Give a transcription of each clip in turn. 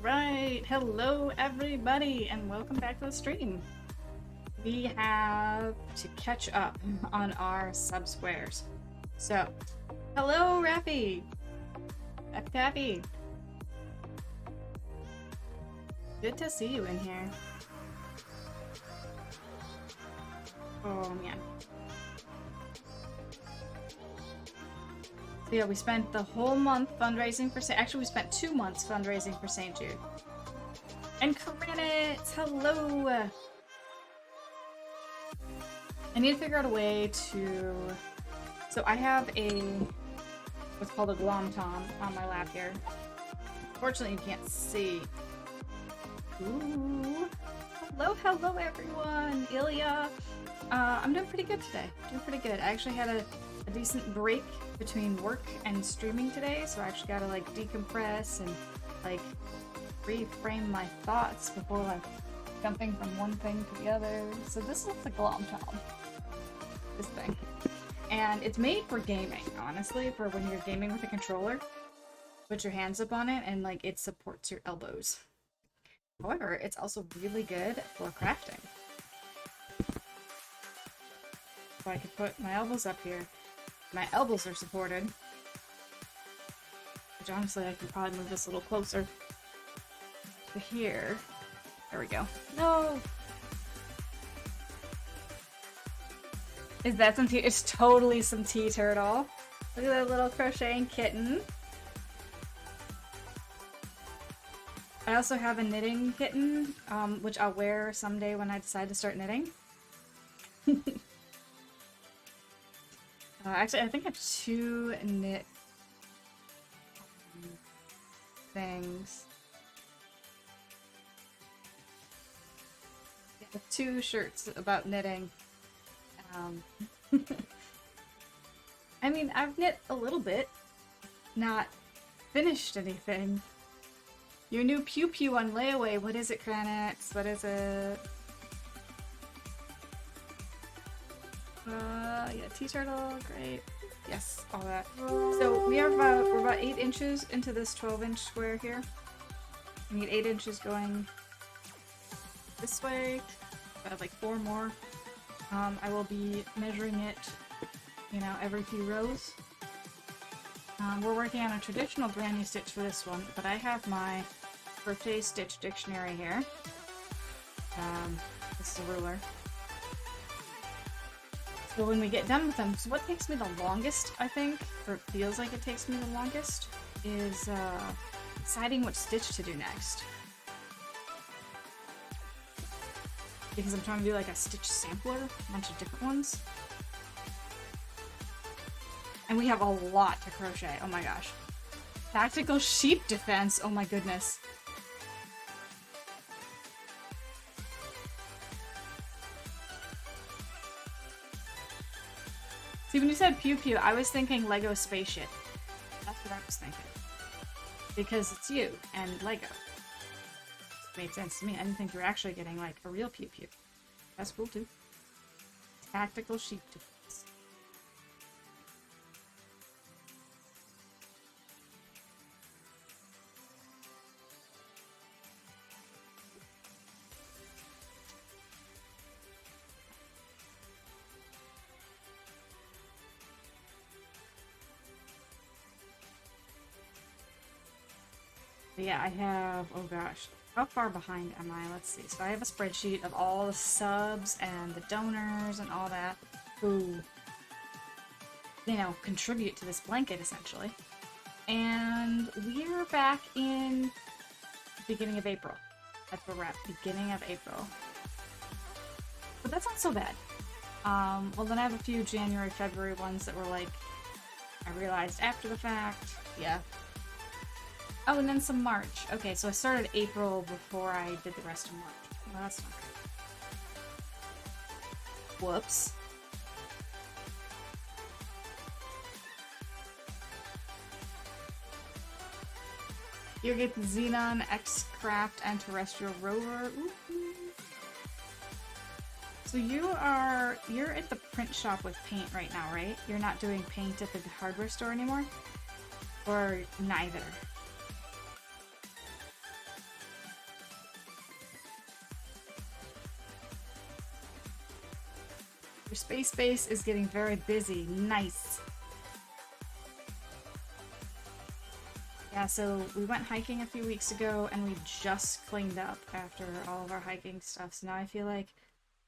Alright, hello everybody and welcome back to the stream. We have to catch up on our sub-squares. So, hello Rappy! Tappy! Good to see you in here. Oh man. So yeah, we spent the whole month fundraising for Actually, we spent 2 months fundraising for St. Jude. And credits! Hello! I need to figure out a way to... So I have what's called a glom tom on my lap here. Fortunately, you can't see. Ooh! Hello everyone! Ilya! I'm doing pretty good today. Doing pretty good. I actually had a decent break between work and streaming today, so I actually gotta like decompress and like reframe my thoughts before like jumping from one thing to the other. So this looks like a glom tom. This thing. And it's made for gaming, honestly, for when you're gaming with a controller. Put your hands up on it and like it supports your elbows. However, it's also really good for crafting. So I could put my elbows up here. My elbows are supported. Which honestly, I can probably move this a little closer to here. There we go. No! Is that some tea? It's totally some tea turtle. Look at that little crocheting kitten. I also have a knitting kitten, which I'll wear someday when I decide to start knitting. Actually, I think I have 2 knit things. I have 2 shirts about knitting. I mean, I've knit a little bit, not finished anything. Your new pew pew on layaway. What is it, Kranix? What is it? Yeah, tea turtle, great. Yes, all that. So we are we're about 8 inches into this 12-inch square here. We need 8 inches going this way. I have like 4 more. I will be measuring it, you know, every few rows. We're working on a traditional granny stitch for this one, but I have my crochet stitch dictionary here. This is a ruler. So when we get done with them, so what takes me the longest, I think, or it feels like it takes me the longest, is deciding what stitch to do next. Because I'm trying to do like a stitch sampler, a bunch of different ones. And we have a lot to crochet, oh my gosh. Tactical sheep defense, oh my goodness. See, when you said pew pew, I was thinking Lego spaceship. That's what I was thinking. Because it's you and Lego. It made sense to me. I didn't think you were actually getting like a real pew pew. That's cool too. Tactical sheep defense. Yeah, I have, oh gosh, how far behind am I? Let's see. So I have a spreadsheet of all the subs and the donors and all that who, you know, contribute to this blanket, essentially. And we're back in the beginning of April. That's where we're at, beginning of April. But that's not so bad. Well, then I have a few January, February ones that were like, I realized after the fact. Yeah. Oh, and then some March. Okay, so I started April before I did the rest of March. Well, that's not good. Whoops. You get the Xenon, X-Craft, and Terrestrial Rover. Ooh. So you're at the print shop with paint right now, right? You're not doing paint at the hardware store anymore? Or neither? space base is getting very busy. Nice. Yeah, so we went hiking a few weeks ago and we just cleaned up after all of our hiking stuff. So now I feel like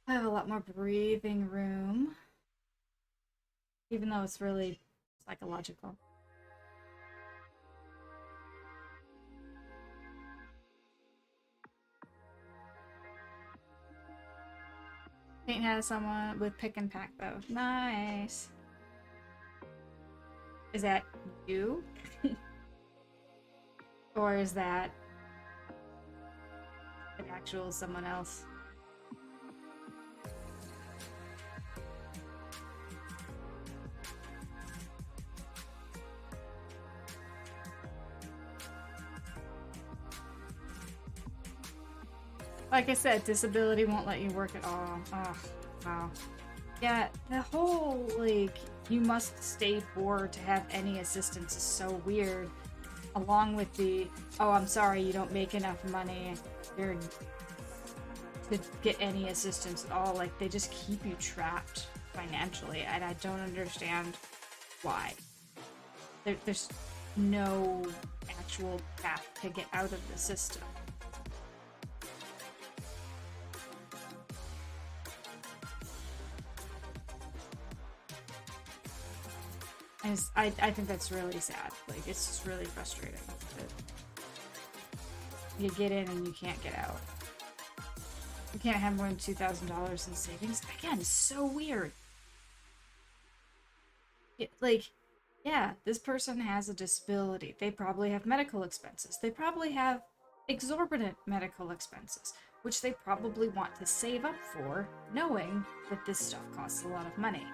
I have a lot more breathing room. Even though it's really psychological. Paint has someone with pick and pack though. Nice. Is that you? Or is that an actual someone else? Like I said, disability won't let you work at all. Oh, wow. Yeah, the whole, like, you must stay poor to have any assistance is so weird. Along with the, oh, I'm sorry, you don't make enough money to get any assistance at all. Like, they just keep you trapped financially, and I don't understand why. There's no actual path to get out of the system. I think that's really sad. Like, it's just really frustrating. You get in and you can't get out. You can't have more than $2,000 in savings. Again, so weird. Yeah, this person has a disability. They probably have medical expenses. They probably have exorbitant medical expenses, which they probably want to save up for, knowing that this stuff costs a lot of money.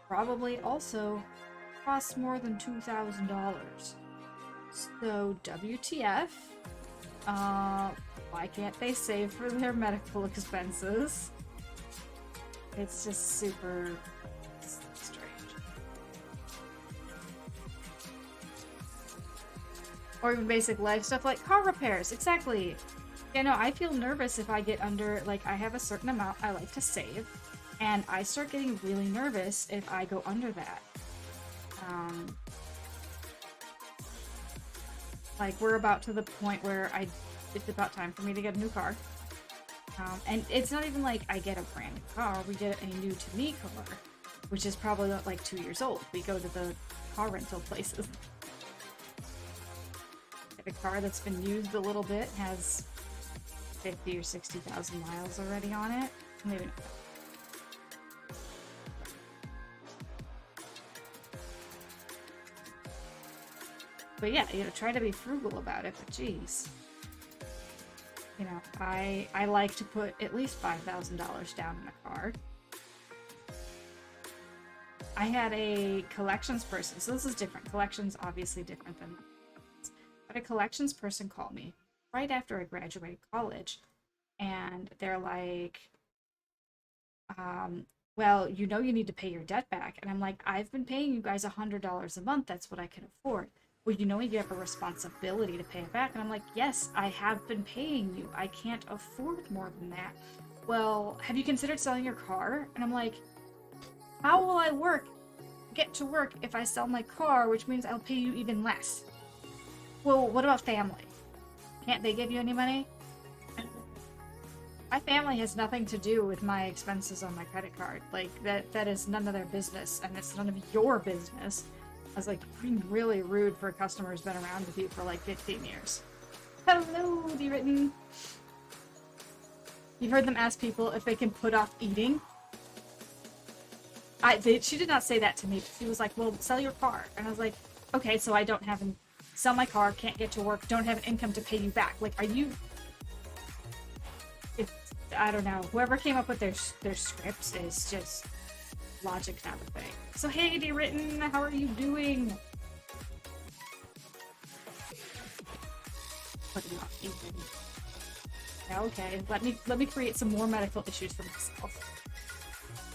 Probably also costs more than $2,000. So WTF? Why can't they save for their medical expenses? It's just super strange. Or even basic life stuff like car repairs. Exactly. Yeah, no, I feel nervous if I get under, like, I have a certain amount I like to save. And I start getting really nervous if I go under that. Like, we're about to the point where it's about time for me to get a new car. And it's not even like I get a brand new car, we get a new to me car, which is probably like 2 years old. We go to the car rental places. Get a car that's been used a little bit, has 50 or 60,000 miles already on it. Maybe not. But yeah, you know, try to be frugal about it, but geez. You know, I like to put at least $5,000 down in a car. I had a collections person, so this is different. Collections obviously different than, but a collections person called me right after I graduated college, and they're like, well, you know you need to pay your debt back. And I'm like, I've been paying you guys $100 a month. That's what I can afford. Well, you know you have a responsibility to pay it back. And I'm like, yes, I have been paying you. I can't afford more than that. Well, have you considered selling your car? And I'm like, how will I get to work if I sell my car, which means I'll pay you even less? Well, what about family? Can't they give you any money? My family has nothing to do with my expenses on my credit card. Like, that is none of their business, and it's none of your business. I was like, being really rude for a customer who's been around with you for like 15 years. Hello, D-Written. You heard them ask people if they can put off eating? She did not say that to me. She was like, well, sell your car. And I was like, okay, so I don't have sell my car, can't get to work, don't have an income to pay you back. Like, are you... I don't know. Whoever came up with their scripts is just... logic, not a thing. So hey, D-Written, how are you doing? Putting off eating. Yeah, okay, let me create some more medical issues for myself.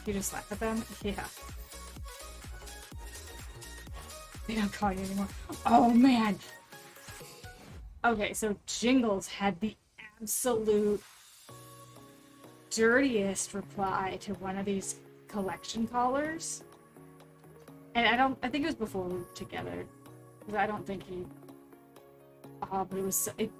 You just laugh at them? Yeah. They don't call you anymore. Oh man! Okay, so Jingles had the absolute dirtiest reply to one of these collection collars. And I think it was before we were together. Because I don't think he, but it was, it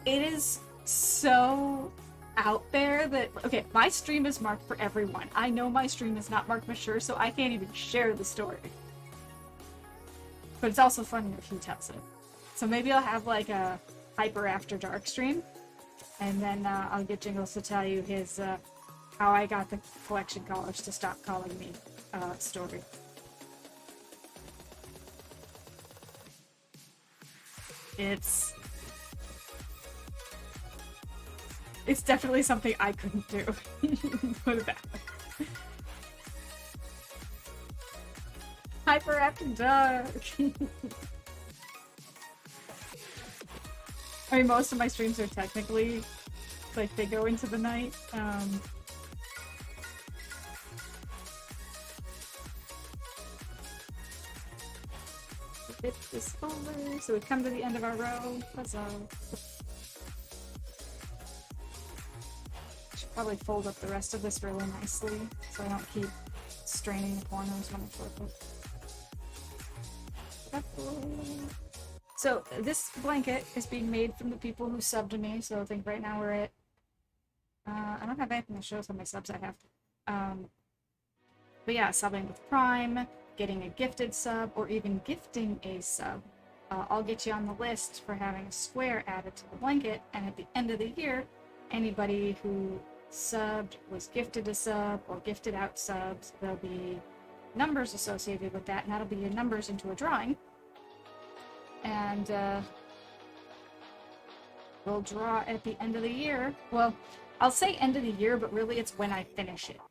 is so out there that, okay, my stream is marked for everyone. I know my stream is not marked mature, so I can't even share the story. But it's also funny if he tells it. So maybe I'll have like a Hyper After Dark stream, and then I'll get Jingles to tell you his, how I got the collection collars to stop calling me, story. It's definitely something I couldn't do. Put it that way. Hyper After Dark! I mean, most of my streams are technically, like, they go into the night. Hit this folder, so we've come to the end of our row. Huzzah. Should probably fold up the rest of this really nicely, so I don't keep straining the corners when I flip it. So this blanket is being made from the people who subbed to me, so I think right now we're at, I don't have anything that shows how many subs I have. But yeah, subbing with Prime, getting a gifted sub, or even gifting a sub. I'll get you on the list for having a square added to the blanket, and at the end of the year, anybody who subbed, was gifted a sub, or gifted out subs, there'll be numbers associated with that, and that'll be your numbers into a drawing. And we'll draw at the end of the year. Well, I'll say end of the year, but really it's when I finish it.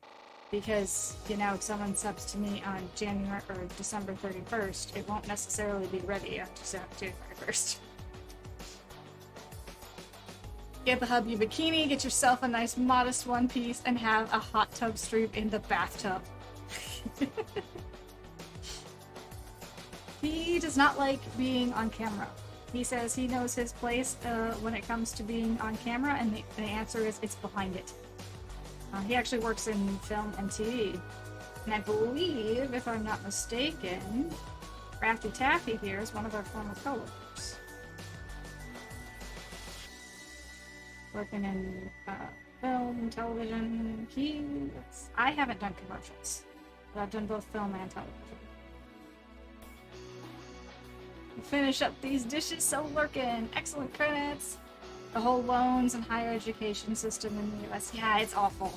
Because, you know, if someone subs to me on January or December 31st, it won't necessarily be ready after January 1st. Get the hubby bikini, get yourself a nice modest one piece, and have a hot tub stream in the bathtub. He does not like being on camera. He says he knows his place when it comes to being on camera, and the answer is it's behind it. He actually works in film and TV. And I believe, if I'm not mistaken, Crafty Taffy here is one of our former coworkers. Working in film, television. I haven't done commercials, but I've done both film and television. Finish up these dishes, so lurking. Excellent credits. The whole loans and higher education system in the US. Yeah, it's awful.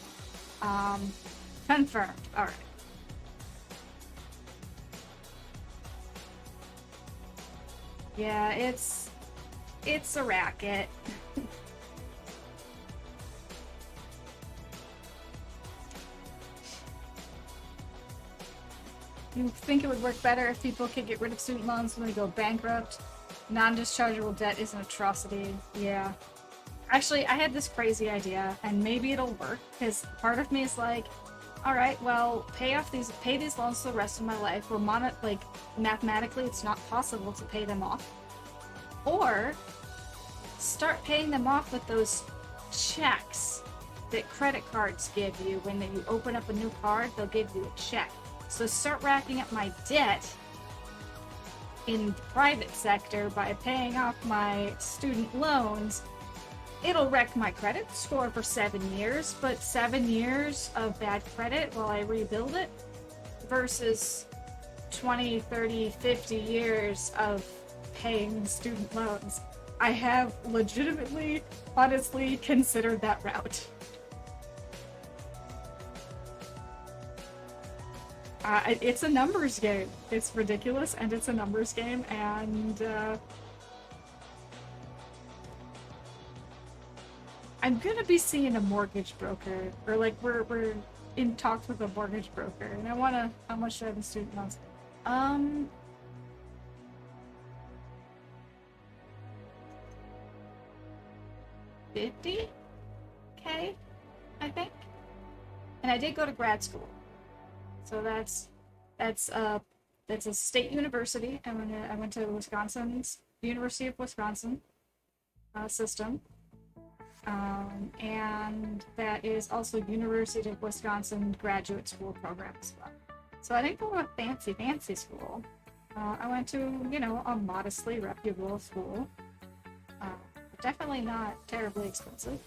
Confirmed. Alright. Yeah, it's a racket. You think it would work better if people could get rid of student loans when they go bankrupt? Non-dischargeable debt is an atrocity. Yeah. Actually, I had this crazy idea, and maybe it'll work, because part of me is like, alright, well, pay these loans for the rest of my life. Well, mathematically, it's not possible to pay them off. Or, start paying them off with those checks that credit cards give you. When you open up a new card, they'll give you a check. So start racking up my debt in the private sector by paying off my student loans. It'll wreck my credit score for 7 years, but 7 years of bad credit while I rebuild it versus 20, 30, 50 years of paying student loans. I have legitimately, honestly considered that route. It's a numbers game. It's ridiculous, and it's a numbers game, and I'm gonna be seeing a mortgage broker, or like we're in talks with a mortgage broker, and I wanna. How much do I have in student loans? 50K, I think. And I did go to grad school. So that's a state university. I went to Wisconsin's University of Wisconsin system. and that is also University of Wisconsin graduate school program as well. So I didn't go to a fancy, fancy school. I went to, you know, a modestly reputable school. Definitely not terribly expensive.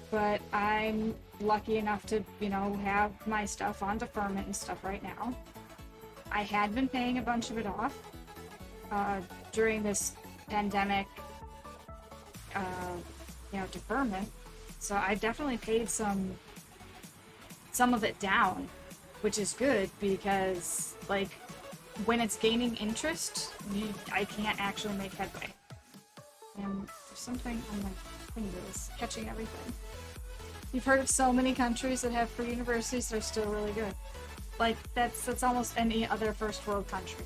But I'm lucky enough to, you know, have my stuff on deferment and stuff right now. I had been paying a bunch of it off during this pandemic, you know, deferment. So I definitely paid some of it down, which is good because, like, when it's gaining interest, I can't actually make headway. And there's something on my fingers catching everything. You've heard of so many countries that have free universities that are still really good. Like, that's almost any other first world country.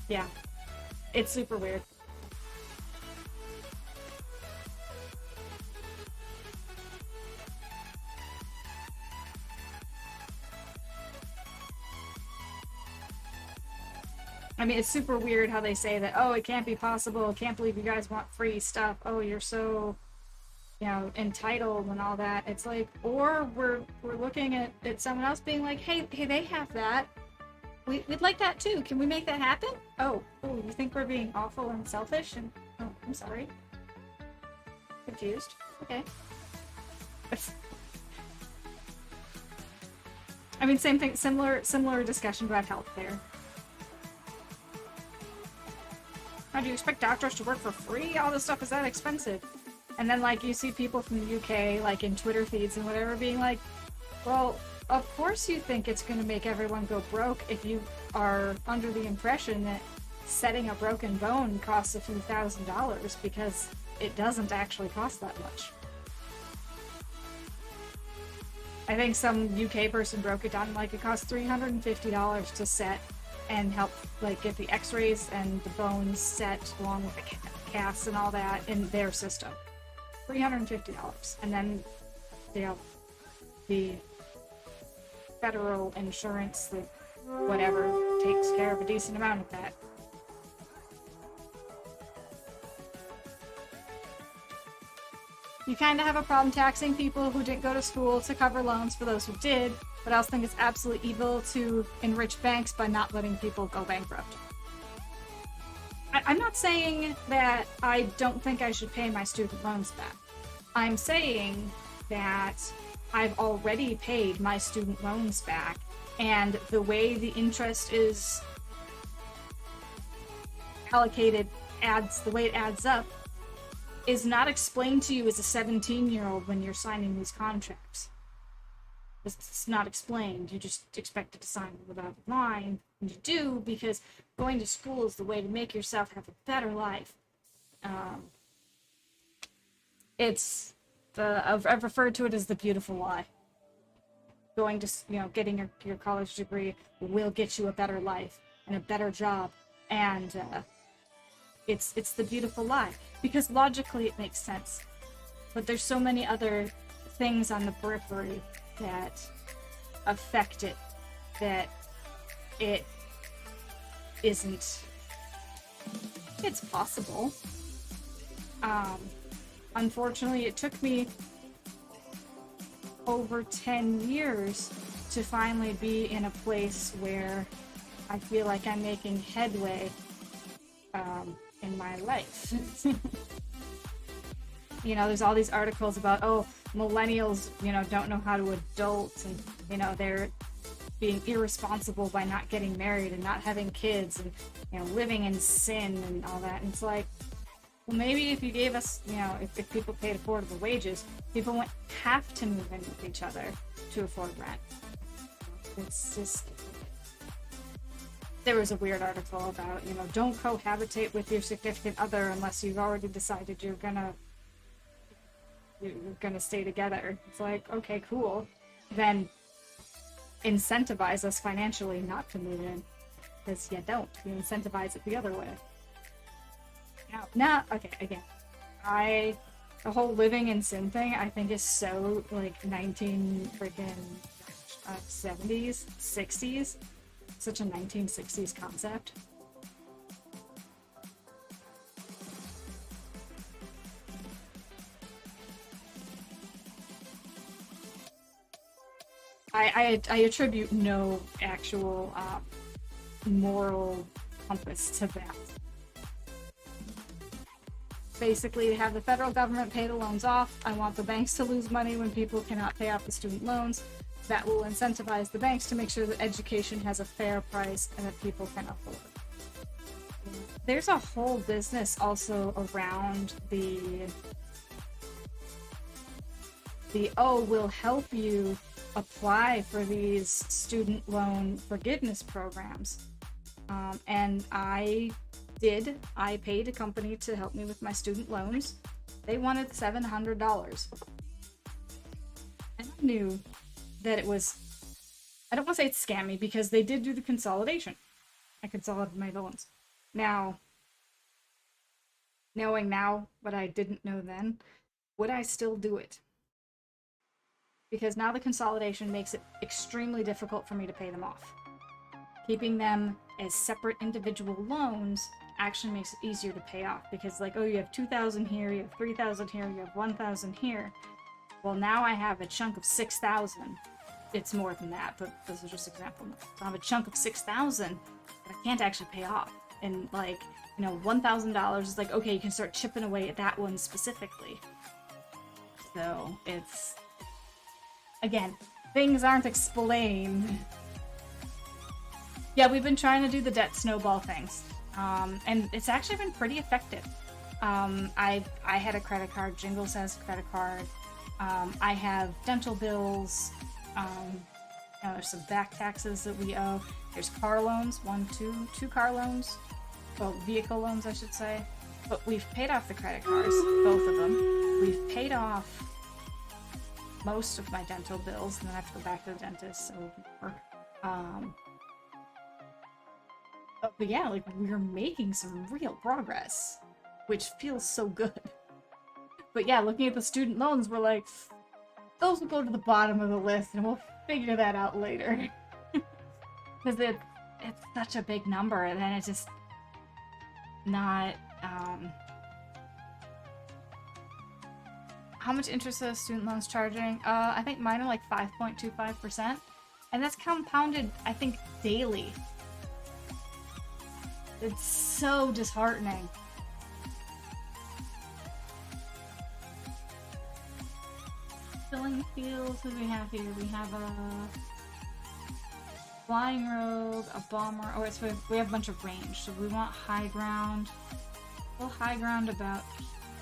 Yeah. It's super weird. I mean, it's super weird how they say that, oh, it can't be possible, can't believe you guys want free stuff, oh, you're so, you know, entitled and all that. It's like, or we're looking at someone else being like, hey, they have that. We'd like that too. Can we make that happen? Oh, you think we're being awful and selfish? And oh, I'm sorry. Confused. Okay. I mean, same thing, similar discussion about healthcare. How do you expect doctors to work for free? All this stuff is that expensive. And then, like, you see people from the UK, like, in Twitter feeds and whatever, being like, well, of course you think it's going to make everyone go broke if you are under the impression that setting a broken bone costs a few $1,000s, because it doesn't actually cost that much. I think some UK person broke it down, like, it costs $350 to set and help, like, get the x-rays and the bones set along with the casts and all that in their system. $350. And then, you know, the federal insurance, the whatever, takes care of a decent amount of that. You kind of have a problem taxing people who didn't go to school to cover loans for those who did, but I also think it's absolutely evil to enrich banks by not letting people go bankrupt. I'm not saying that I don't think I should pay my student loans back. I'm saying that I've already paid my student loans back, and the way the interest is allocated the way it adds up is not explained to you as a 17-year-old when you're signing these contracts. It's not explained. You just expect it to sign without a line, and you do because going to school is the way to make yourself have a better life. I've referred to it as the beautiful lie. Going to, you know, getting your college degree will get you a better life and a better job, and it's the beautiful lie, because logically it makes sense, but there's so many other things on the periphery that affect it that it isn't. It's possible. Unfortunately, it took me over 10 years to finally be in a place where I feel like I'm making headway in my life. You know, there's all these articles about, oh, millennials, you know, don't know how to adult, and, you know, they're being irresponsible by not getting married and not having kids, and, you know, living in sin and all that. And it's like, well, maybe if you gave us, you know, if people paid affordable wages, people wouldn't have to move in with each other to afford rent. It's just... There was a weird article about, you know, don't cohabitate with your significant other unless you've already decided you're gonna stay together. It's like, okay, cool. Then incentivize us financially not to move in, because you don't. You incentivize it the other way. Now, okay, again, the whole living in sin thing, I think, is so, like, 70s, 60s. Such a 1960s concept. I attribute no actual moral compass to that. Basically, to have the federal government pay the loans off. I want the banks to lose money when people cannot pay off the student loans. That will incentivize the banks to make sure that education has a fair price and that people can afford it. There's a whole business also around the oh, we'll help you apply for these student loan forgiveness programs. And I paid a company to help me with my student loans. They wanted $700. And I knew that it was, I don't want to say it's scammy because they did do the consolidation. I consolidated my loans. Now, knowing now what I didn't know then, would I still do it? Because now the consolidation makes it extremely difficult for me to pay them off. Keeping them as separate individual loans actually makes it easier to pay off, because like, oh, you have 2,000 here, you have 3,000 here, you have 1,000 here. Well, now I have a chunk of 6,000. It's more than that, but this is just an example. So I have a chunk of 6,000 that I can't actually pay off. And like, you know, $1,000 is like, okay, you can start chipping away at that one specifically. So it's, again, things aren't explained. Yeah, we've been trying to do the debt snowball things. And it's actually been pretty effective. I had a credit card. Jingles has a credit card. I have dental bills. You know, there's some back taxes that we owe. There's car loans, two car loans. Well, vehicle loans, I should say. But we've paid off the credit cards, both of them. We've paid off most of my dental bills, and then I have to go back to the dentist. So, but yeah, like, we're making some real progress, which feels so good. But yeah, looking at the student loans, we're like, those will go to the bottom of the list, and we'll figure that out later. Because it's such a big number, and then it's just not, how much interest are student loans charging? I think mine are like 5.25%, and that's compounded, I think, daily. It's so disheartening. Filling fields, what do we have here? We have a flying rogue, a bomber. Oh, it's we have a bunch of range, so we want high ground. We'll high ground about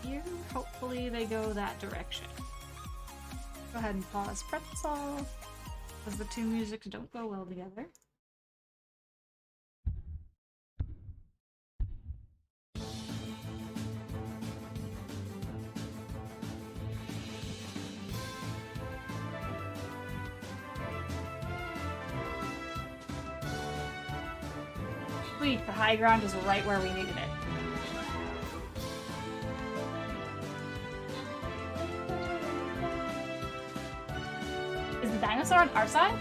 here. Hopefully they go that direction. Go ahead and pause pretzel, because the two musics don't go well together. Sweet, the high ground is right where we needed it. Is the dinosaur on our side?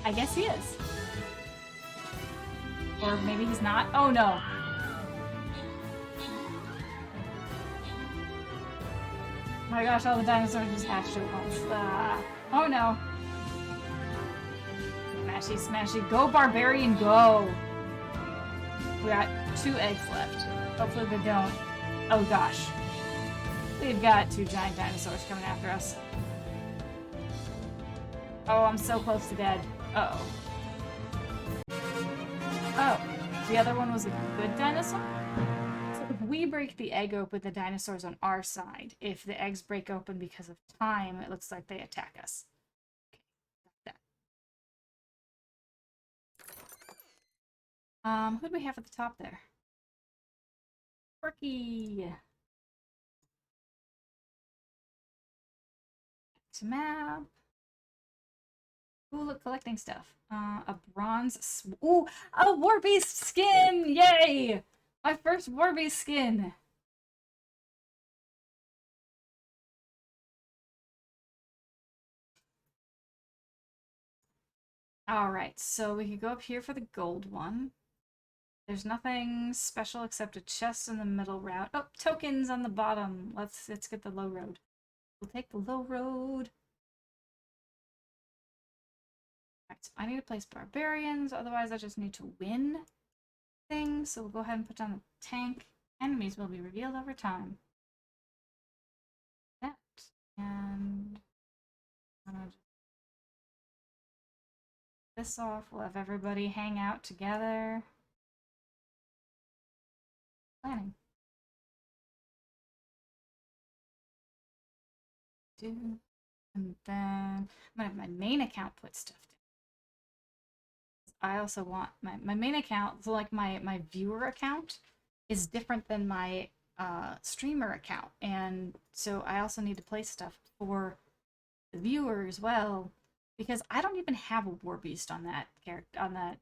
I guess he is. Or maybe he's not. Oh no. Oh my gosh, all the dinosaurs just hatched at once. Oh no. Smashy, smashy. Go, barbarian, go! We got 2 eggs left. Hopefully they don't. Oh gosh. We've got 2 giant dinosaurs coming after us. Oh, I'm so close to dead. Uh-oh. Oh, the other one was a good dinosaur? So if we break the egg open, the dinosaur's on our side. If the eggs break open because of time, it looks like they attack us. Who do we have at the top there? Quirky. It's a map. Ooh, look, collecting stuff. A bronze. Ooh, a Warbeast skin! Yay! My first Warbeast skin. Alright, so we could go up here for the gold one. There's nothing special except a chest in the middle route. Oh, tokens on the bottom. Let's get the low road. We'll take the low road. Right, so I need to place barbarians, otherwise I just need to win things. So we'll go ahead and put down the tank. Enemies will be revealed over time. That. And I'm gonna just this off. We'll have everybody hang out together. Planning. And then I'm gonna have my main account put stuff down. I also want my main account, so like my viewer account is different than my streamer account, and so I also need to place stuff for the viewer as well, because I don't even have a war beast on that character, on that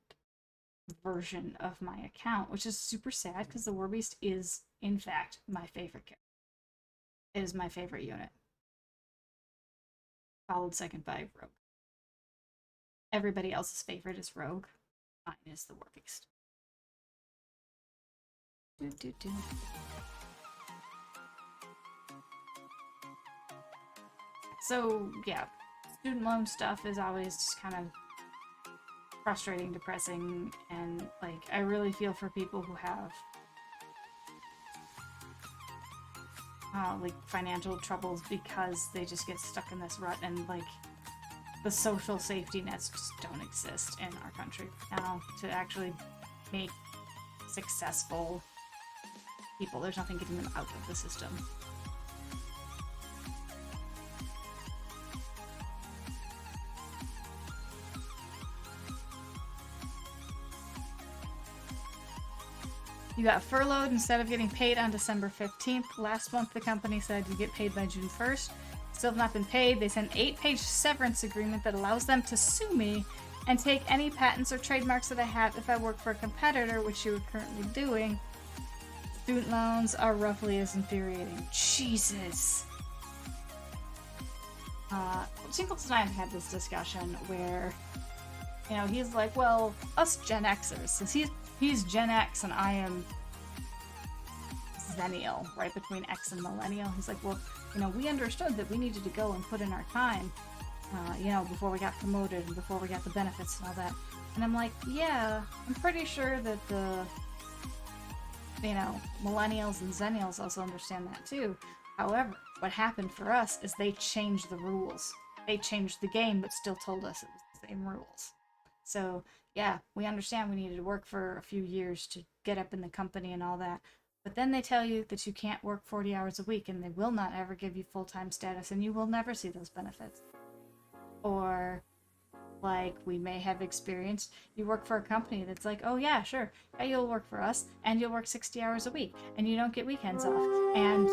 version of my account, which is super sad because the war beast is in fact my favorite character. It is my favorite unit, followed second by rogue. Everybody else's favorite is rogue. Mine is the war beast. So yeah, student loan stuff is always just kind of frustrating, depressing, and like I really feel for people who have like financial troubles because they just get stuck in this rut, and like the social safety nets just don't exist in our country now to actually make successful people. There's nothing getting them out of the system. You got furloughed instead of getting paid on December 15th. Last month, the company said you get paid by June 1st. Still have not been paid. They sent an 8-page severance agreement that allows them to sue me and take any patents or trademarks that I have if I work for a competitor, which you are currently doing. Student loans are roughly as infuriating. Jesus. Singleton and I have had this discussion where, you know, he's like, well, us Gen Xers, since he's Gen X and I am Zennial, right between X and Millennial. He's like, well, you know, we understood that we needed to go and put in our time, you know, before we got promoted and before we got the benefits and all that. And I'm like, yeah, I'm pretty sure that the, you know, Millennials and Zennials also understand that too. However, what happened for us is they changed the rules. They changed the game, but still told us it was the same rules. So, yeah, we understand we needed to work for a few years to get up in the company and all that. But then they tell you that you can't work 40 hours a week and they will not ever give you full-time status and you will never see those benefits. Or, like we may have experienced, you work for a company that's like, oh yeah, sure, yeah, you'll work for us and you'll work 60 hours a week and you don't get weekends off. And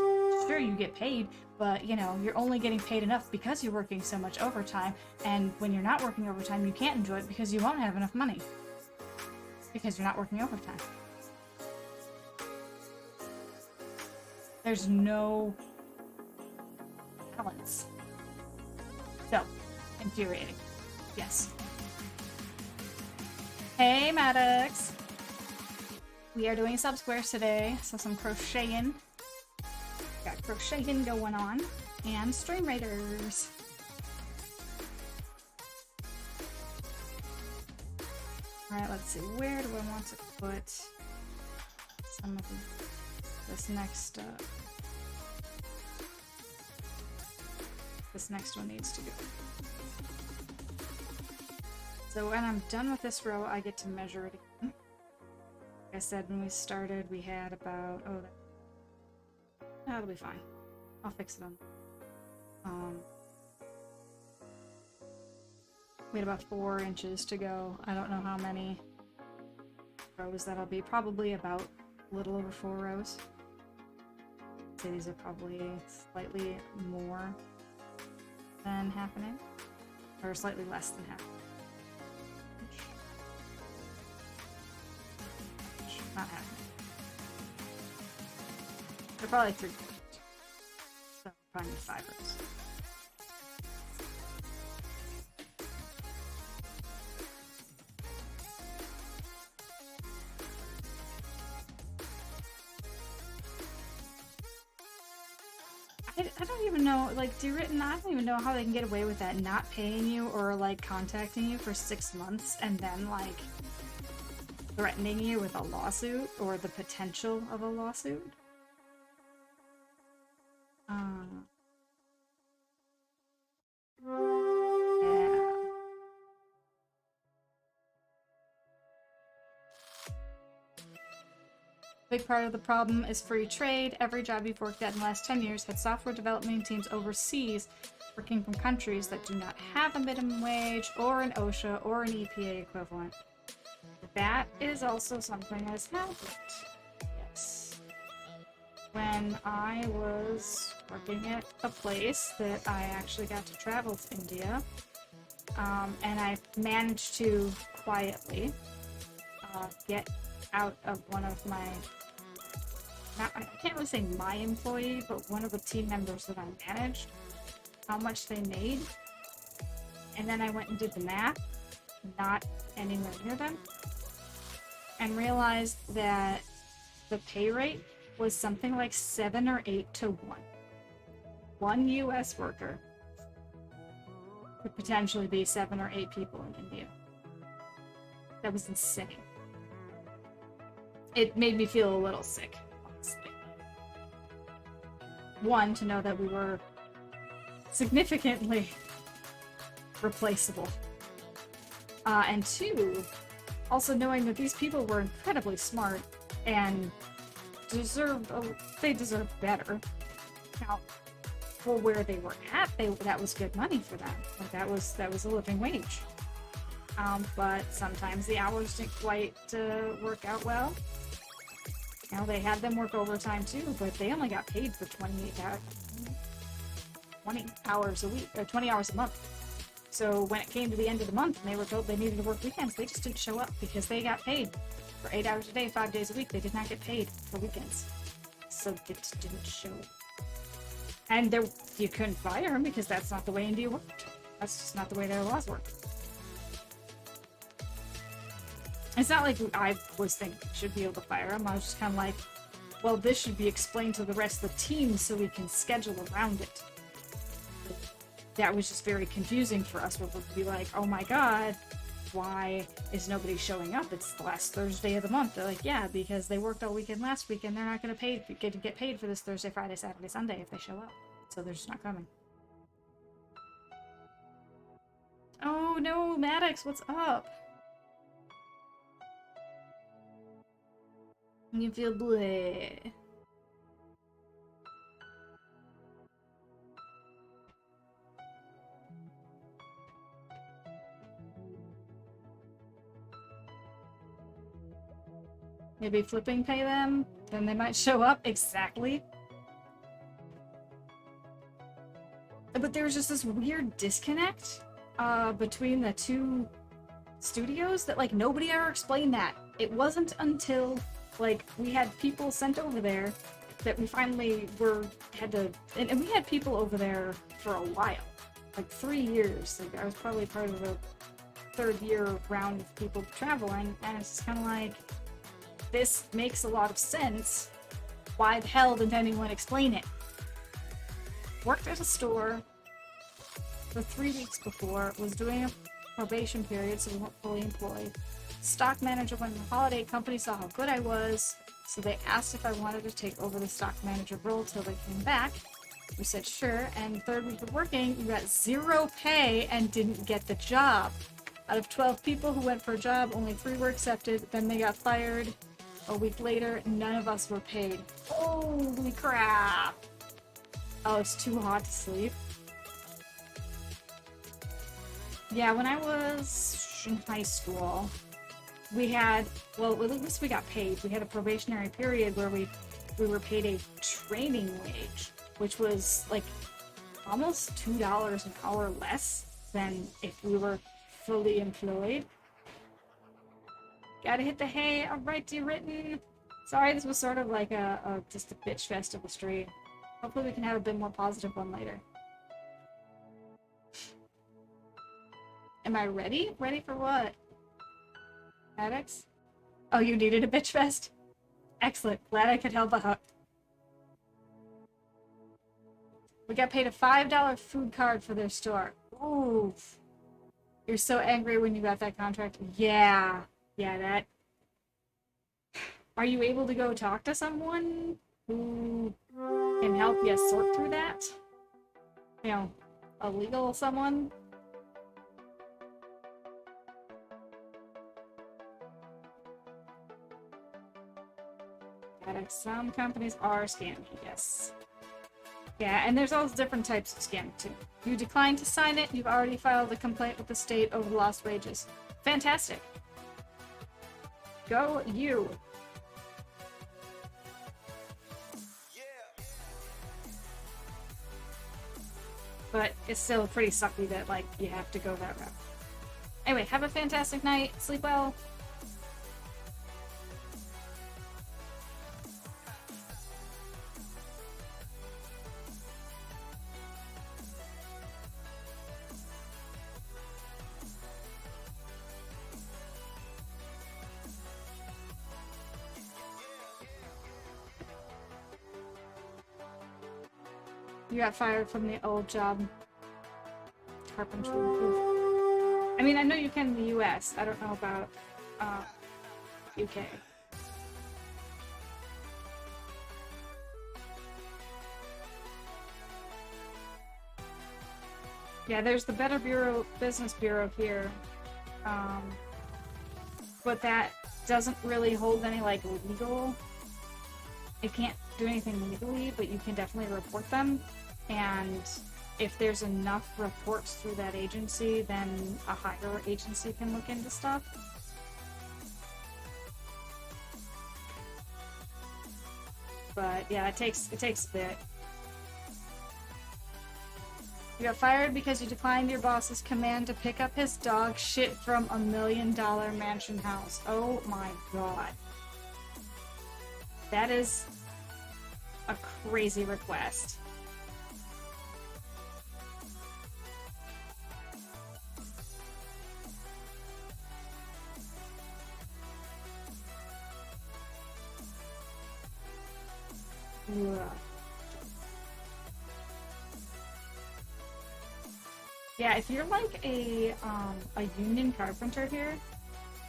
sure, you get paid, but you know, you're only getting paid enough because you're working so much overtime, and when you're not working overtime, you can't enjoy it because you won't have enough money because you're not working overtime. There's no balance. So, infuriating. Yes. Hey, Maddox! We are doing sub-squares today, so some crocheting. Got crocheting going on, and Stream Raiders. Alright, let's see, where do I want to put some of this next, this next one needs to go. So when I'm done with this row, I get to measure it again. Like I said, when we started, we had about, that'll be fine. I'll fix it on. We had about 4 inches to go. I don't know how many rows that'll be. Probably about a little over 4 rows. I'd say these are probably slightly more than half an inch, or slightly less than half. Not half. They're probably 3 quarters. So probably need 5 rows. I don't even know, like, Dear Written, I don't even know how they can get away with that, not paying you or, like, contacting you for 6 months and then, like, threatening you with a lawsuit or the potential of a lawsuit. Yeah. Big part of the problem is free trade. Every job you've worked at in the last 10 years had software development teams overseas working from countries that do not have a minimum wage or an OSHA or an EPA equivalent. That is also something that has happened. Yes. When I was working at a place that I actually got to travel to India, and I managed to quietly get out of one of my, I can't really say my employee, but one of the team members that I managed, how much they made. And then I went and did the math, not anywhere near them, and realized that the pay rate was something like 7 or 8 to 1. One US worker could potentially be 7 or 8 people in India. That was insane. It made me feel a little sick, honestly. One, to know that we were significantly replaceable. And two, also knowing that these people were incredibly smart and they deserved better. Now, for where they were at, that was good money for them. Like that was a living wage. But sometimes the hours didn't quite work out well. You know, they had them work overtime too, but they only got paid for 20 hours a week, or 20 hours a month. So when it came to the end of the month and they were told they needed to work weekends, they just didn't show up because they got paid for 8 hours a day, 5 days a week. They did not get paid for weekends. So they just didn't show. And you couldn't fire them because that's not the way India worked. That's just not the way their laws work. It's not like I was thinking we should be able to fire them. I was just kind of like, well, this should be explained to the rest of the team so we can schedule around it. That was just very confusing for us. We would be like, oh my god, why is nobody showing up? It's the last Thursday of the month. They're like, yeah, because they worked all weekend last week and they're not going to get paid for this Thursday, Friday, Saturday, Sunday if they show up. So they're just not coming. Oh no, Maddox, what's up? You feel bleh. Maybe flipping pay them, then they might show up. Exactly. But there was just this weird disconnect between the two studios that, like, nobody ever explained that. It wasn't until, like, we had people sent over there that we finally and we had people over there for a while. Like 3 years. Like, I was probably part of the 3rd year round of people traveling, and it's just kind of like, this makes a lot of sense. Why the hell didn't anyone explain it? Worked at a store for 3 weeks before, was doing a probation period, so we weren't fully employed. Stock manager went on holiday, company saw how good I was, so they asked if I wanted to take over the stock manager role till they came back. We said sure, and 3rd week of working, you got 0 pay and didn't get the job. Out of 12 people who went for a job, only 3 were accepted, then they got fired. A week later, none of us were paid. Holy crap! Oh, it's too hot to sleep. Yeah, when I was in high school, we had, well, at least we got paid. We had a probationary period where we were paid a training wage, which was like almost $2 an hour less than if we were fully employed. Gotta hit the hay. All right, Dear Written. Sorry, this was sort of like just a bitch fest of the stream. Hopefully we can have a bit more positive one later. Am I ready? Ready for what? Maddox? Oh, you needed a bitch fest? Excellent. Glad I could help out. We got paid a $5 food card for their store. Ooh. You're so angry when you got that contract. Yeah. Yeah, that. Are you able to go talk to someone who can help you sort through that? You know, a legal someone? Some companies are scamming, yes. Yeah, and there's all different types of scamming too. You declined to sign it, you've already filed a complaint with the state over the lost wages. Fantastic. Go you. But it's still pretty sucky that, like, you have to go that route. Anyway, have a fantastic night. Sleep well. You got fired from the old job. Carpentry. I mean, I know you can in the US. I don't know about UK. Yeah, there's the Better Business Bureau here. But that doesn't really hold any, like, legal. It can't do anything legally, but you can definitely report them. And if there's enough reports through that agency, then a higher agency can look into stuff. But yeah, it takes a bit. You got fired because you declined your boss's command to pick up his dog shit from $1 million mansion house. Oh my god. That is a crazy request. Ugh. Yeah, if you're like a union carpenter here,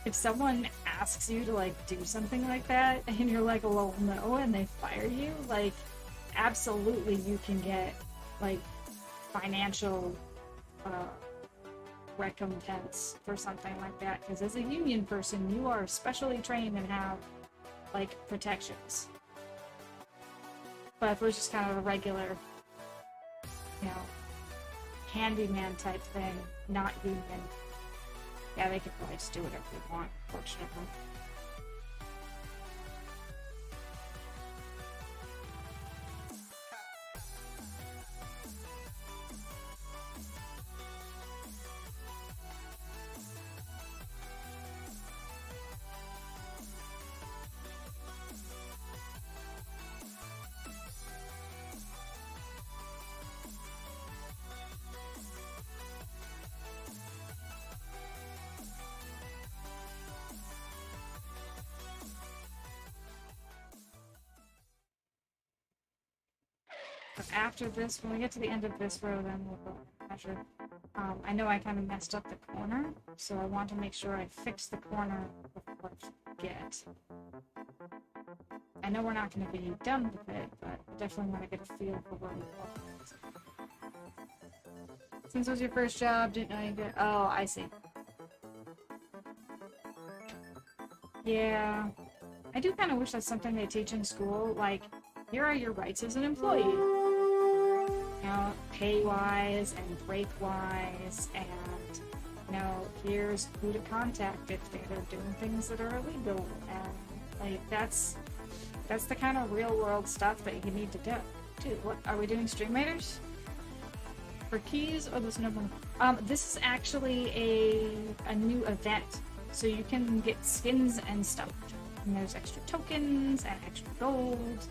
if someone asks you to like do something like that and you're like, well, no, and they fire you, like, absolutely you can get like financial recompense for something like that, because as a union person you are specially trained and have like protections. But if it was just kind of a regular, you know, handyman type thing, not union, yeah, they could probably just do whatever they want, fortunately. After this, when we get to the end of this row, then we'll go measure. I know I kind of messed up the corner, so I want to make sure I fix the corner before I forget. I know we're not going to be done with it, but I definitely want to get a feel for where we're going. Since it was your first job, didn't know you did. Oh, I see. Yeah. I do kind of wish that's something they teach in school, like, here are your rights as an employee. You know, pay-wise and break-wise, and, you know, here's who to contact if they're doing things that are illegal, and, like, that's the kind of real-world stuff that you need to do. Dude, what, are we doing Stream Raiders? For keys, or there's no more? This is actually a new event, so you can get skins and stuff, and there's extra tokens and extra gold.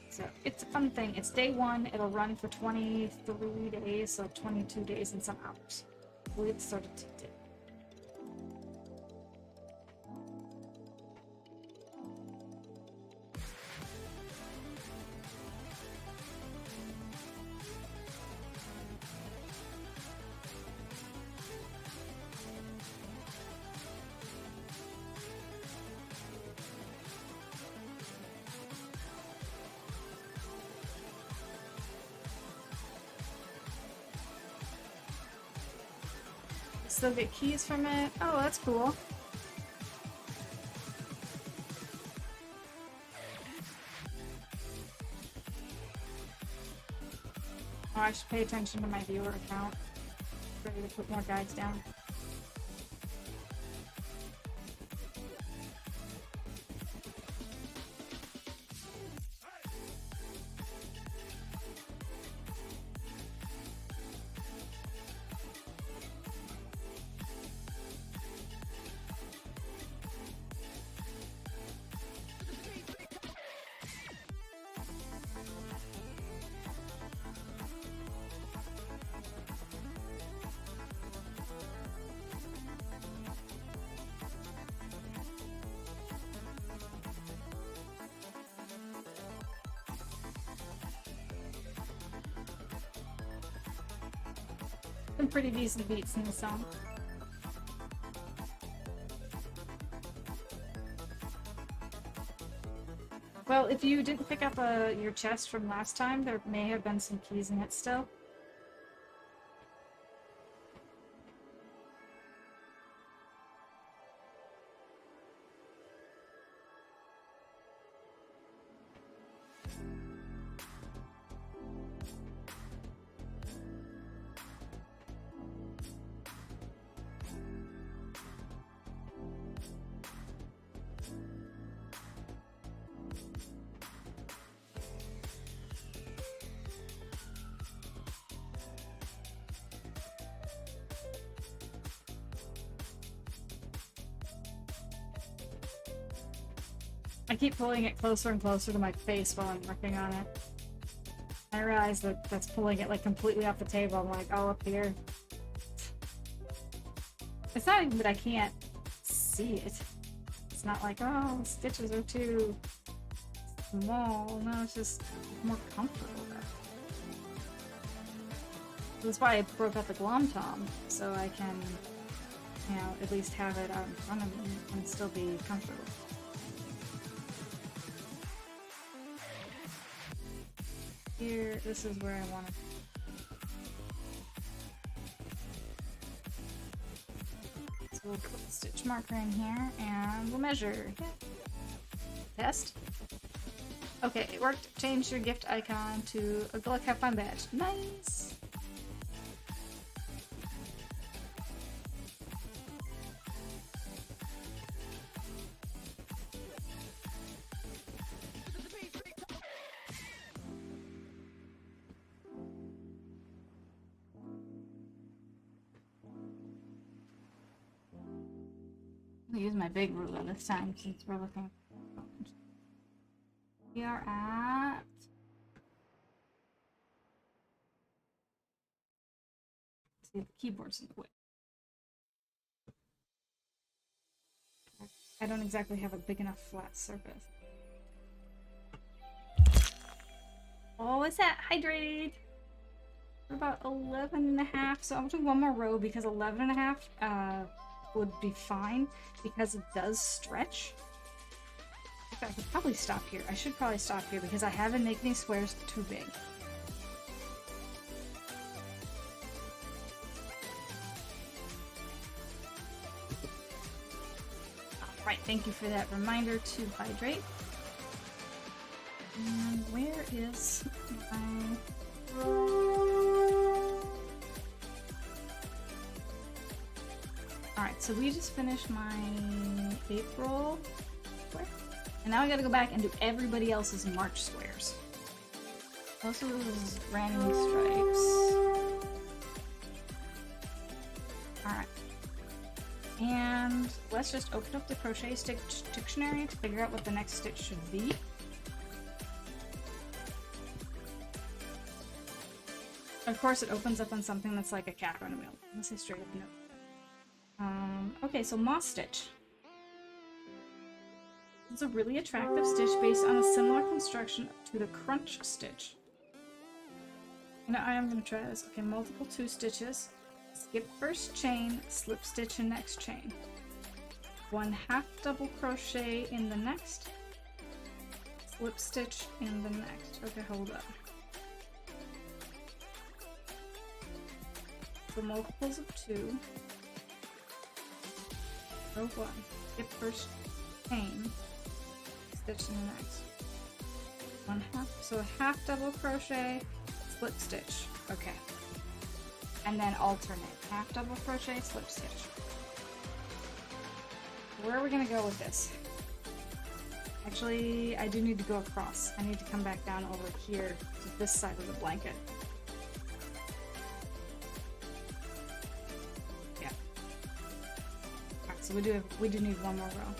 So it's a fun thing. It's day one. It'll run for 23 days, so 22 days and some hours. We'll get started today. still get keys from it. Oh, that's cool. Oh, I should pay attention to my viewer account. Ready to put more guides down. Some pretty decent beats in the song. Well, if you didn't pick up your chest from last time, there may have been some keys in it still. I keep pulling it closer and closer to my face while I'm working on it. I realize that that's pulling it like completely off the table. I'm like, all up here. It's not even that I can't see it. It's not like, oh, the stitches are too small. No, it's just more comfortable there. That's why I broke out the Glom Tom, so I can, you know, at least have it out in front of me and still be comfortable. Here, this is where I want it. So we'll put the stitch marker in here and we'll measure. Yeah. Test. Okay, it worked. Change your gift icon to a Gluck Have Fun badge. Nice! I'll use my big ruler this time since we're looking. We are at... See, the keyboard's in the way. I don't exactly have a big enough flat surface. Oh, what's that? Hydrate! We're about 11.5, so I'll do one more row because 11.5 would be fine because it does stretch. In fact, I could probably stop here. I should probably stop here because I haven't made these squares too big. Alright, thank you for that reminder to hydrate. And where is my... Alright, so we just finished my April square. And now I gotta go back and do everybody else's March squares. Also, those granny stripes. Alright. And let's just open up the crochet stitch dictionary to figure out what the next stitch should be. Of course, it opens up on something that's like a cap or a wheel. Let's say straight up no. Okay, so moss stitch. It's a really attractive stitch based on a similar construction to the crunch stitch. You know, I am going to try this. Okay, multiple 2 stitches. Skip first chain, slip stitch in next chain. 1 half double crochet in the next. Slip stitch in the next. Okay, hold up. So multiples of 2. row 1, skip first chain, stitch in the next. 1/2, so a half double crochet, slip stitch. Okay. And then alternate. Half double crochet, slip stitch. Where are we gonna go with this? Actually, I do need to go across. I need to come back down over here to this side of the blanket. Yeah. Alright, so we do need one more row.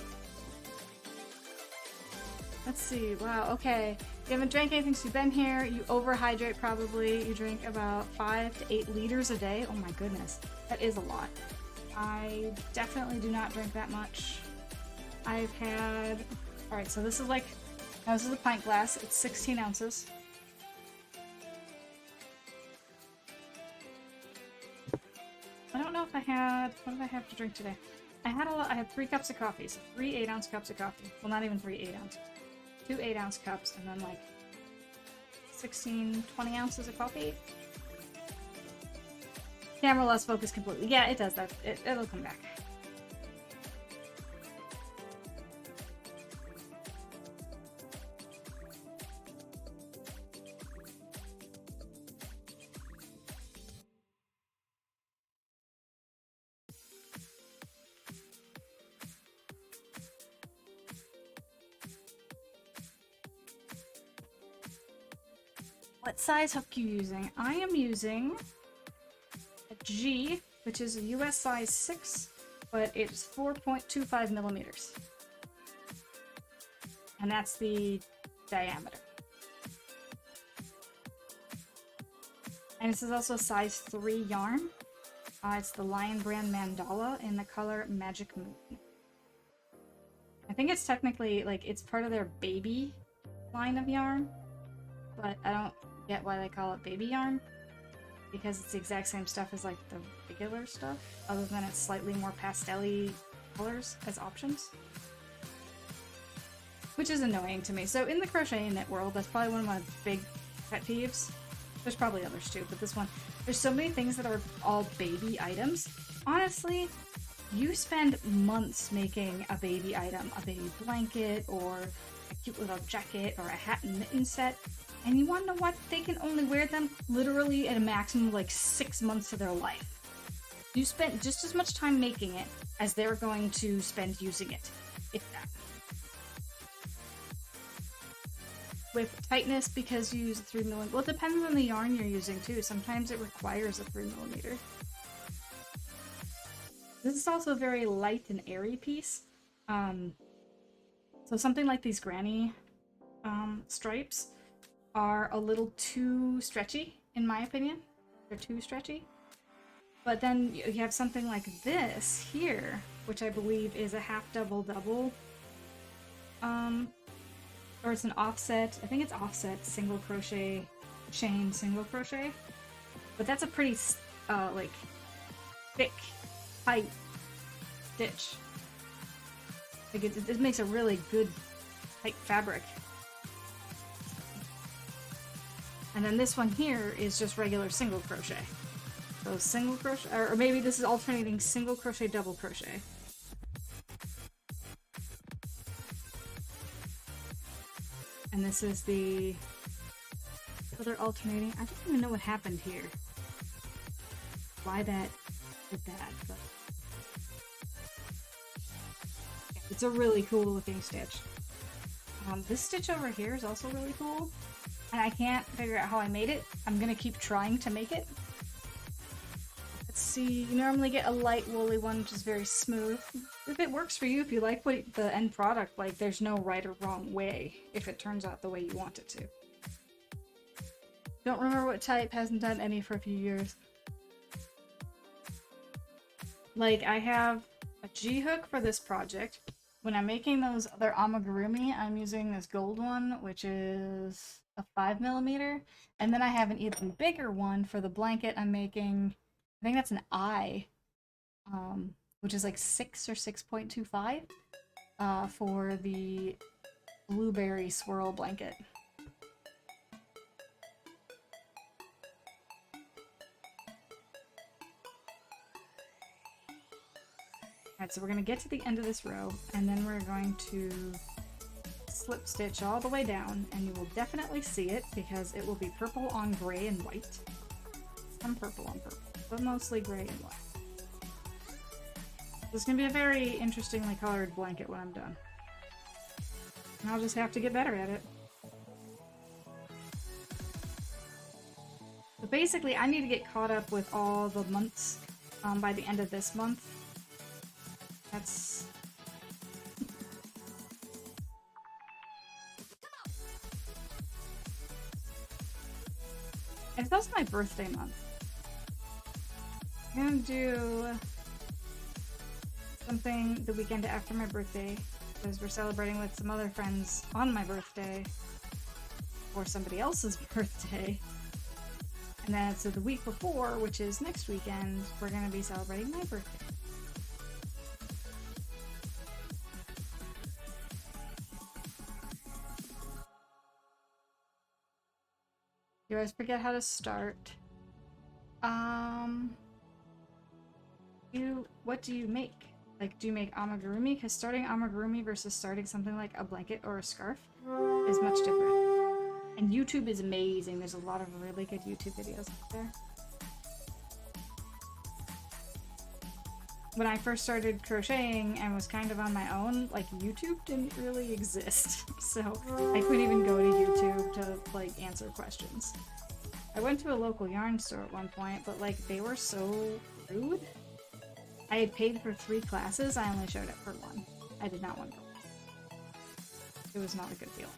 Let's see. Wow, okay. You haven't drank anything since you've been here. You overhydrate probably. You drink about 5 to 8 liters a day. Oh my goodness. That is a lot. I definitely do not drink that much. I've had... Alright, so this is like... Now this is a pint glass. It's 16 ounces. I don't know if I had... What did I have to drink today? I had 3 cups of coffee. So 3 8-ounce cups of coffee. Well, not even 3 8-ounce. 2 8-ounce cups, and then like 16, 20 ounces of coffee. Camera lost focus completely. Yeah, it does that. It'll come back. What size hook are you using? I am using a G, which is a US size 6, but it's 4.25 millimeters. And that's the diameter. And this is also a size 3 yarn. It's the Lion Brand Mandala in the color Magic Moon. I think it's technically, like, it's part of their baby line of yarn, but I don't get why they call it baby yarn, because it's the exact same stuff as like the regular stuff, other than it's slightly more pastel-y colors as options, which is annoying to me. So in the crochet and knit world, that's probably one of my big pet peeves. There's probably others too, but this one, there's so many things that are all baby items. Honestly, you spend months making a baby item, a baby blanket, or a cute little jacket, or a hat and mitten set, and you want to know what? They can only wear them literally at a maximum of like 6 months of their life. You spent just as much time making it as they're going to spend using it, if that. With tightness, because you use a 3mm, well, it depends on the yarn you're using too. Sometimes it requires a 3mm. This is also a very light and airy piece. So something like these granny stripes are a little too stretchy, in my opinion. They're too stretchy. But then you have something like this here, which I believe is a half double-double. Or it's an offset. I think it's offset single crochet, chain single crochet. But that's a pretty, like, thick, tight stitch. Like it makes a really good, tight fabric. And then this one here is just regular single crochet. So single crochet, or maybe this is alternating single crochet, double crochet. And this is the other alternating. I don't even know what happened here. Why that did that, but yeah, it's a really cool looking stitch. This stitch over here is also really cool. And I can't figure out how I made it. I'm gonna keep trying to make it. Let's see, you normally get a light woolly one, which is very smooth. If it works for you, if you like what the end product, like, there's no right or wrong way if it turns out the way you want it to. Don't remember what type, hasn't done any for a few years. Like, I have a G-hook for this project. When I'm making those other amigurumi, I'm using this gold one, which is a 5mm, and then I have an even bigger one for the blanket I'm making. I think that's an I, which is like 6 or 6.25 for the blueberry swirl blanket. Alright, so we're going to get to the end of this row, and then we're going to slip stitch all the way down, and you will definitely see it because it will be purple on gray and white. Some purple on purple, but mostly gray and white. This is going to be a very interestingly colored blanket when I'm done. And I'll just have to get better at it. So basically, I need to get caught up with all the months by the end of this month. That's... And it's also my birthday month. I'm gonna do something the weekend after my birthday, because we're celebrating with some other friends on my birthday, or somebody else's birthday. And then so the week before, which is next weekend, we're gonna be celebrating my birthday. You always forget how to start. What do you make? Like, do you make amigurumi? Because starting amigurumi versus starting something like a blanket or a scarf is much different. And YouTube is amazing. There's a lot of really good YouTube videos out there. When I first started crocheting and was kind of on my own, like, YouTube didn't really exist. So I couldn't even go to YouTube to, like, answer questions. I went to a local yarn store at one point, but, like, they were so rude. I had paid for 3 classes, I only showed up for 1. I did not want to go. It was not a good feeling.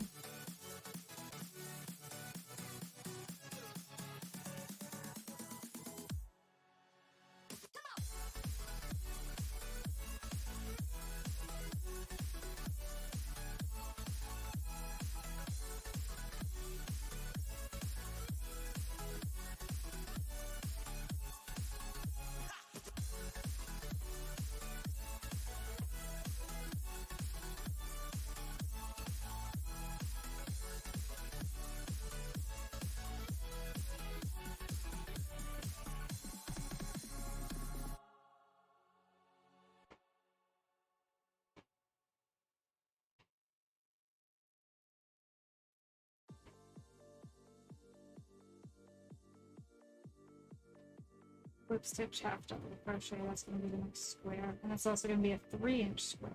Flip stitch half double crochet, that's going to be the next square, and that's also going to be a 3-inch square.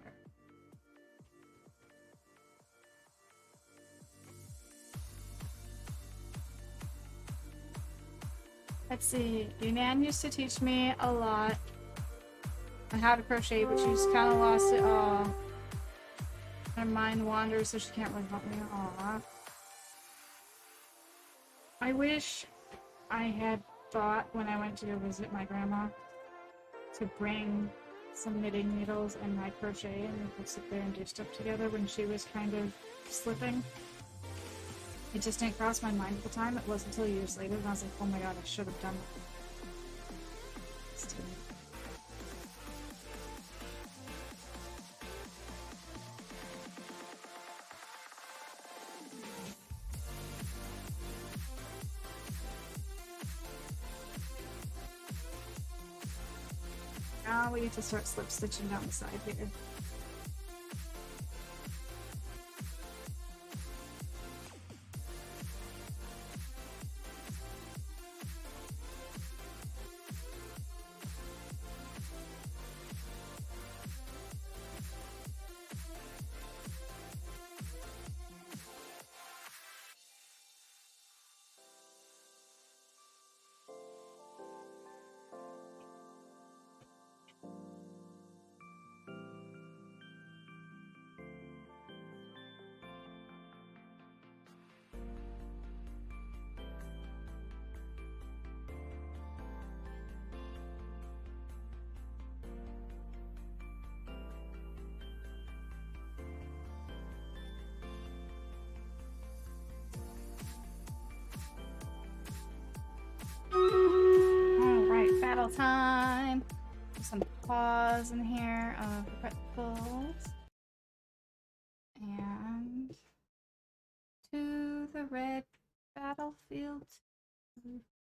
Let's see, Yunan used to teach me a lot on how to crochet, but she's kind of lost it all. Her mind wanders, so she can't really help me. Aww. I wish I had thought when I went to go visit my grandma to bring some knitting needles and my crochet, and we could sit there and do stuff together when she was kind of slipping. It just didn't cross my mind at the time. It wasn't until years later, and I was like, oh my god, I should have done it. Now we need to start slip stitching down the side here. Alright, battle time! Some paws in here of pretzels. And to the red battlefield.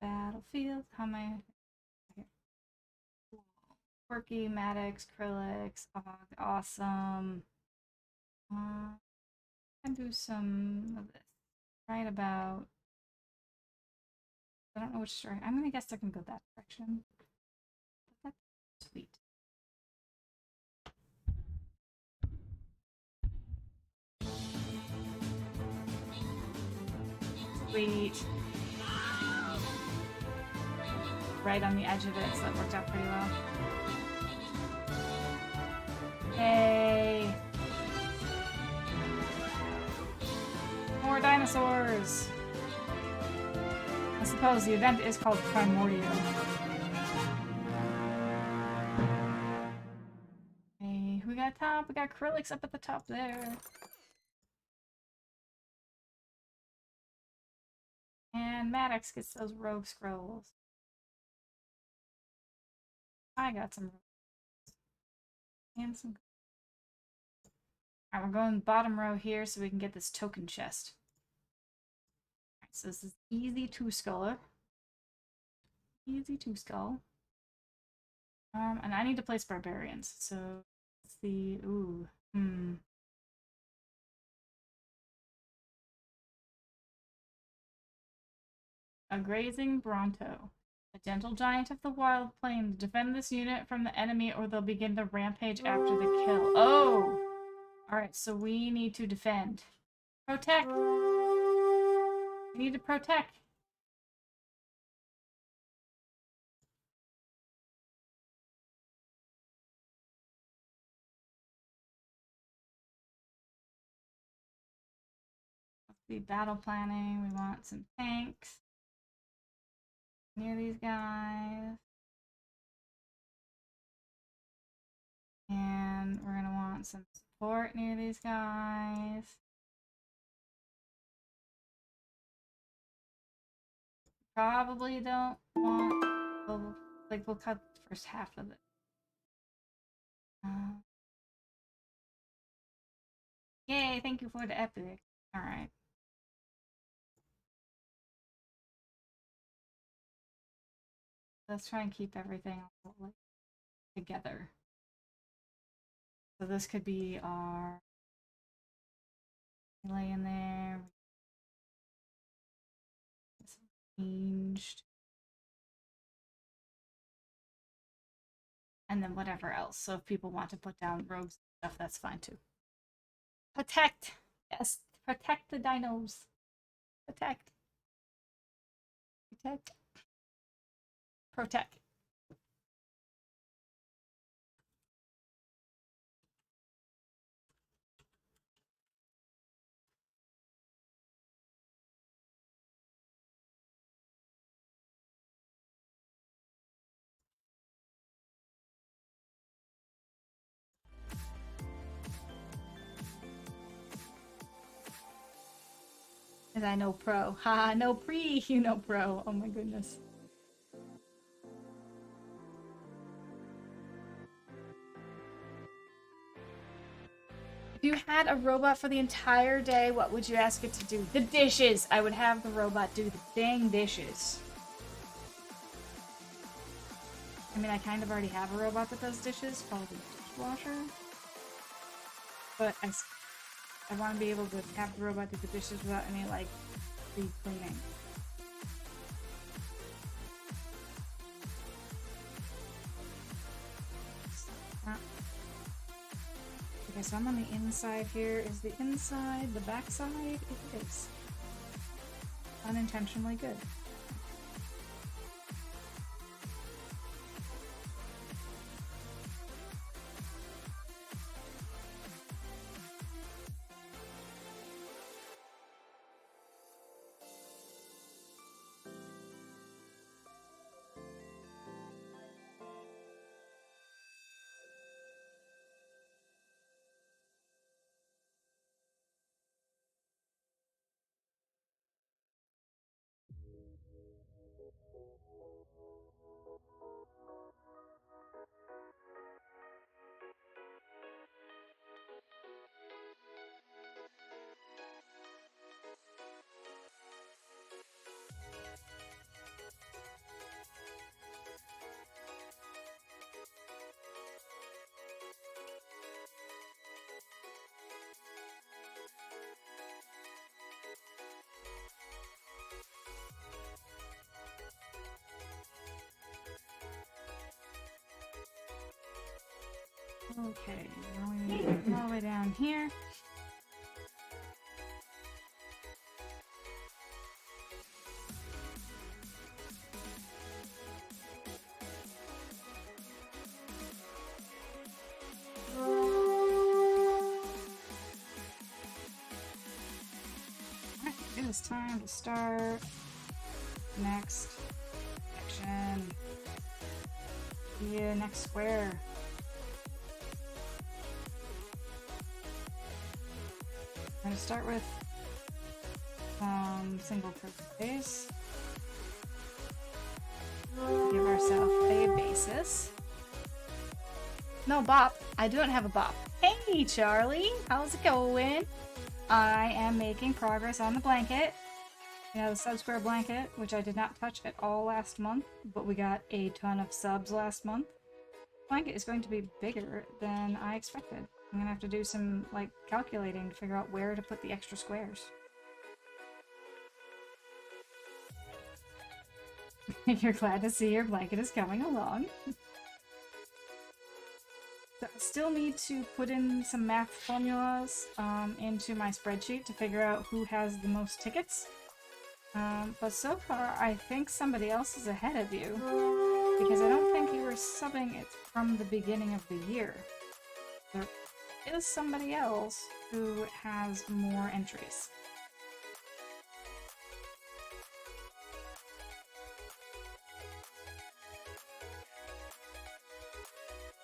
Battlefield. How am I? Quirky, Maddox, Krillix, Og, awesome. I can do some of this. Right about. I don't know which direction. I'm gonna guess I can go that direction. That's sweet. Sweet. Right on the edge of it, so that worked out pretty well. Hey! More dinosaurs! I suppose the event is called Primordia. Hey, who got top? We got Krillix up at the top there. And Maddox gets those rogue scrolls. I got some and some. Alright, we're going bottom row here so we can get this token chest. Alright, so this is easy two skuller. Easy two skull. And I need to place barbarians, so let's see. Ooh. A grazing Bronto. A gentle giant of the wild plains. Defend this unit from the enemy or they'll begin to rampage after the kill. Oh! Alright, so we need to defend. Protect! We need to protect. Let's see, battle planning. We want some tanks near these guys. And we're gonna want some support near these guys. Probably don't want, we'll cut the first half of it. Yay, thank you for the epic. Alright. Let's try and keep everything together. So this could be our lay in there. Changed. And then whatever else. So if people want to put down rogues and stuff, that's fine too. Protect! Yes, protect the dinos. Protect. Protect. Protect. Cause I know pro. Ha, no pre, you know pro. Oh my goodness. If you had a robot for the entire day, what would you ask it to do? The dishes! I would have the robot do the dang dishes. I mean, I kind of already have a robot that does dishes called the dishwasher. But I want to be able to have the robot do the dishes without any, like, deep cleaning. Okay, so I'm on the inside here. Is the inside the back side? It is. Unintentionally good. Okay, now we need to go all the way down here. Alright, it is time to start next section. Yeah, next square. I'm going to start with single crochets. Give ourselves a basis. No bop. I don't have a bop. Hey, Charlie. How's it going? I am making progress on the blanket. You know, the sub-square blanket, which I did not touch at all last month, but we got a ton of subs last month. The blanket is going to be bigger than I expected. I'm gonna have to do some, like, calculating to figure out where to put the extra squares. You're glad to see your blanket is coming along. So I still need to put in some math formulas into my spreadsheet to figure out who has the most tickets. But so far, I think somebody else is ahead of you. Because I don't think you were subbing it from the beginning of the year. There is somebody else who has more entries.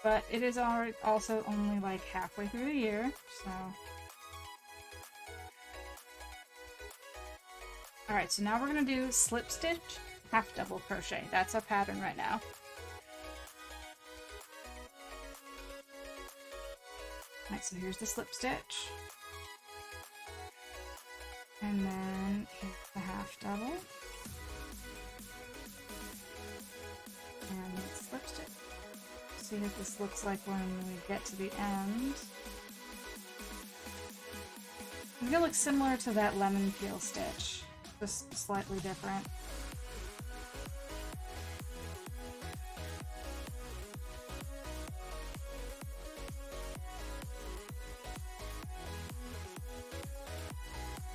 But it is also only like halfway through the year, so... Alright, so now we're gonna do slip stitch, half double crochet. That's our pattern right now. Alright, so here's the slip stitch. And then here's the half double. And the slip stitch. See what this looks like when we get to the end. It's gonna look similar to that lemon peel stitch, just slightly different.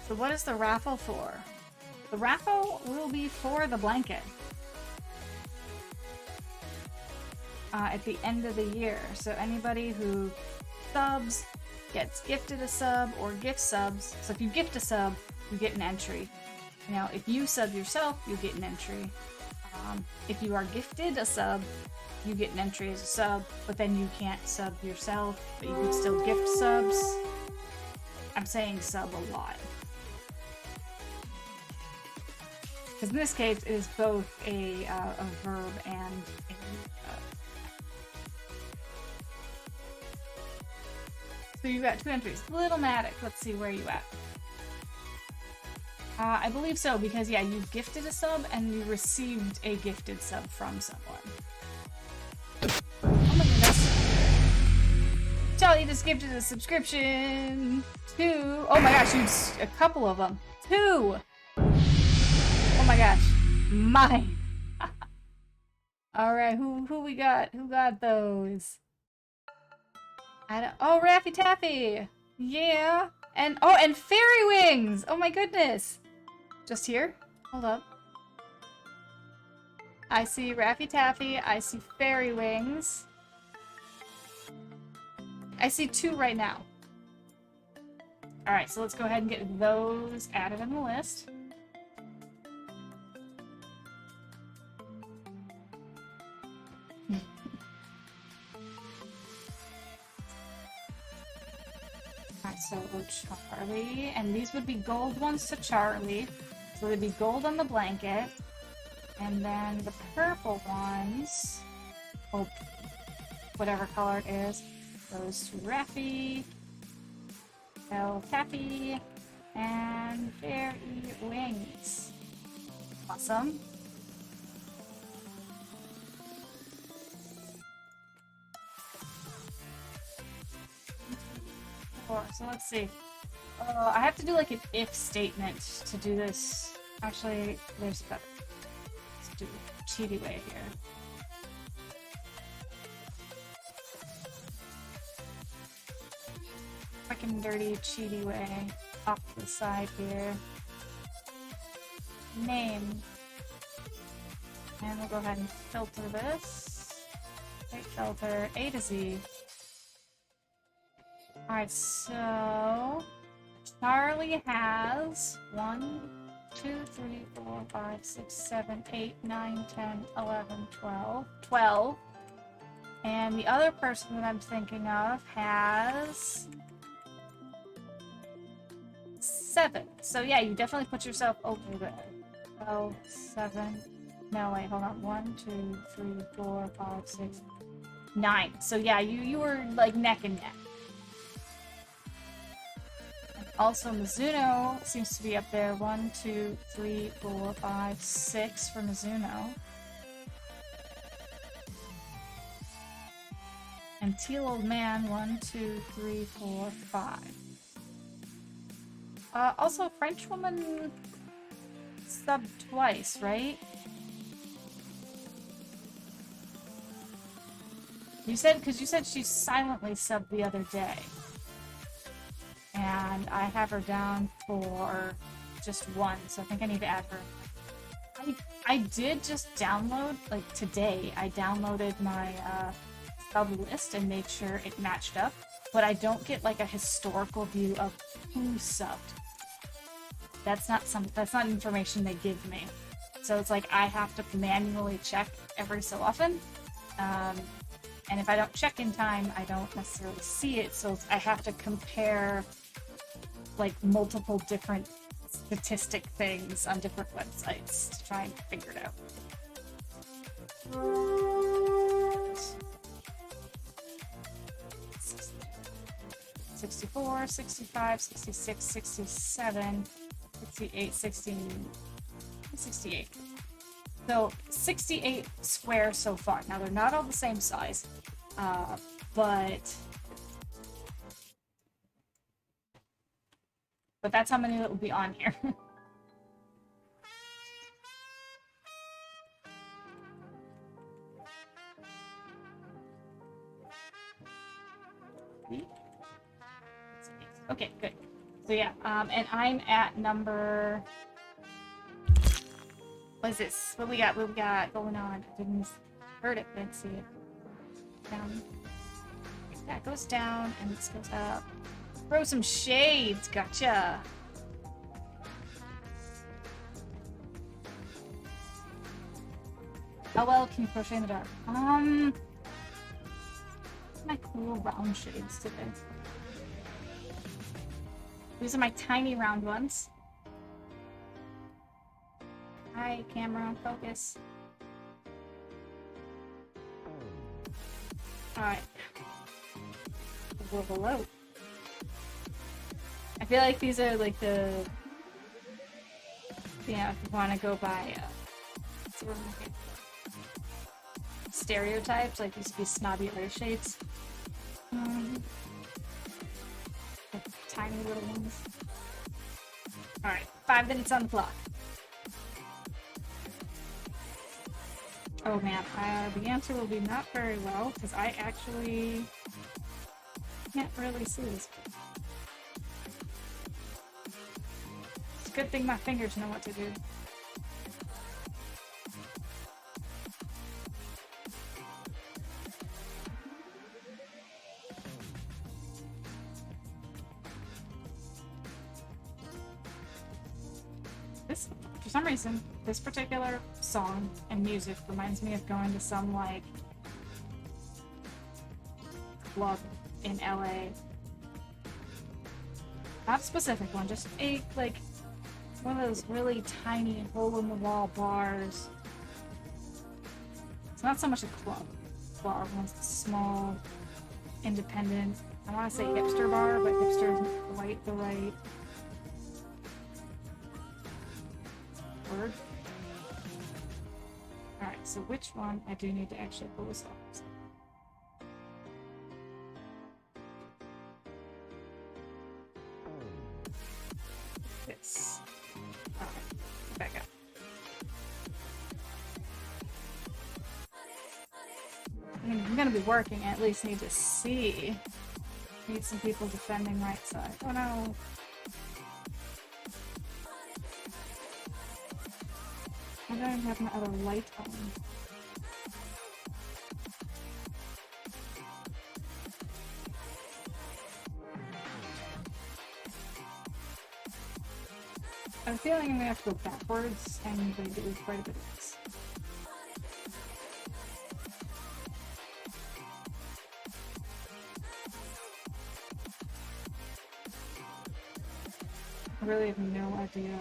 So what is the raffle for? The raffle will be for the blanket. At the end of the year. So anybody who subs gets gifted a sub or gift subs. So if you gift a sub, you get an entry. Now, if you sub yourself, you get an entry. If you are gifted a sub, you get an entry as a sub, but then you can't sub yourself, but you can still gift subs. I'm saying sub a lot. Because in this case, it is both a verb and a So you got 2 entries. Little Matic, let's see where you at. I believe so, because yeah, you gifted a sub and you received a gifted sub from someone. Oh my goodness. Charlie just gifted a subscription. 2. Oh my gosh, you a couple of them. 2! Oh my gosh. Mine. Alright, who we got? Who got those? Oh, Raffy Taffy! Yeah! And, oh, and Fairy Wings! Oh my goodness! Just here? Hold up. I see Raffy Taffy, I see Fairy Wings. I see 2 right now. Alright, so let's go ahead and get those added in the list. So Charlie, and these would be gold ones to Charlie. So they'd be gold on the blanket. And then the purple ones, oh, whatever color it is, goes to Raffy, Taffy, and Fairy Wings. Awesome. So let's see. I have to do like an if statement to do this. Actually, there's better. Let's do a cheaty way here. quick and dirty, cheaty way. Off to the side here. Name. And we'll go ahead and filter this. Right filter, A to Z. Alright, so Charlie has 1, 2, 3, 4, 5, 6, 7, 8, 9, 10, 11, 12. 12. And the other person that I'm thinking of has 7. So yeah, you definitely put yourself over there. 12, 7. No, wait, hold on. 1, 2, 3, 4, 5, 6, 9. So yeah, you were like neck and neck. And also, Mizuno seems to be up there. 1, 2, 3, 4, 5, 6 for Mizuno. And Teal Old Man, 1, 2, 3, 4, 5. Also, French woman subbed twice, right? You said, because you said she silently subbed the other day. And I have her down for just 1, so I think I need to add her. I did just download, like today, I downloaded my sub list and made sure it matched up, but I don't get like a historical view of who subbed. That's not information they give me. So it's like I have to manually check every so often. And if I don't check in time, I don't necessarily see it. So I have to compare like multiple different statistic things on different websites to try and figure it out. 64, 65, 66, 67, 68, 68. So 68 squares so far. Now they're not all the same size, but that's how many that will be on here. Okay, good. So yeah, and I'm at number. What is this? What we got? What we got going on? I didn't heard it, but didn't see it. Down. That goes down, and this goes up. Throw some shades. Gotcha. How well can you crochet in the dark? My cool round shades today. These are my tiny round ones. Hi, camera, focus. Alright. We're below. I feel like these are like the... Yeah, if you want to go by... stereotypes, like these would be snobby other shades. Tiny little ones. Alright, 5 minutes on the clock. Oh man, the answer will be not very well, because I actually can't really see this. It's a good thing my fingers know what to do. For some reason, this particular song and music reminds me of going to some, like, club in LA. Not a specific one, just a, like, one of those really tiny hole-in-the-wall bars. It's not so much a club bar, one's small, independent, I want to say hipster bar, but hipster isn't quite the right word. Alright, so which one? I do need to actually pull this off. This. Alright, back up. I'm gonna be working, I at least need to see Need some people defending right side. Oh no! I don't even have my other light on. I'm feeling I'm gonna have to go backwards and do quite a bit of this. I really have no idea.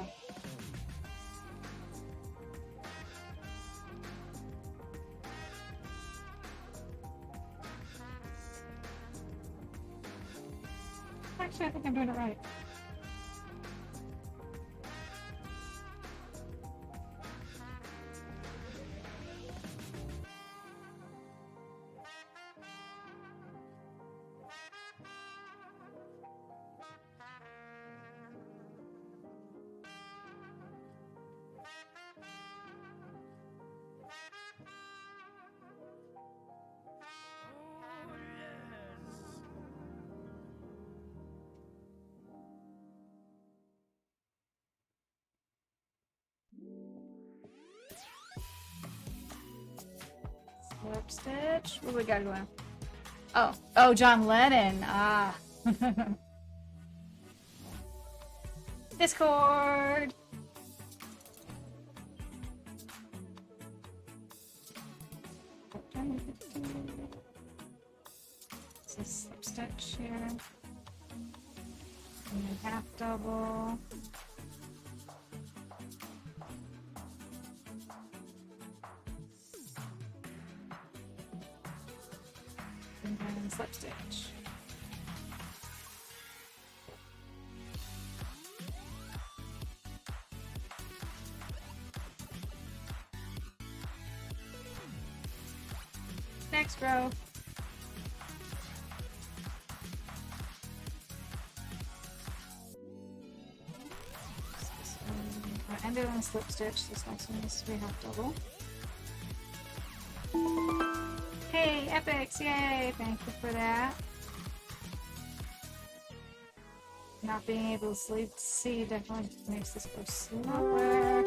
Actually, I think I'm doing it right. Slip stitch. What do we got going? Oh, John Lennon. Ah. Discord. It's a slip stitch here. And then half double. And then slip stitch. Next row. I ended on a slip stitch. This next one needs to be half double. Hey, epics! Yay! Thank you for that. Not being able to sleep see definitely makes this go slower.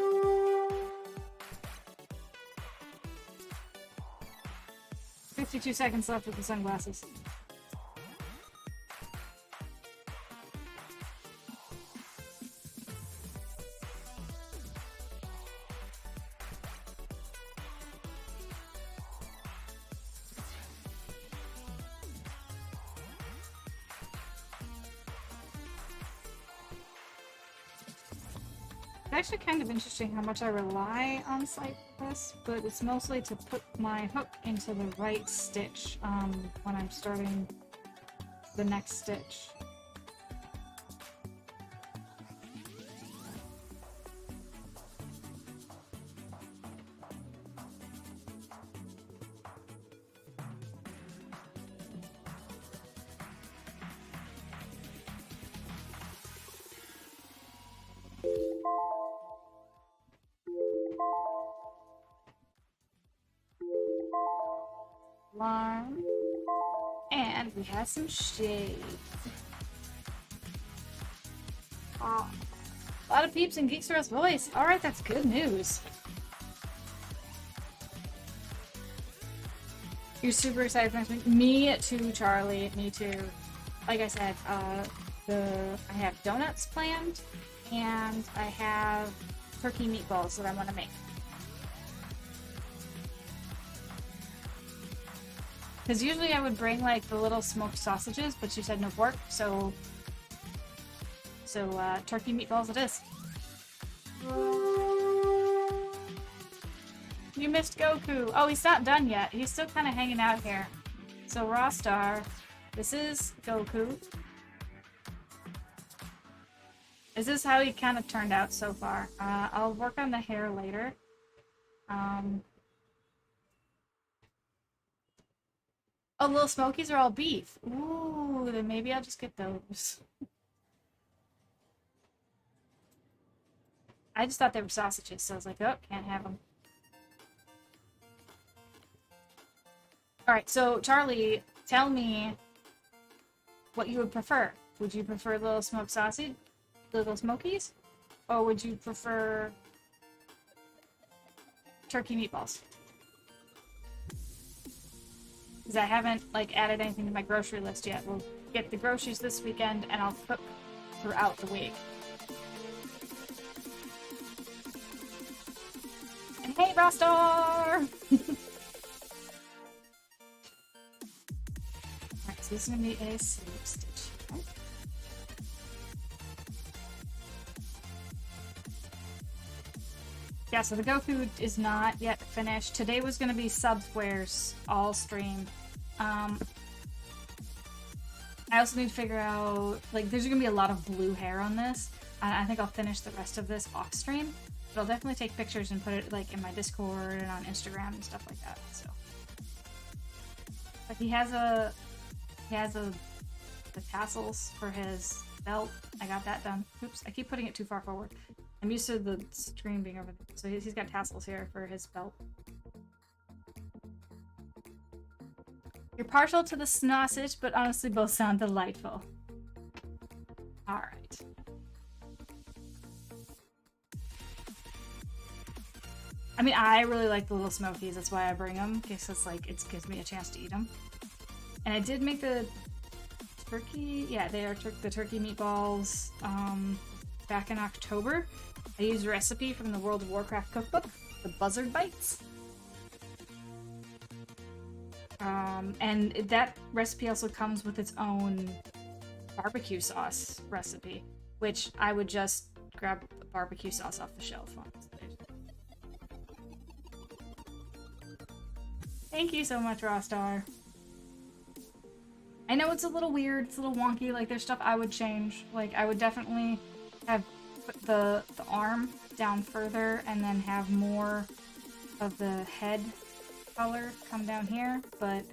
"52 seconds left with the sunglasses." It's actually kind of interesting how much I rely on sight like this, but it's mostly to put my hook into the right stitch when I'm starting the next stitch. Alarm. And we have some shade. Oh, a lot of peeps in Geekstra's voice. Alright, that's good news. You're super excited for next week. Me too, Charlie. Me too. Like I said, I have donuts planned, and I have turkey meatballs that I want to make. Because usually I would bring like the little smoked sausages, but she said no pork, so turkey meatballs it is. You missed Goku. Oh, he's not done yet. He's still kind of hanging out here. So Raw Star, this is Goku. This is how he kind of turned out so far. I'll work on the hair later. Oh, Little Smokies are all beef. Ooh, then maybe I'll just get those. I just thought they were sausages, so I was like, oh, can't have them. Alright, so Charlie, tell me what you would prefer. Would you prefer little smoked sausage, little smokies, or would you prefer turkey meatballs? Because I haven't like added anything to my grocery list yet. We'll get the groceries this weekend, and I'll cook throughout the week. And hey, Rostar! Alright, so this is gonna be a sleep stitch. Okay. Yeah, so the Goku is not yet finished. Today was gonna be Subsquares all stream. I also need to figure out, like, there's gonna be a lot of blue hair on this. I think I'll finish the rest of this off stream, but I'll definitely take pictures and put it, like, in my Discord and on Instagram and stuff like that, so. But he has the tassels for his belt. I got that done. Oops, I keep putting it too far forward. I'm used to the screen being over there. So he's got tassels here for his belt. You're partial to the sausage, but honestly both sound delightful. Alright. I mean, I really like the little smokies. That's why I bring them. Because it's like, it gives me a chance to eat them. And I did make the turkey. Yeah, they are the turkey meatballs back in October. I used a recipe from the World of Warcraft cookbook, the Buzzard Bites. And that recipe also comes with its own barbecue sauce recipe, which I would just grab barbecue sauce off the shelf on. Thank you so much, Rostar. I know it's a little weird, it's a little wonky, like there's stuff I would change. Like I would definitely have put the arm down further and then have more of the head color come down here, but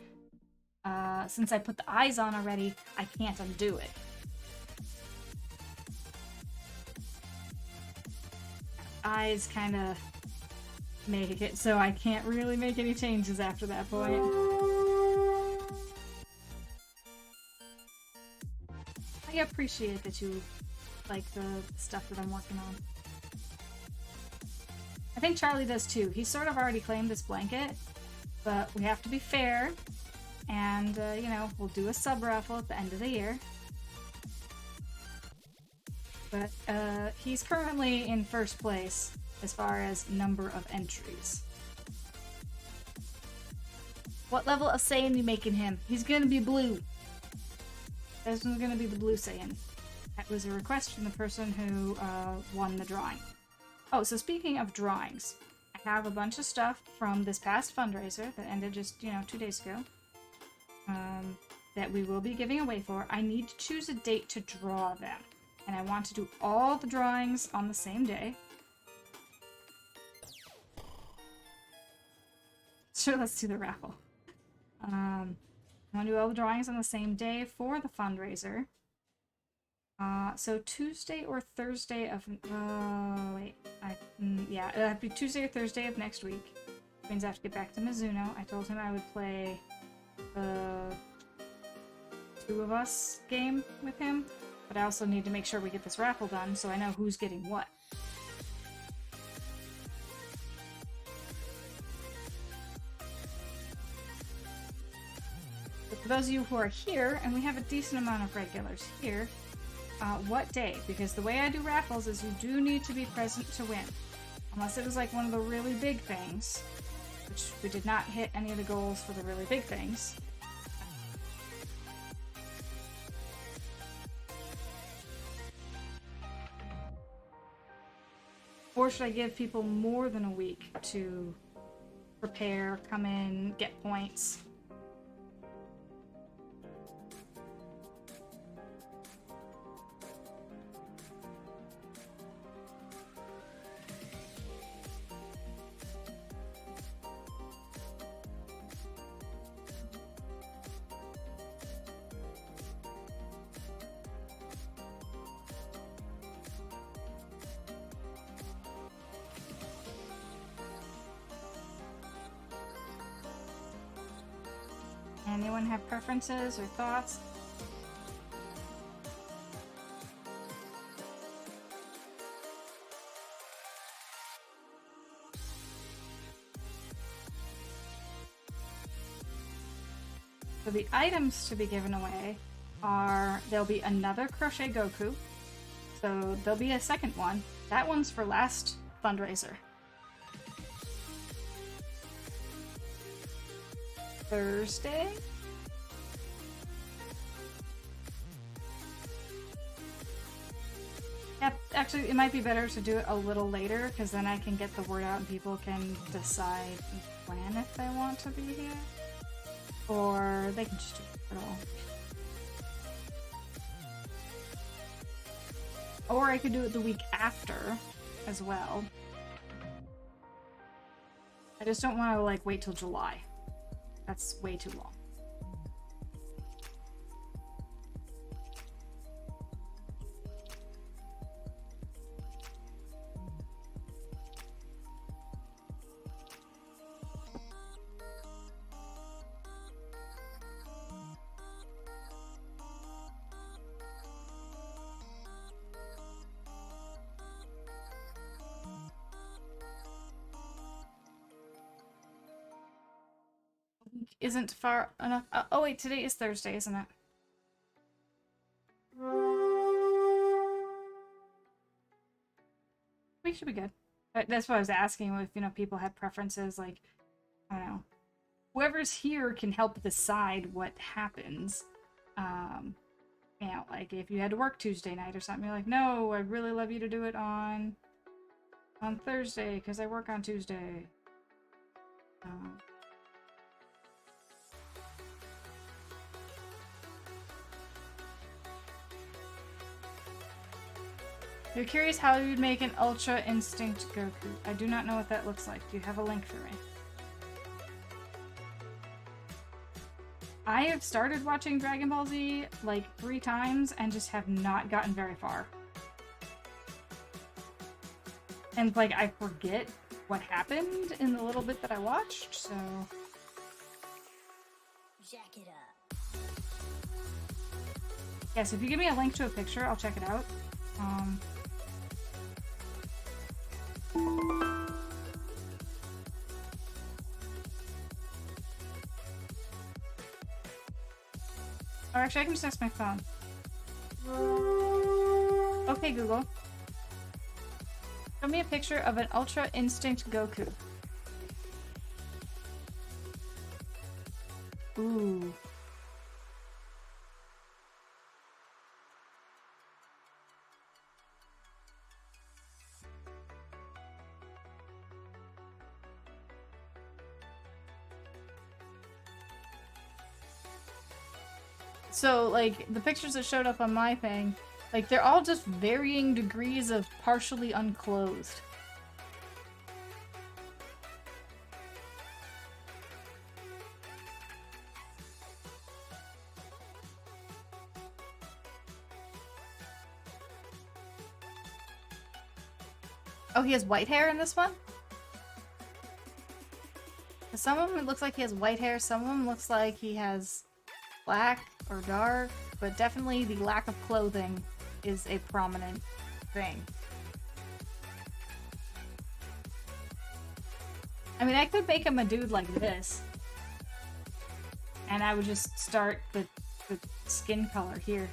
since I put the eyes on already, I can't undo it. Eyes kind of make it so I can't really make any changes after that point. I appreciate that you like the stuff that I'm working on. I think Charlie does too. He's sort of already claimed this blanket, but we have to be fair, and you know, we'll do a sub raffle at the end of the year. But he's currently in first place as far as number of entries. What level of Saiyan you making him? He's gonna be blue. This one's gonna be the blue Saiyan. That was a request from the person who won the drawing. Oh, so speaking of drawings, I have a bunch of stuff from this past fundraiser that ended just, 2 days ago, that we will be giving away for. I need to choose a date to draw them, and I want to do all the drawings on the same day. Sure, let's do the raffle. I want to do all the drawings on the same day for the fundraiser. So Tuesday or Thursday of, yeah, it'll have to be Tuesday or Thursday of next week. Which means I have to get back to Mizuno. I told him I would play the 2 of Us game with him, but I also need to make sure we get this raffle done so I know who's getting what. But for those of you who are here, and we have a decent amount of regulars here, what day? Because the way I do raffles is you do need to be present to win. Unless it was like one of the really big things, which we did not hit any of the goals for the really big things. Or should I give people more than a week to prepare, come in, get points? Anyone have preferences or thoughts? So the items to be given away are, there'll be another Crochet Goku. So there'll be a second one. That one's for last fundraiser. Thursday? Yeah, actually, it might be better to do it a little later, because then I can get the word out and people can decide and plan if they want to be here. Or they can just do it all. Or I could do it the week after as well. I just don't want to like wait till July. That's way too long. Isn't far enough. Oh wait, today is Thursday, isn't it? We should be good. That's what I was asking, if, you know, people had preferences, like, I don't know. Whoever's here can help decide what happens. You know, like if you had to work Tuesday night or something, you're like, no, I'd really love you to do it on Thursday, because I work on Tuesday. You're curious how you'd make an Ultra Instinct Goku. I do not know what that looks like. Do you have a link for me? I have started watching Dragon Ball Z like 3 times and just have not gotten very far. And like I forget what happened in the little bit that I watched, so... Jack it up. Yes, if you give me a link to a picture, I'll check it out. Or actually, I can just ask my phone. Okay, Google. Show me a picture of an Ultra Instinct Goku. Ooh. So, like, the pictures that showed up on my thing, like, they're all just varying degrees of partially unclothed. Oh, he has white hair in this one? Some of them it looks like he has white hair, some of them looks like he has black or dark, but definitely the lack of clothing is a prominent thing. I mean, I could make him a dude like this, and I would just start the skin color here.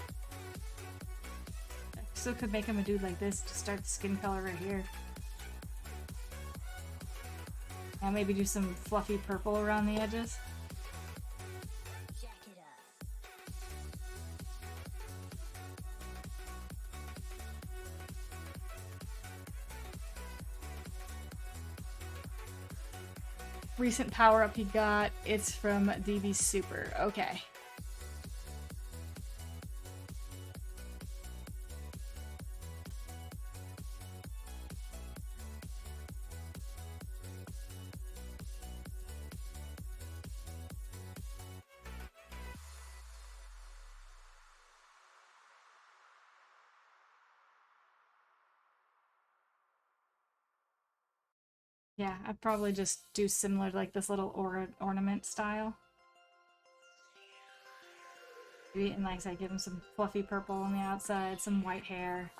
I still could make him a dude like this to start the skin color right here. And maybe do some fluffy purple around the edges. Recent power-up he got, it's from DB Super. Okay. Yeah, I'd probably just do similar to like this little ornament style. Maybe, and like I said, give him some fluffy purple on the outside, some white hair.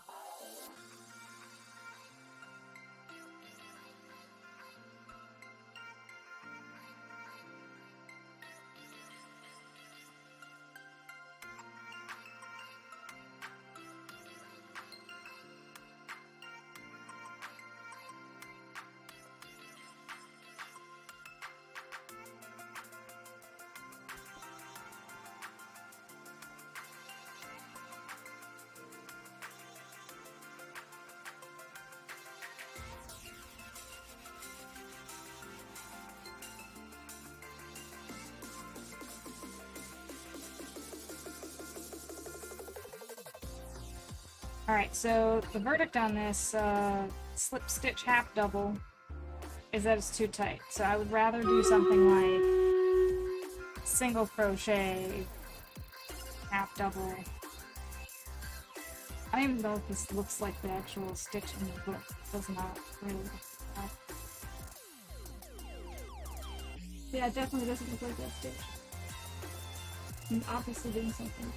Alright, so the verdict on this slip stitch half double is that it's too tight. So I would rather do something like single crochet, half double. I don't even know if this looks like the actual stitch in the book. It does not really look like that. Yeah, it definitely doesn't look like that stitch. I'm obviously doing something.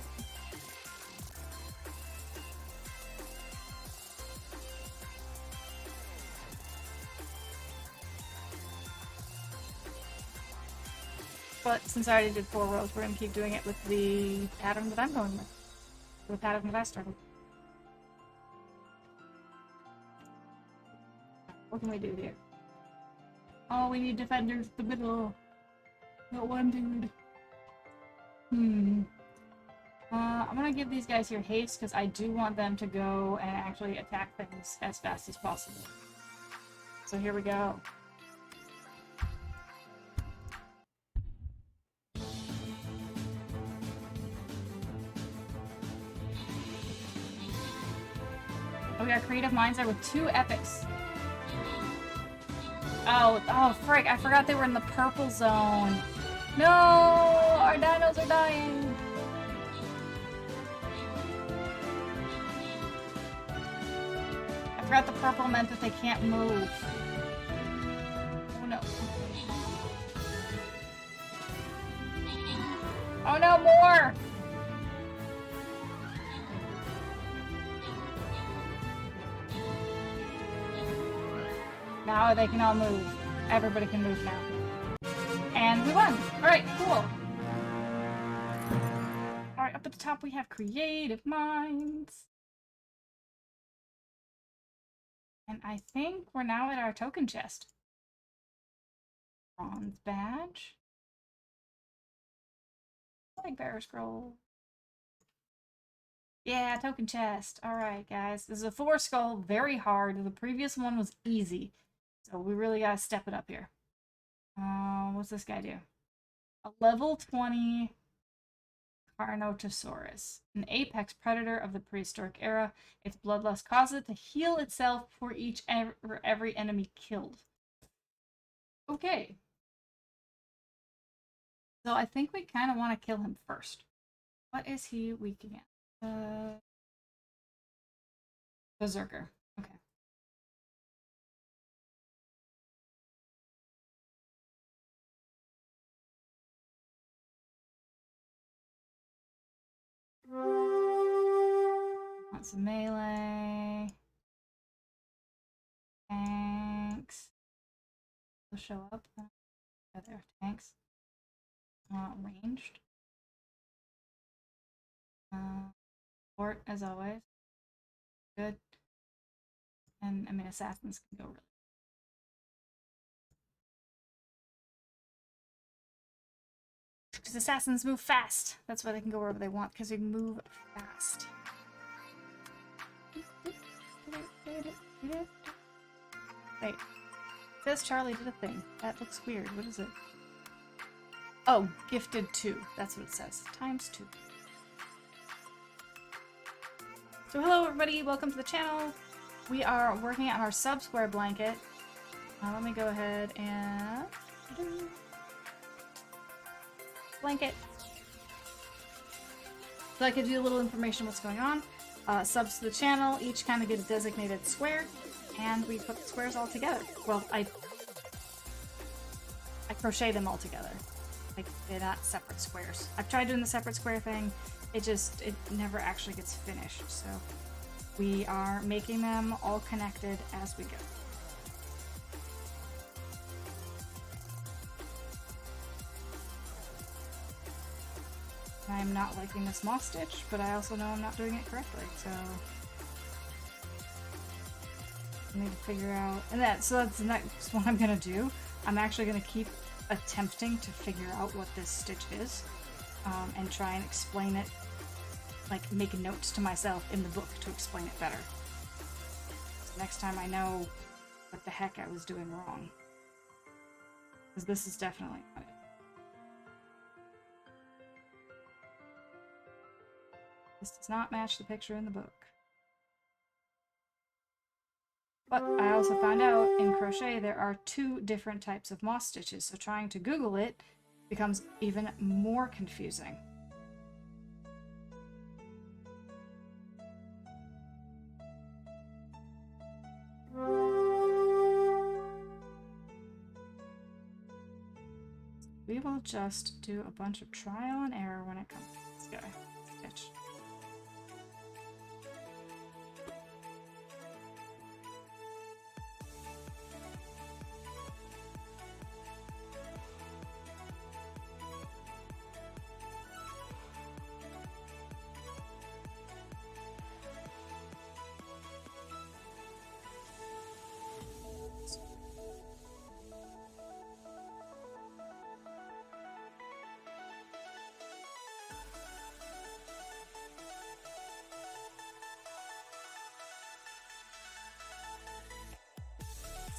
But since I already did 4 rows, we're going to keep doing it with the pattern that I'm going with. The pattern that I started. What can we do here? Oh, we need defenders in the middle. Not one dude. I'm gonna give these guys here haste because I do want them to go and actually attack things as fast as possible. So here we go. Oh, we got creative minds there with 2 epics. Oh, frick! I forgot they were in the purple zone. No, our dinos are dying. I forgot the purple meant that they can't move. Oh no. Oh no, more! Now they can all move. Everybody can move now. And we won! Alright, cool. Alright, up at the top we have creative minds. And I think we're now at our token chest. Bronze badge. Flag bearer scroll. Yeah, token chest. Alright, guys. This is a 4 skull, very hard. The previous one was easy. So we really gotta step it up here. What's this guy do? A level 20 Carnotaurus, an apex predator of the prehistoric era. Its bloodlust causes it to heal itself for every enemy killed. Okay. So I think we kind of want to kill him first. What is he weak against? Berserker. Okay. Want some melee. Tanks. Will show up. Oh, there, tanks. Ranged. Fort, as always. Good. And, I mean, assassins can go really. Because assassins move fast. That's why they can go wherever they want, because they move fast. Wait. It says Charlie did a thing. That looks weird. What is it? Oh, gifted 2. That's what it says. Times 2. So hello everybody, welcome to the channel. We are working on our sub-square blanket. Let me go ahead and... blanket. So that gives you a little information what's going on. Subs to the channel each kind of get a designated square, and we put the squares all together. Well, I crochet them all together. Like, they're not separate squares. I've tried doing the separate square thing. It never actually gets finished. So we are making them all connected as we go. I'm not liking this moss stitch, but I also know I'm not doing it correctly, so I need to figure out. And so that's the next one I'm gonna do. I'm actually gonna keep attempting to figure out what this stitch is, and try and explain it, like make notes to myself in the book to explain it better. So next time I know what the heck I was doing wrong. Because this is definitely not it. This does not match the picture in the book. But I also found out in crochet there are 2 different types of moss stitches, so trying to Google it becomes even more confusing. We will just do a bunch of trial and error when it comes to this guy. Stitch.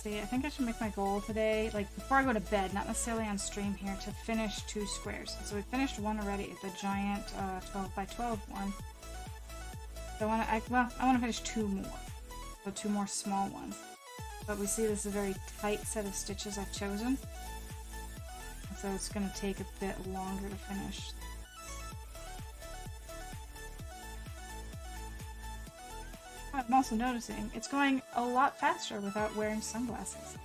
See, I think I should make my goal today, like before I go to bed, not necessarily on stream here, to finish 2 squares. So we finished one already, the giant 12 by 12 one. So I want to finish 2 more. So 2 more small ones. But we see this is a very tight set of stitches I've chosen. So it's going to take a bit longer to finish. I'm also noticing it's going a lot faster without wearing sunglasses.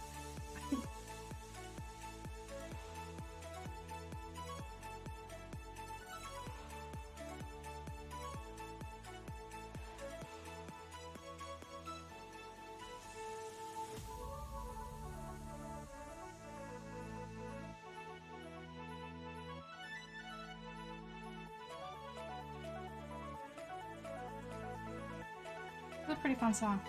It's a pretty fun song.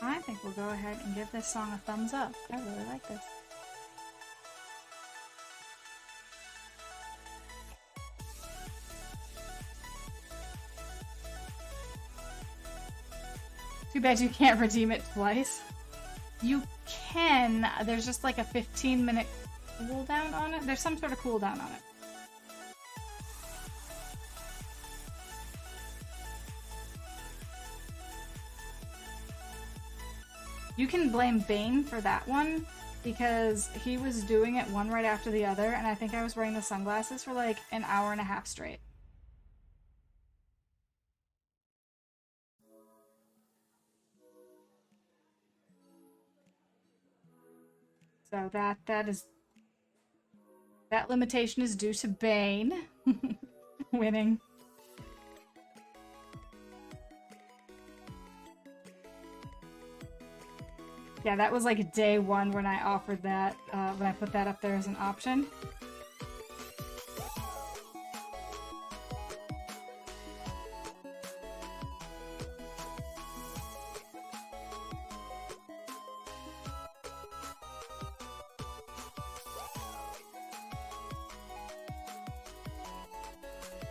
I think we'll go ahead and give this song a thumbs up. I really like this. Too bad you can't redeem it twice. You can. There's just like a 15-minute cooldown on it. There's some sort of cooldown on it. You can blame Bane for that one because he was doing it one right after the other, and I think I was wearing the sunglasses for like an hour and a half straight. So that limitation is due to Bane winning. Yeah, that was like day 1 when I offered that, when I put that up there as an option.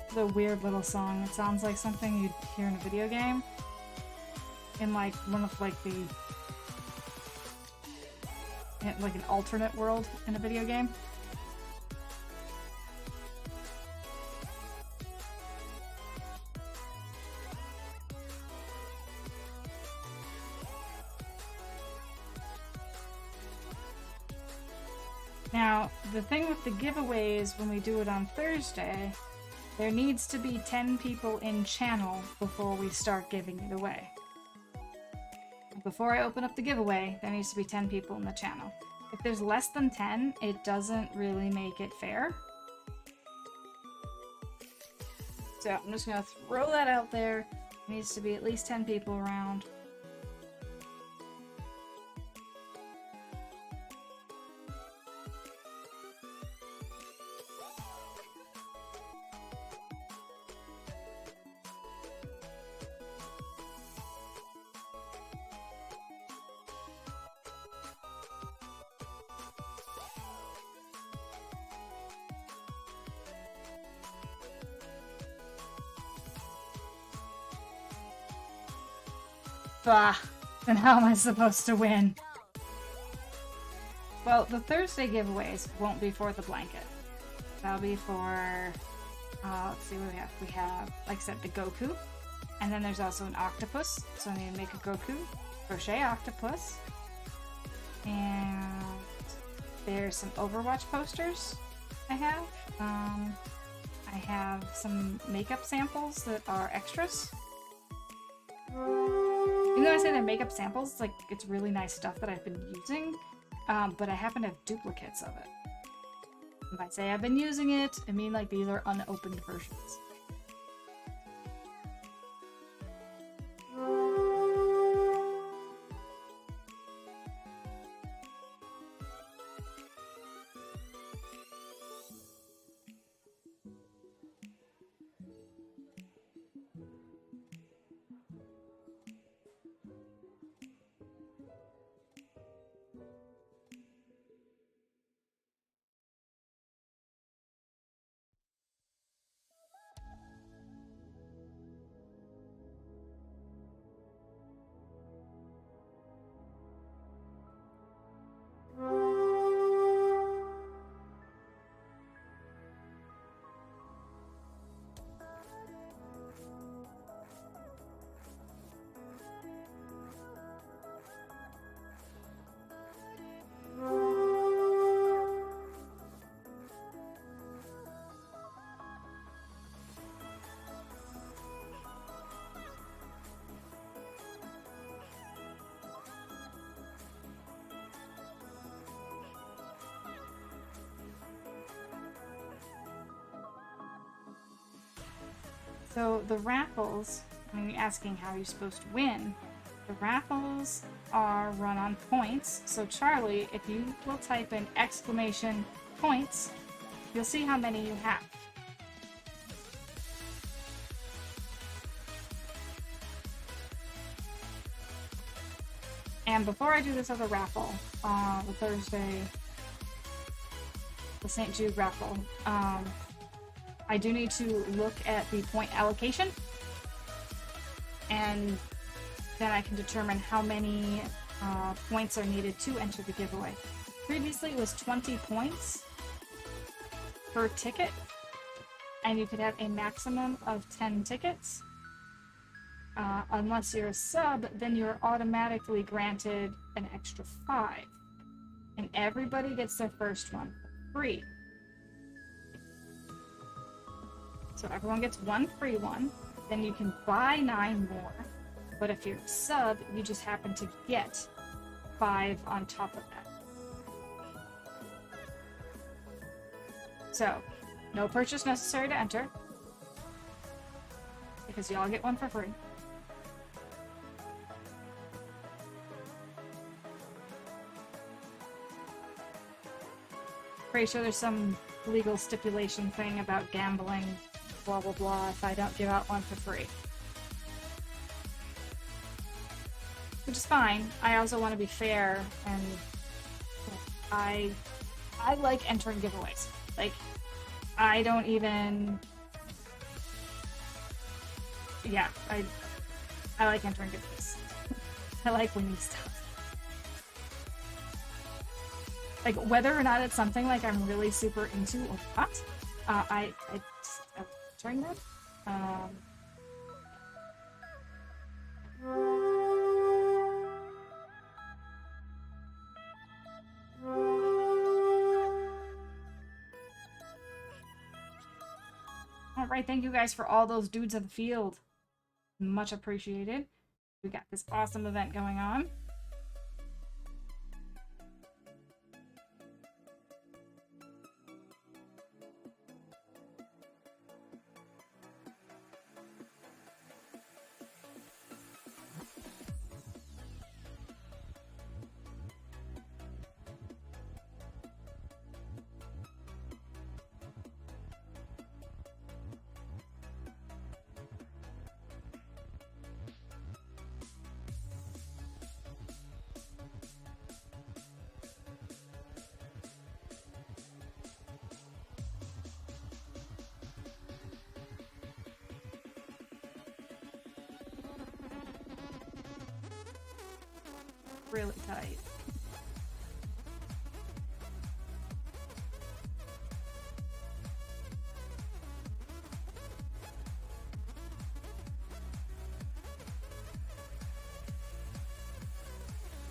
It's a weird little song. It sounds like something you'd hear in a video game. In like one of like the... like an alternate world in a video game. Now, the thing with the giveaways when we do it on Thursday, there needs to be 10 people in channel before we start giving it away. Before I open up the giveaway, there needs to be 10 people in the channel. If there's less than 10, it doesn't really make it fair. So I'm just gonna throw that out there. There needs to be at least 10 people around. Bah, then how am I supposed to win? Well, the Thursday giveaways won't be for the blanket. That'll be for, let's see what we have. We have, like I said, the Goku. And then there's also an octopus. So I need to make a Goku crochet octopus. And there's some Overwatch posters I have. I have some makeup samples that are extras. Even though I say they're makeup samples, it's really nice stuff that I've been using, but I happen to have duplicates of it. If I say I've been using it, I mean like these are unopened versions. So the raffles, when you're asking how you're supposed to win, the raffles are run on points. So Charlie, if you will type in exclamation points, you'll see how many you have. And before I do this other raffle, the Thursday, the St. Jude raffle, I do need to look at the point allocation, and then I can determine how many points are needed to enter the giveaway. Previously it was 20 points per ticket, and you could have a maximum of 10 tickets. Unless you're a sub, then you're automatically granted an extra 5. And everybody gets their first one for free. So everyone gets one free one, then you can buy 9 more. But if you're a sub, you just happen to get 5 on top of that. So, no purchase necessary to enter, because you all get one for free. Pretty sure there's some legal stipulation thing about gambling, blah blah blah, if I don't give out one for free. Which is fine. I also want to be fair, and I like entering giveaways. Like, I don't even... Yeah, I like entering giveaways. I like winning stuff. Like, whether or not it's something like I'm really super into or not, I entering them. Alright, thank you guys for all those dudes in the field. Much appreciated. We got this awesome event going on. Really tight.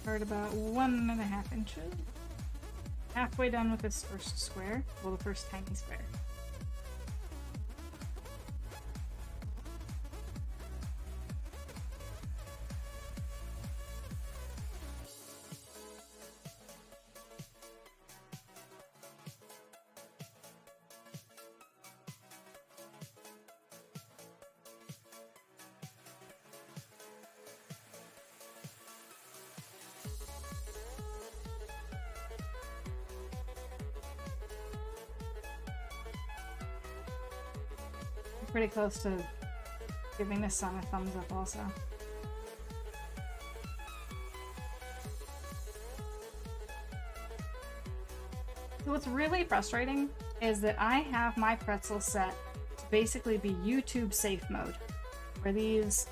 Start about 1.5 inches. Halfway done with this first square. Well, the first tiny square. Pretty close to giving this song a thumbs up also. So what's really frustrating is that I have my pretzel set to basically be YouTube safe mode, where these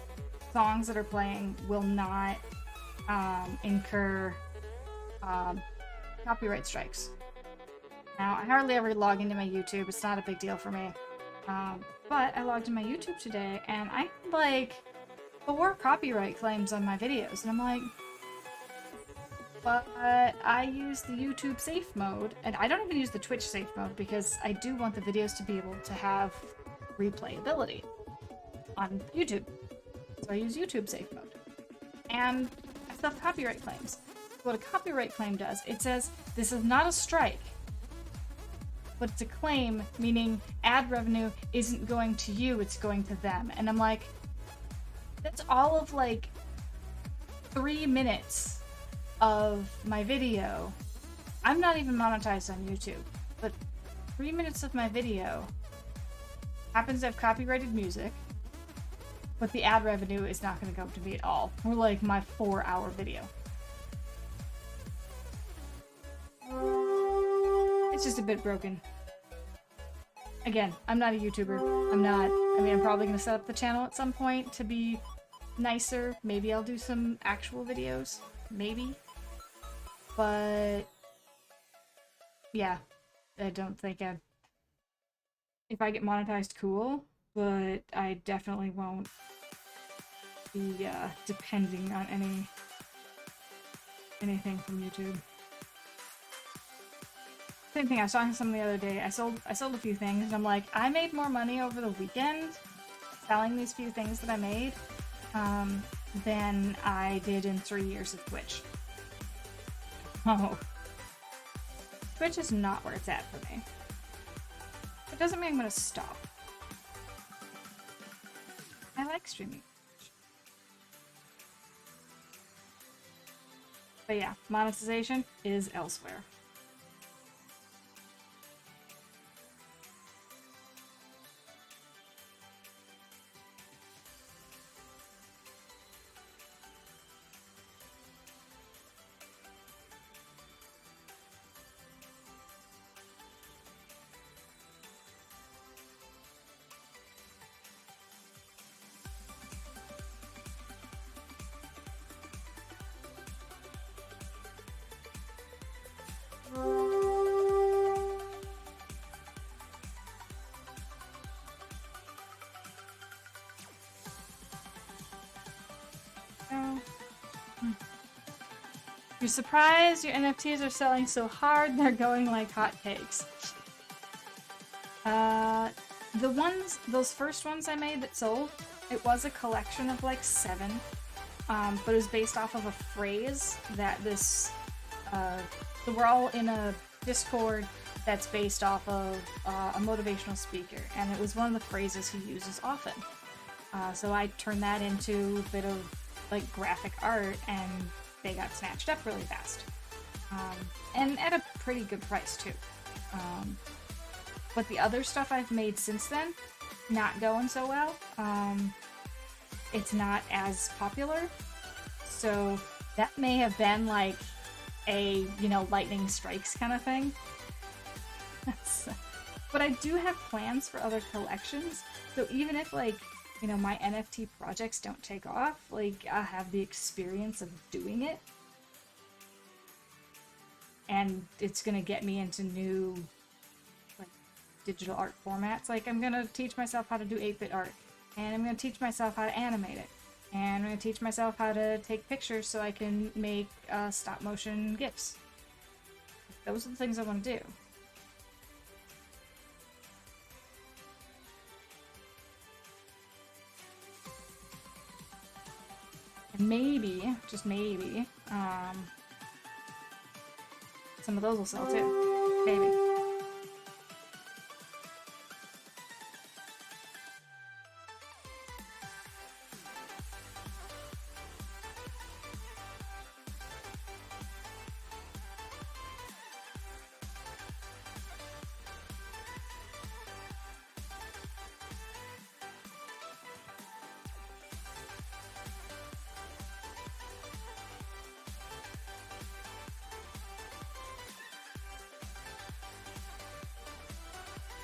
songs that are playing will not incur copyright strikes. Now, I hardly ever log into my YouTube. It's not a big deal for me. But I logged in my YouTube today, and I had like 4 copyright claims on my videos, and I'm like, but I use the YouTube safe mode, and I don't even use the Twitch safe mode because I do want the videos to be able to have replayability on YouTube. So I use YouTube safe mode. And I still have copyright claims. What a copyright claim does, it says, this is not a strike, but it's a claim, meaning ad revenue isn't going to you, it's going to them. And I'm like, that's all of like 3 minutes of my video. I'm not even monetized on YouTube, but 3 minutes of my video happens to have copyrighted music, but the ad revenue is not going to go to me at all for like my 4-hour video. It's just a bit broken. Again, I'm not a YouTuber. I'm probably going to set up the channel at some point to be nicer. Maybe I'll do some actual videos. Maybe. But yeah, I don't think if I get monetized, cool, but I definitely won't be depending on anything from YouTube. Same thing, I was talking to someone the other day. I sold a few things, and I'm like, I made more money over the weekend selling these few things that I made than I did in 3 years of Twitch. Oh. Twitch is not where it's at for me. It doesn't mean I'm gonna stop. I like streaming. But yeah, monetization is elsewhere. You're surprised your NFTs are selling so hard, they're going like hotcakes. Those first ones I made that sold, it was a collection of like 7, but it was based off of a phrase that so we're all in a Discord that's based off of a motivational speaker, and it was one of the phrases he uses often. So I turned that into a bit of like graphic art, and they got snatched up really fast. And at a pretty good price too. But the other stuff I've made since then, not going so well. It's not as popular. So that may have been like a, lightning strikes kind of thing. But I do have plans for other collections. So even if my NFT projects don't take off, I have the experience of doing it. And it's gonna get me into new digital art formats. I'm gonna teach myself how to do 8-bit art, and I'm gonna teach myself how to animate it. And I'm going to teach myself how to take pictures so I can make stop motion GIFs. Those are the things I want to do. And maybe, just maybe, some of those will sell too. Maybe.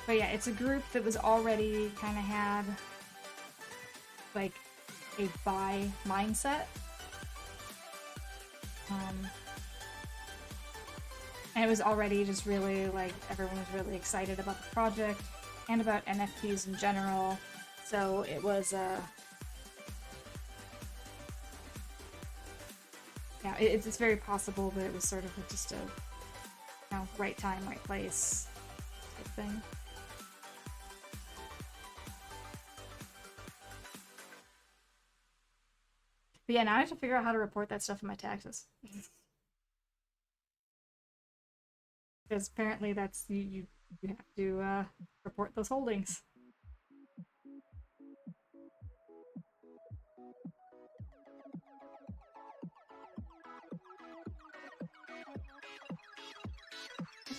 But yeah, it's a group that was already kind of had like a buy mindset. And it was already just really like everyone was really excited about the project and about NFTs in general. So it was yeah, it's very possible that it was sort of just a right time, right place type thing. But yeah, now I have to figure out how to report that stuff in my taxes. Because apparently that's you have to report those holdings.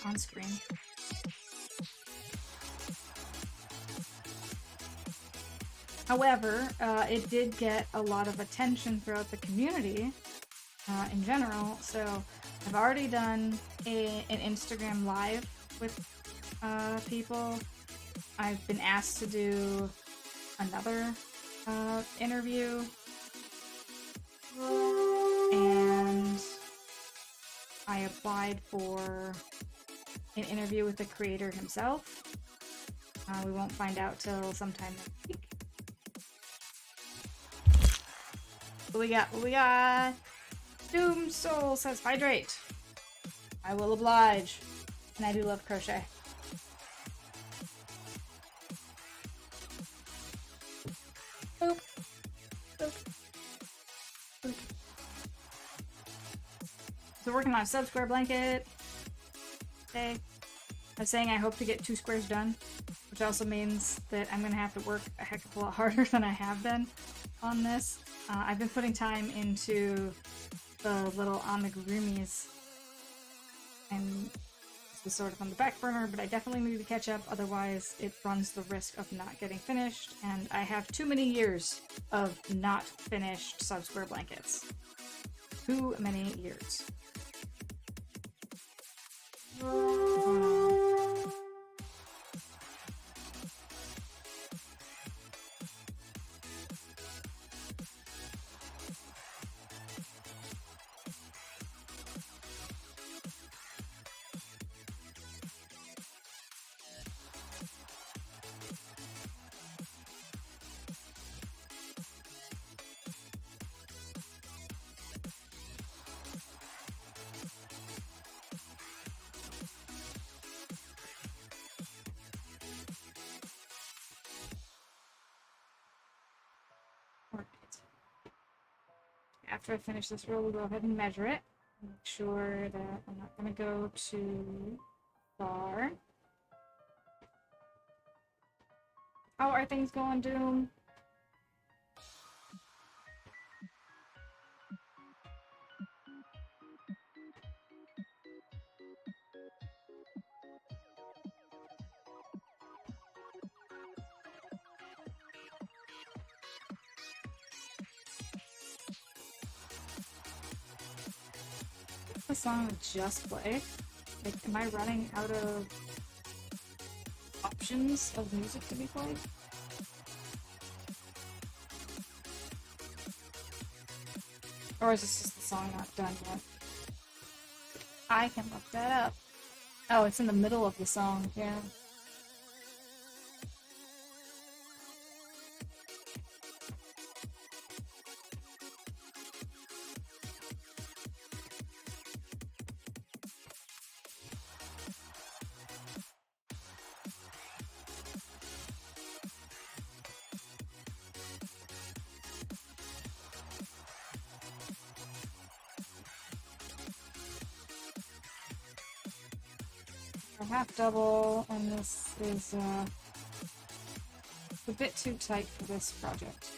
On screen. However, it did get a lot of attention throughout the community in general, so I've already done an Instagram live with people. I've been asked to do another interview, and I applied for an interview with the creator himself. We won't find out till sometime next week. What we got? What we got? Doom Soul says hydrate. I will oblige. And I do love crochet. Boop. Boop. Boop. So working on a sub-square blanket. Okay. I was saying I hope to get 2 squares done, which also means that I'm going to have to work a heck of a lot harder than I have been on this. I've been putting time into the little amigurumis, and this was sort of on the back burner, but I definitely need to catch up, otherwise it runs the risk of not getting finished, and I have too many years of not finished sub-square blankets. Too many years. After I finish this roll, we'll go ahead and measure it. Make sure that I'm not going to go too far. How are things going, Doom? The song just play? Like, am I running out of options of music to be played? Or is this just the song not done yet? I can look that up. Oh, it's in the middle of the song, yeah. a half double, and this is a bit too tight for this project.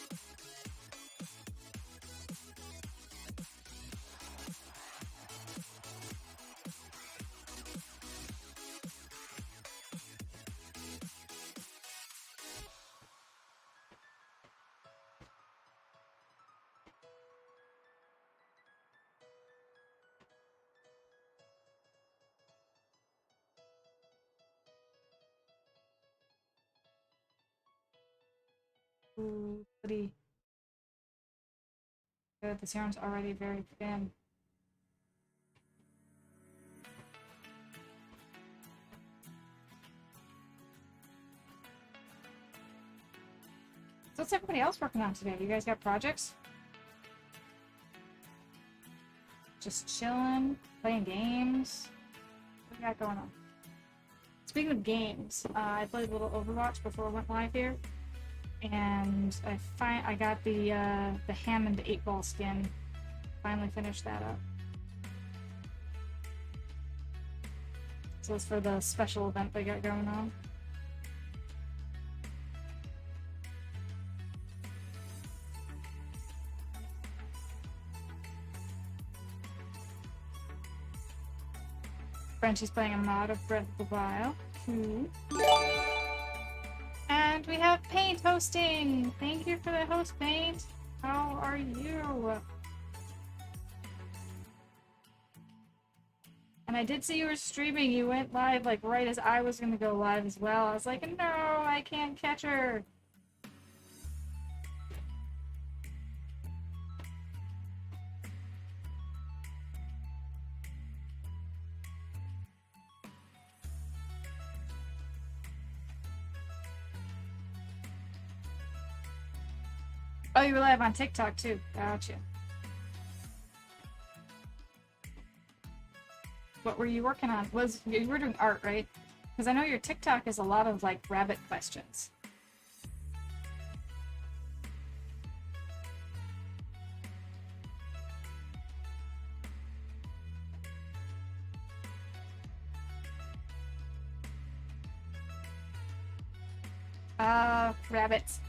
Ooh, pretty good. This yarn's already very thin. So what's everybody else working on today? You guys got projects? Just chilling, playing games? What do you got going on? Speaking of games, I played a little Overwatch before I went live here, and I got the Hammond 8-ball skin. Finally finished that up. So it's for the special event they got going on. Frenchie's playing a mod of Breath of the Wild. Cool. And we have Paint hosting! Thank you for the host, Paint! How are you? And I did see you were streaming. You went live like right as I was gonna go live as well. I was like, no, I can't catch her! Oh, you were live on TikTok too. Gotcha. What were you working on? You were doing art, right? Because I know your TikTok is a lot of like rabbit questions. Rabbits.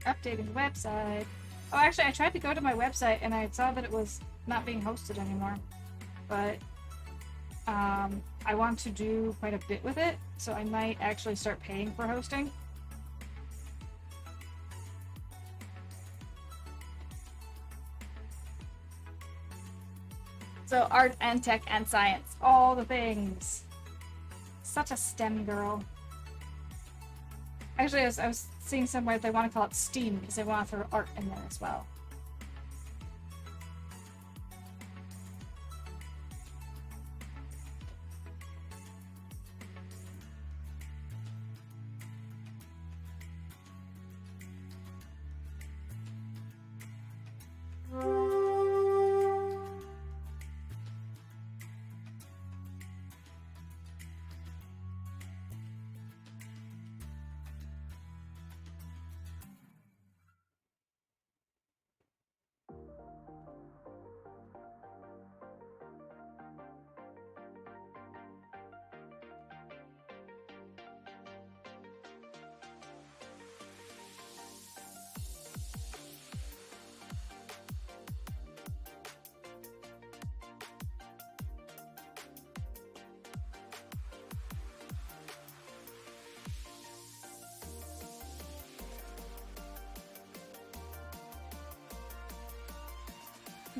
Updating the website. Oh, actually, I tried to go to my website and I saw that it was not being hosted anymore. But I want to do quite a bit with it, so I might actually start paying for hosting. So art and tech and science, all the things. Such a STEM girl. Actually, I was seeing somewhere they want to call it STEAM because they want to throw art in there as well.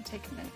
Take a minute.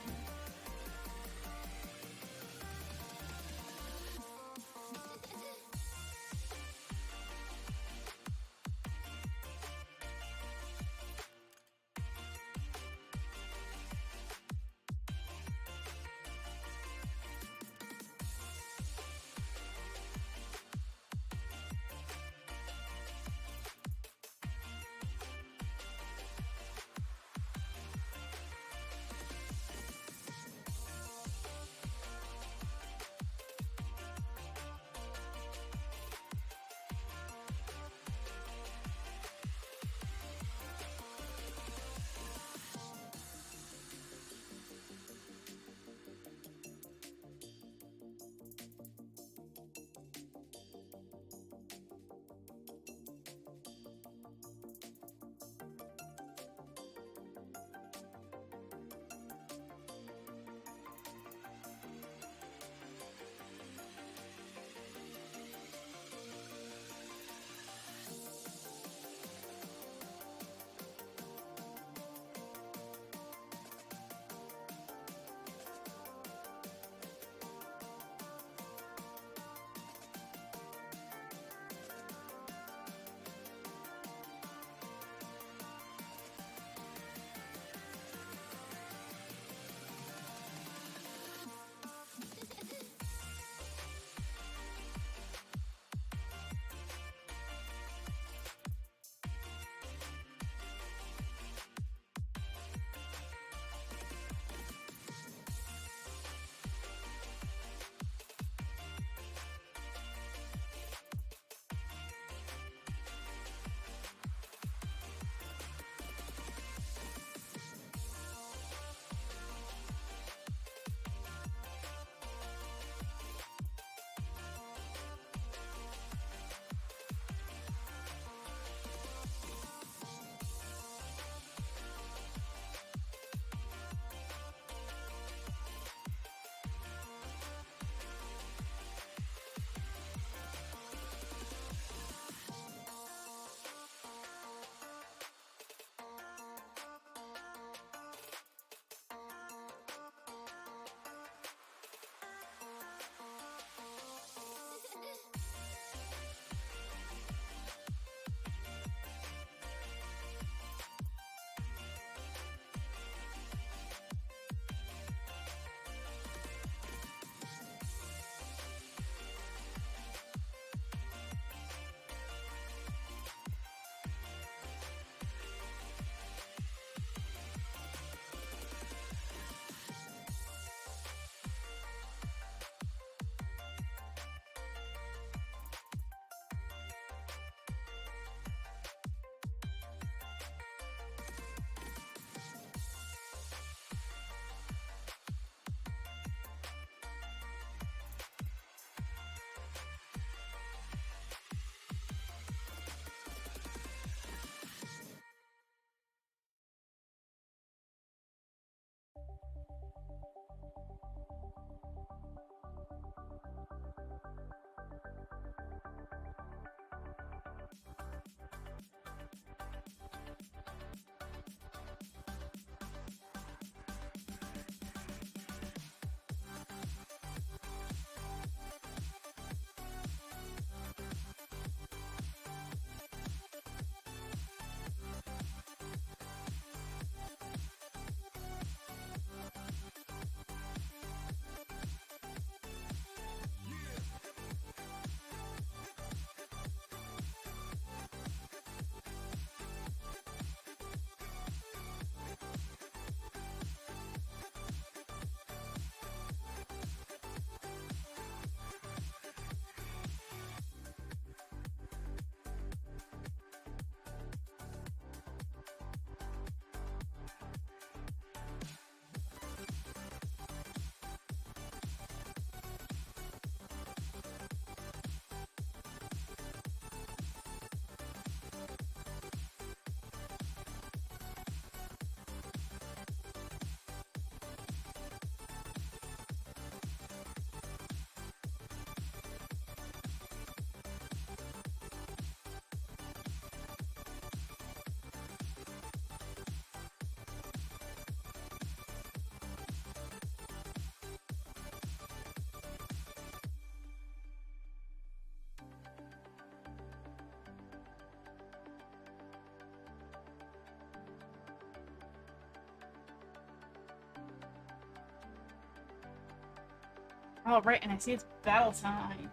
Oh, right, and I see it's battle time.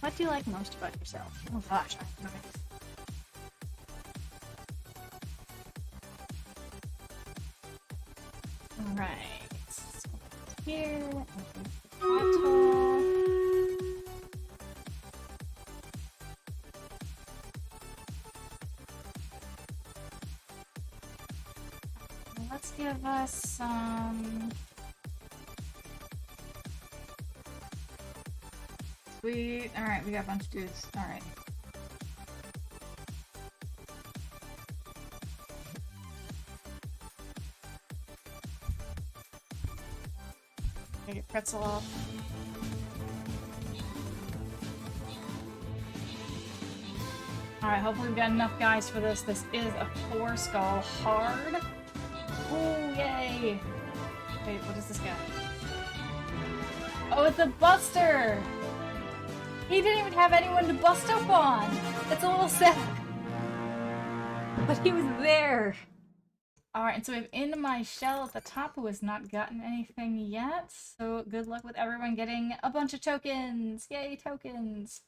What do you like most about yourself? Oh gosh, I have no idea. Alright. So here, battle. Let's give us some sweet. Alright, we got a bunch of dudes. Alright. Get pretzel off. Alright, hopefully we've got enough guys for this. This is a 4-skull hard. Oh, yay! Wait, what is this guy? Oh, it's a buster! He didn't even have anyone to bust up on! That's a little sad. But he was there! Alright, and so we have In My Shell at the top who has not gotten anything yet. So good luck with everyone getting a bunch of tokens! Yay, tokens!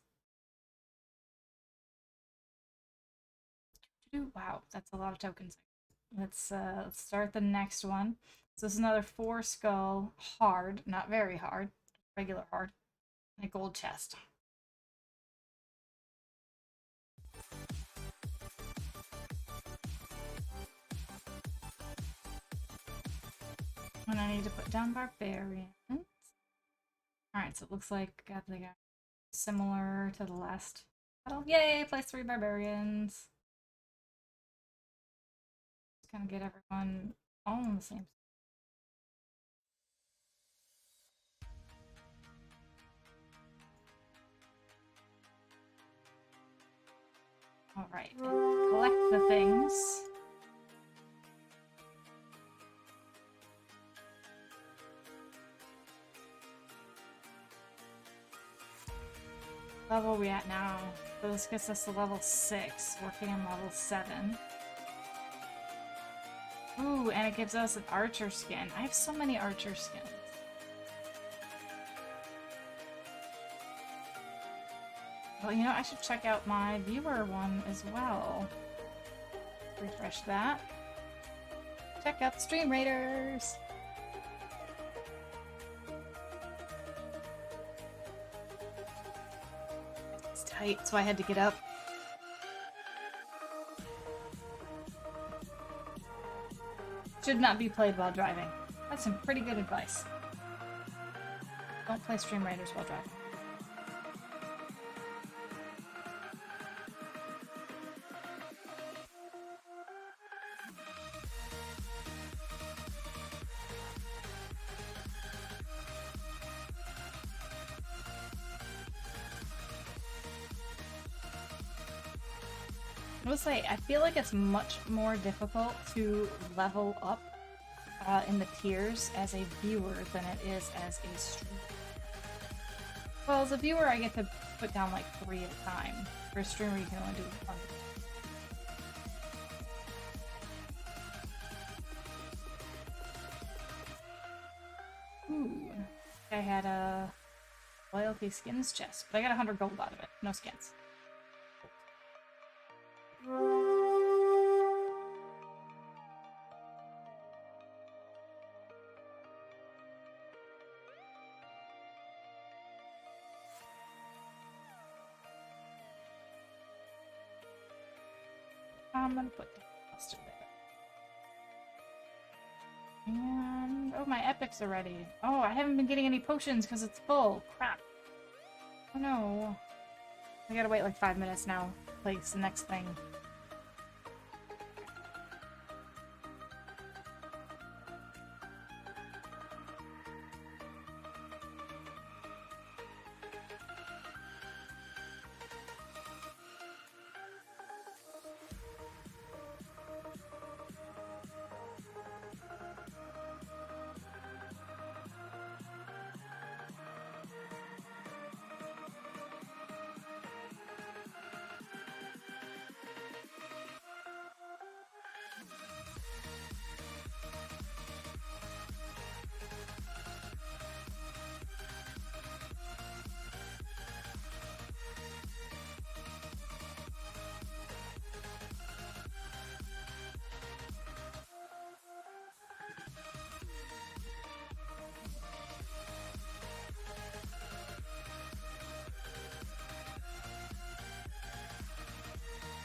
Wow, that's a lot of tokens. Let's start the next one. So this is another 4-skull hard, not very hard, regular hard, and a gold chest. And I need to put down barbarians. Alright, so it looks like they got similar to the last battle. Yay! Place 3 barbarians. Just kind of get everyone all on the same. Alright, collect the things. Level are we at now? So this gets us to level 6, working on level 7. Ooh, and it gives us an archer skin. I have so many archer skins. Well, you know, I should check out my viewer one as well. Refresh that. Check out the Stream Raiders! It's tight, so I had to get up. Should not be played while driving. That's some pretty good advice. Don't play Stream Raiders while driving. I will say, I feel like it's much more difficult to level up in the tiers as a viewer than it is as a streamer. Well, as a viewer, I get to put down like 3 at a time. For a streamer, you can only do 1. Ooh. I had a loyalty skins chest, but I got 100 gold out of it. No skins. I'm gonna put the cluster there. And oh, my epics are ready. Oh, I haven't been getting any potions because it's full. Crap. Oh no. I gotta wait like 5 minutes now to place the next thing.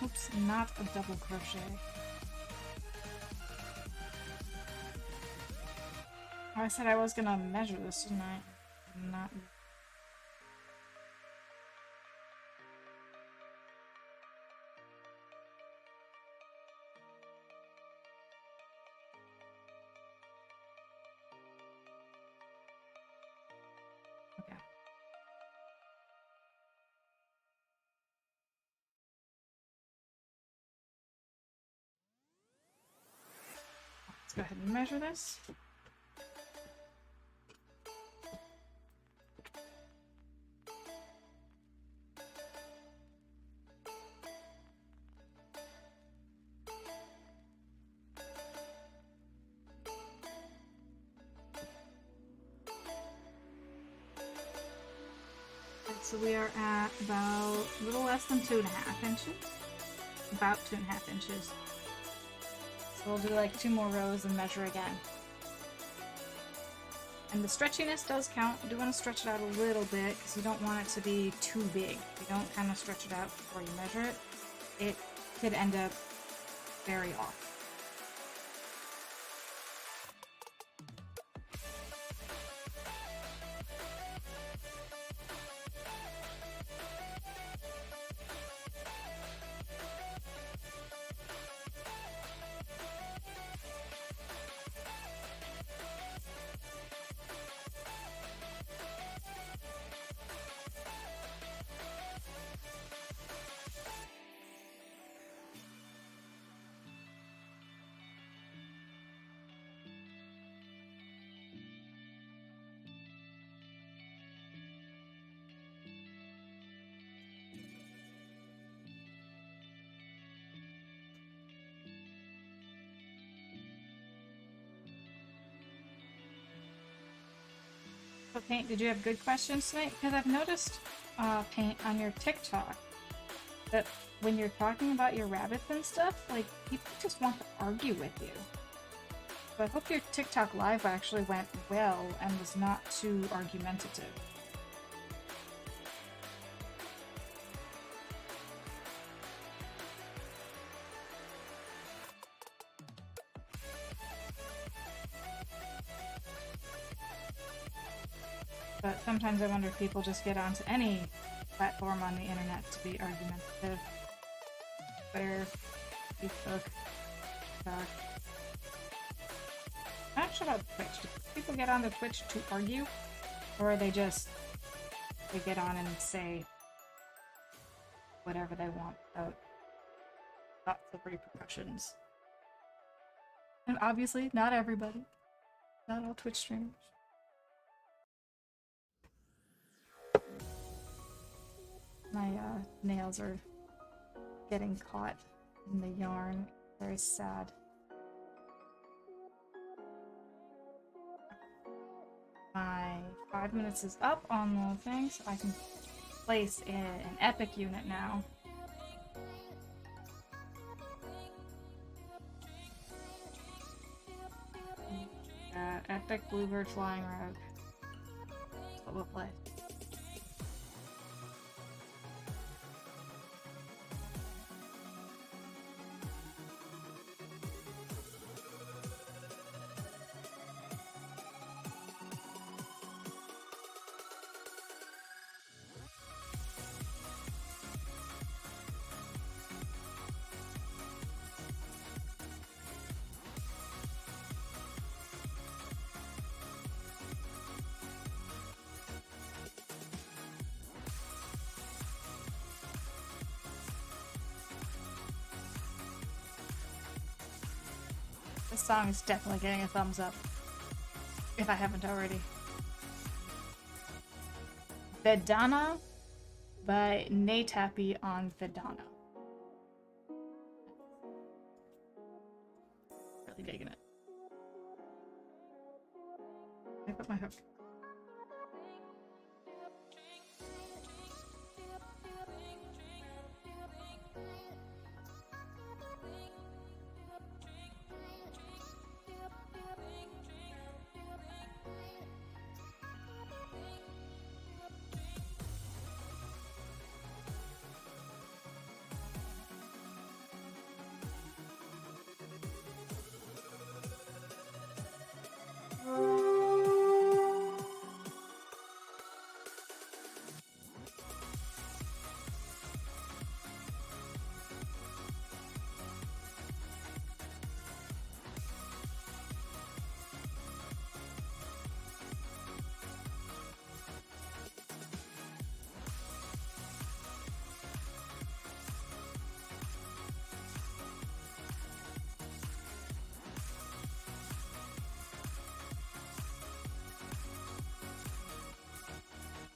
Oops, not a double crochet. Oh, I said I was gonna measure this, didn't I? Not. Okay. Let's go ahead and measure this. So we are at about a little less than 2.5 inches. About 2.5 inches. So we'll do like 2 more rows and measure again. And the stretchiness does count. You do want to stretch it out a little bit because you don't want it to be too big. If you don't kind of stretch it out before you measure it, it could end up very off. So Paint, did you have good questions tonight? Because I've noticed, Paint, on your TikTok, that when you're talking about your rabbits and stuff, like, people just want to argue with you. So I hope your TikTok live actually went well and was not too argumentative. But sometimes I wonder if people just get onto any platform on the internet to be argumentative. Twitter, Facebook, TikTok. I'm not sure about Twitch. Do people get onto Twitch to argue? Or are they just, they get on and say whatever they want without lots of repercussions? And obviously, not everybody. Not all Twitch streamers. My nails are getting caught in the yarn. Very sad. My 5 minutes is up on the thing, so I can place an epic unit now. Epic Bluebird Flying Rogue. That's what we'll play. This song is definitely getting a thumbs up, if I haven't already. Vedana by Natappy on Vedana. Really digging it. I put my hook.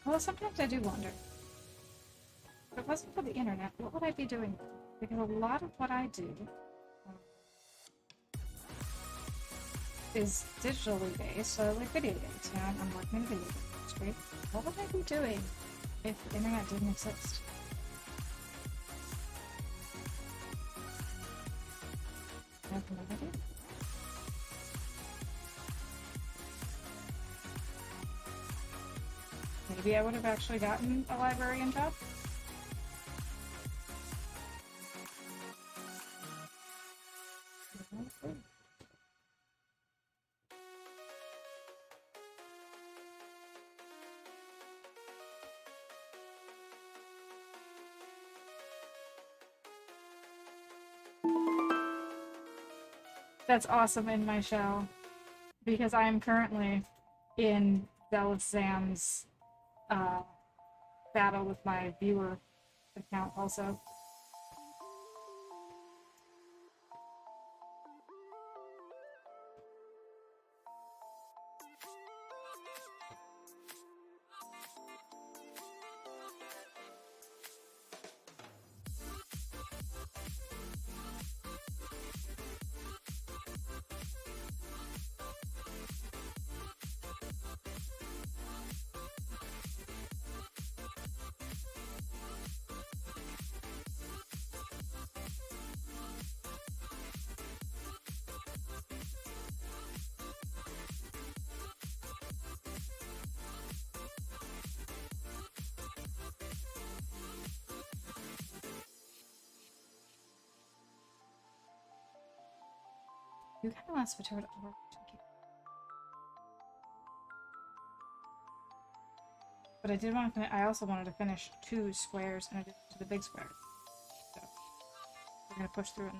Well, sometimes I do wonder. If it wasn't for the internet, what would I be doing? Because a lot of what I do is digitally based, so like video games. You know, I'm working in the video game industry. What would I be doing if the internet didn't exist? I have no idea. Maybe I would have actually gotten a librarian job. That's awesome in my shell, because I am currently in Zelzam's battle with my viewer account also. You kind of want to switch over to Overwatch. But I did want to. I also wanted to finish 2 squares in addition to the big square. So we're gonna push through it.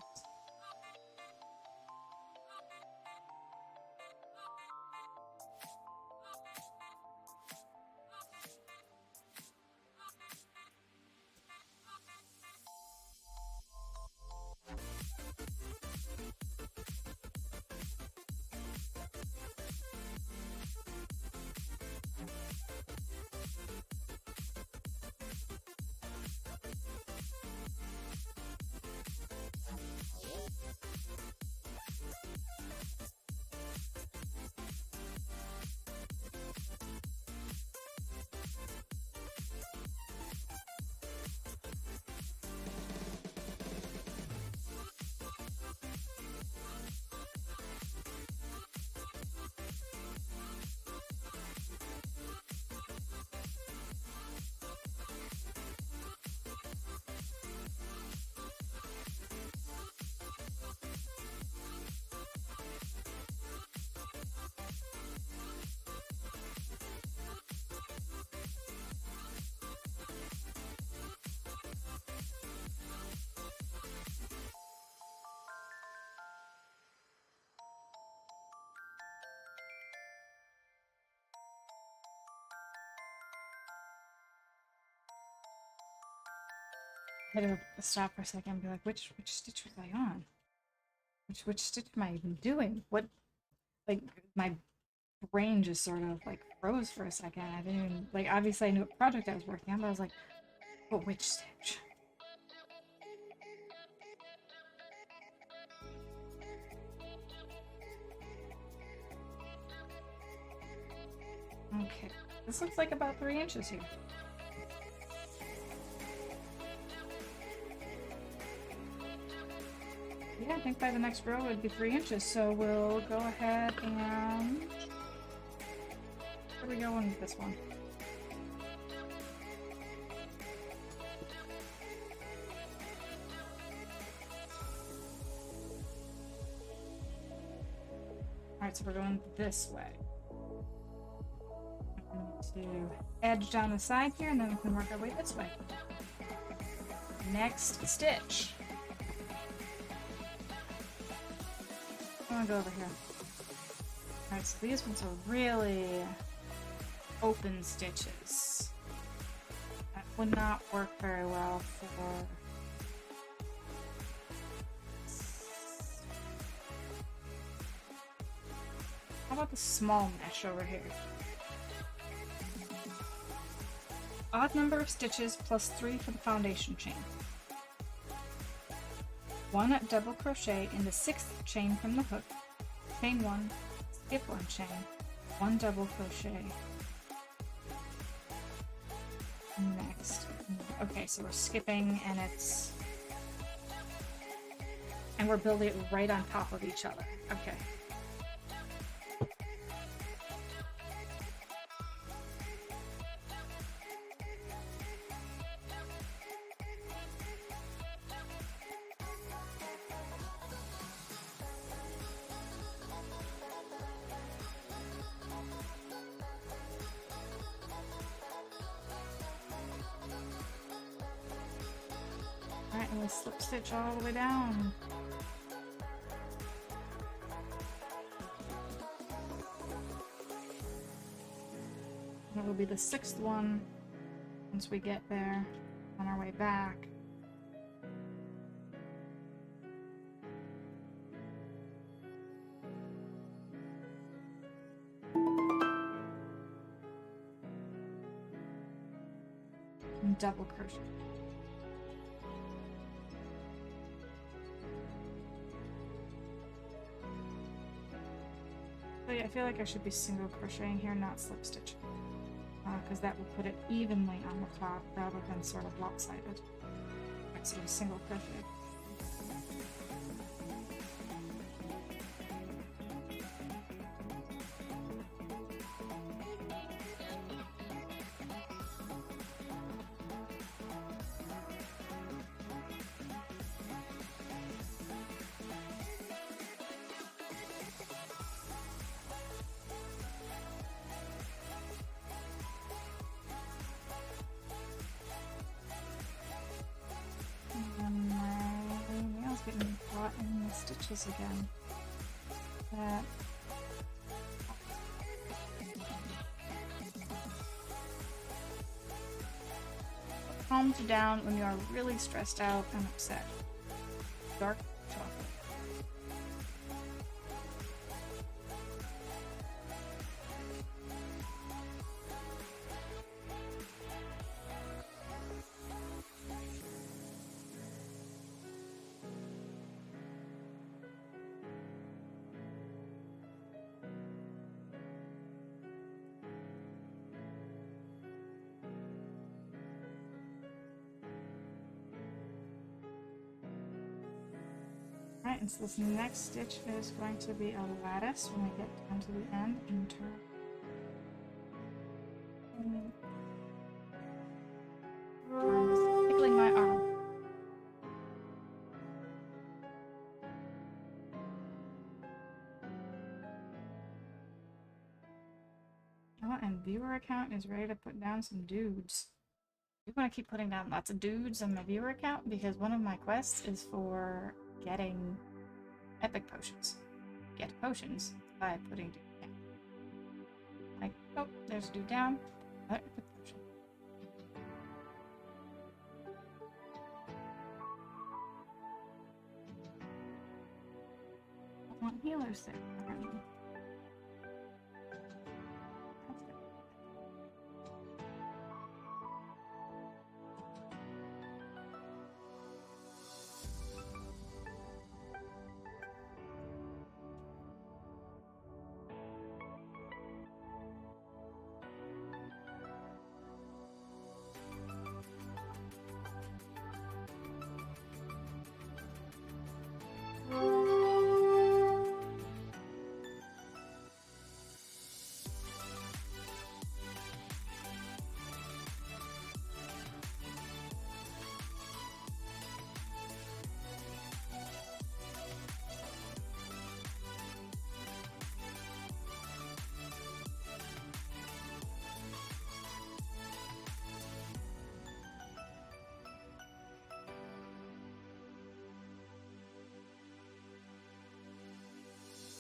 I had to stop for a second and be like, which stitch was I on? Which stitch am I even doing? What, like, my brain just sort of like froze for a second. I didn't even, like, obviously I knew what project I was working on, but I was like, but which stitch? Okay, this looks like about 3 inches here. Yeah, I think by the next row it would be 3 inches, so we'll go ahead and... Where are we going with this one? Alright, so we're going this way. I'm going to edge down the side here, and then we can work our way this way. Next stitch. I'm gonna go over here. Alright, so these ones are really open stitches. That would not work very well for... How about the small mesh over here? Odd number of stitches plus 3 for the foundation chain. 1 double crochet in the 6th chain from the hook. Chain 1, skip 1 chain, 1 double crochet. Next. Okay, so we're skipping and it's... And we're building it right on top of each other. Okay. Alright, and we slip stitch all the way down. That will be the 6th one once we get there on our way back. And double crochet. So yeah, I feel like I should be single crocheting here, not slip stitching. Because that will put it evenly on the top rather than sort of lopsided. So single crochet. Getting caught in the stitches again. That calms you down when you are really stressed out and upset. Dark chocolate. Alright, and so this next stitch is going to be a lattice when we get down to the end and turn. Tickling my arm. Oh, and viewer account is ready to put down some dudes. You want to keep putting down lots of dudes on my viewer account because one of my quests is for getting epic potions. Get potions by putting dude down. Like, oh, there's a dude down. Epic potion. I want healers there. Apparently.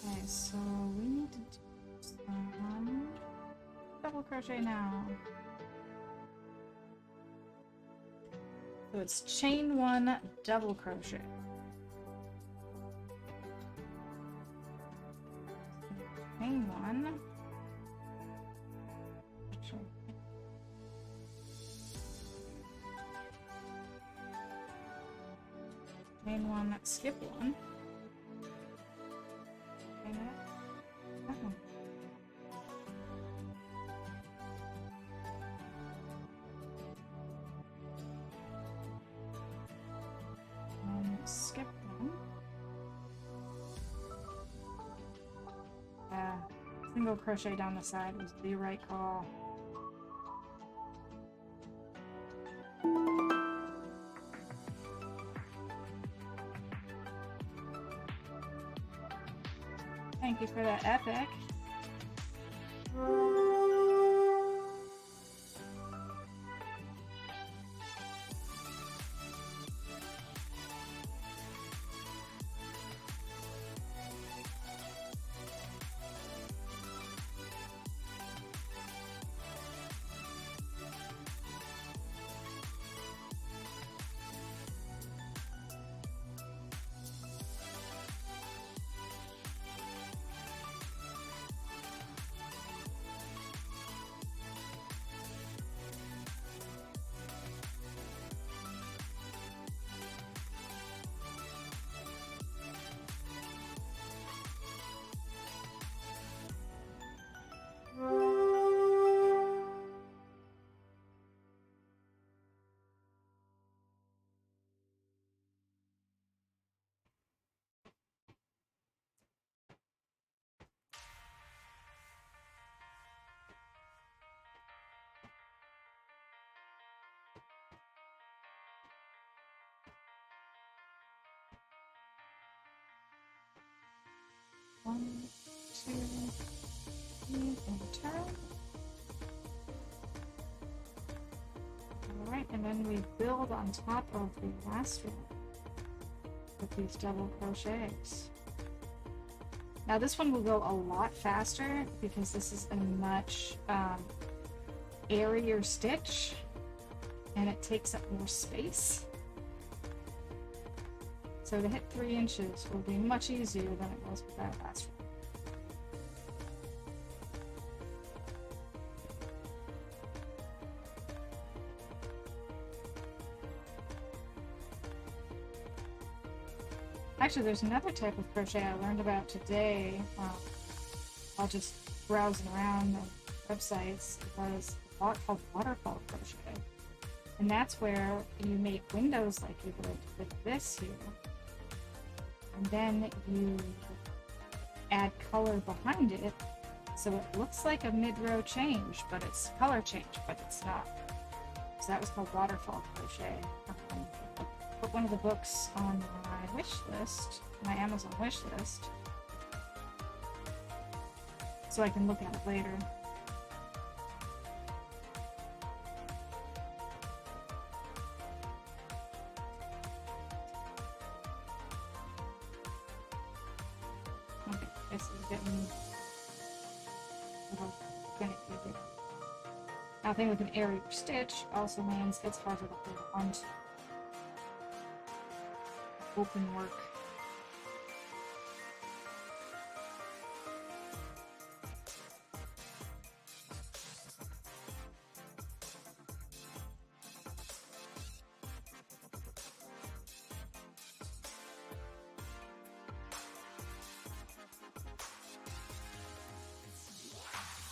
Okay, so we need to do some double crochet now. So it's chain 1, double crochet. Chain 1. Chain one, skip one. Chain it. That one. Skip one. Yeah, single crochet down the side was the right call. Thank you for that epic. One, two, three, and turn. Alright, and then we build on top of the last one with these double crochets. Now this one will go a lot faster because this is a much airier stitch and it takes up more space. So to hit 3 inches will be much easier than it was with that last one. Actually, there's another type of crochet I learned about today while just browsing around the websites. It was a lot called waterfall crochet. And that's where you make windows like you would with this here. And then you add color behind it so it looks like a mid-row change, but it's color change, but it's not. So that was called waterfall crochet. Put one of the books on my wish list, my Amazon wish list, so I can look at it later. Okay, this is getting a little finicky here. Now, the thing with an airier stitch also means it's harder to hold on to. Open work.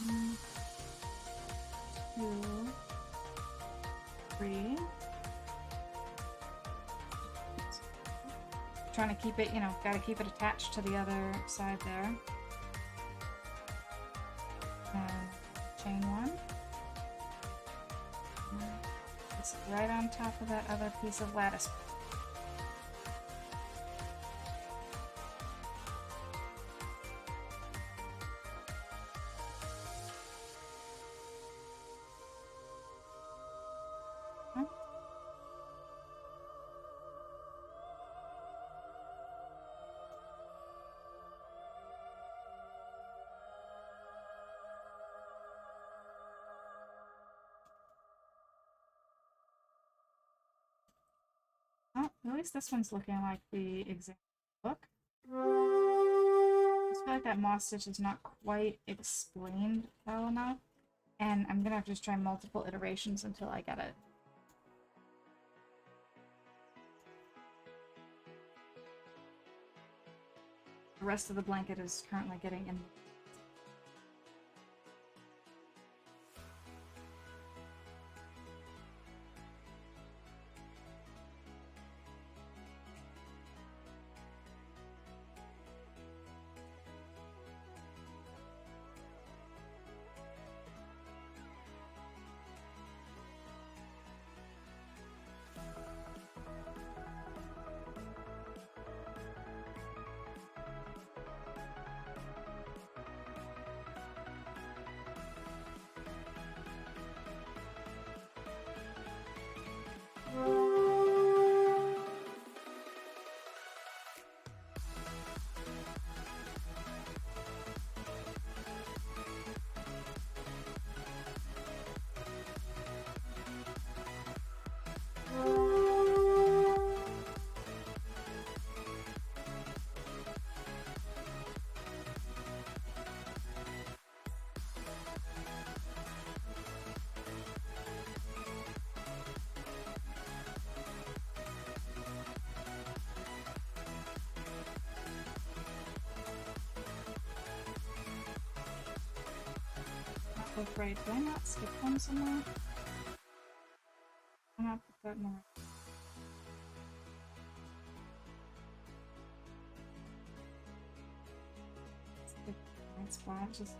One, two, three. Trying to keep it, you know, gotta keep it attached to the other side there. And chain one. It's right on top of that other piece of lattice. Oh, at least this one's looking like the example book. I just feel like that moss stitch is not quite explained well enough, and I'm gonna have to just try multiple iterations until I get it. The rest of the blanket is currently getting in. Afraid. Did I not skip one somewhere? I'm not put that more. Skip the right spot. Just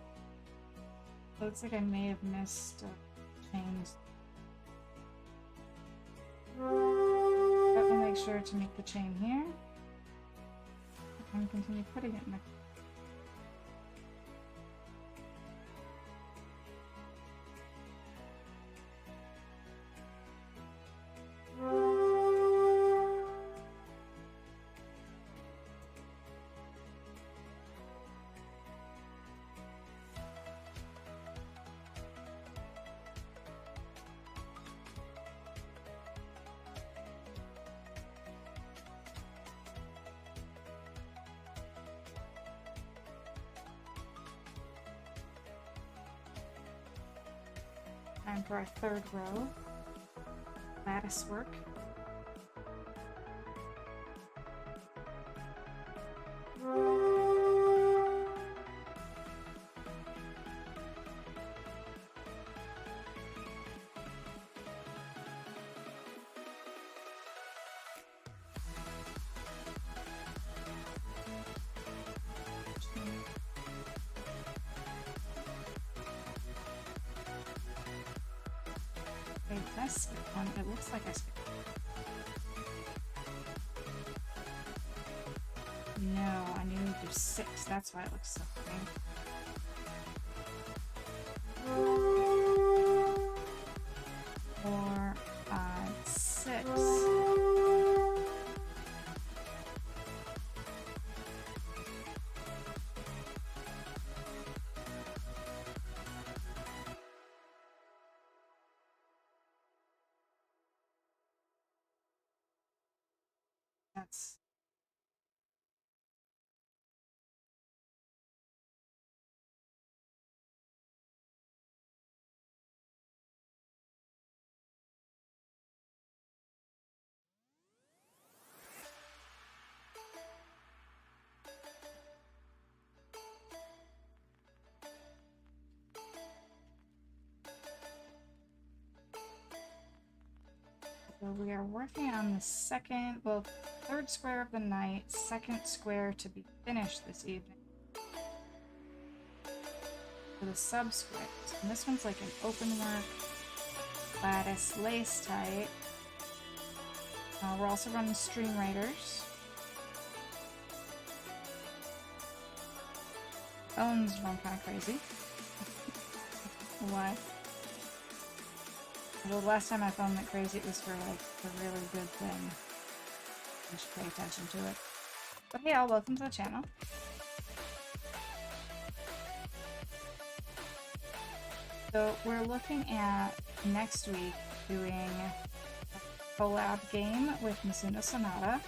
looks like I may have missed chains. Let me make sure to make the chain here and continue putting it in the. Time for our third row. Lattice work. Wait, did I skip one? It looks like I skipped one. No, I need to do 6. That's why it looks so funny. 4, 5, 6. That's so we are working on the second, well, third square of the night, second square to be finished this evening. For the sub squares. And this one's like an open work, lattice, lace type. We're also running stream raiders. Bones run kind of crazy. Why? Well, the last time I found that crazy, it was for like a really good thing. I should pay attention to it. But hey, all, welcome to the channel. So we're looking at next week doing a collab game with Masuno Sonata.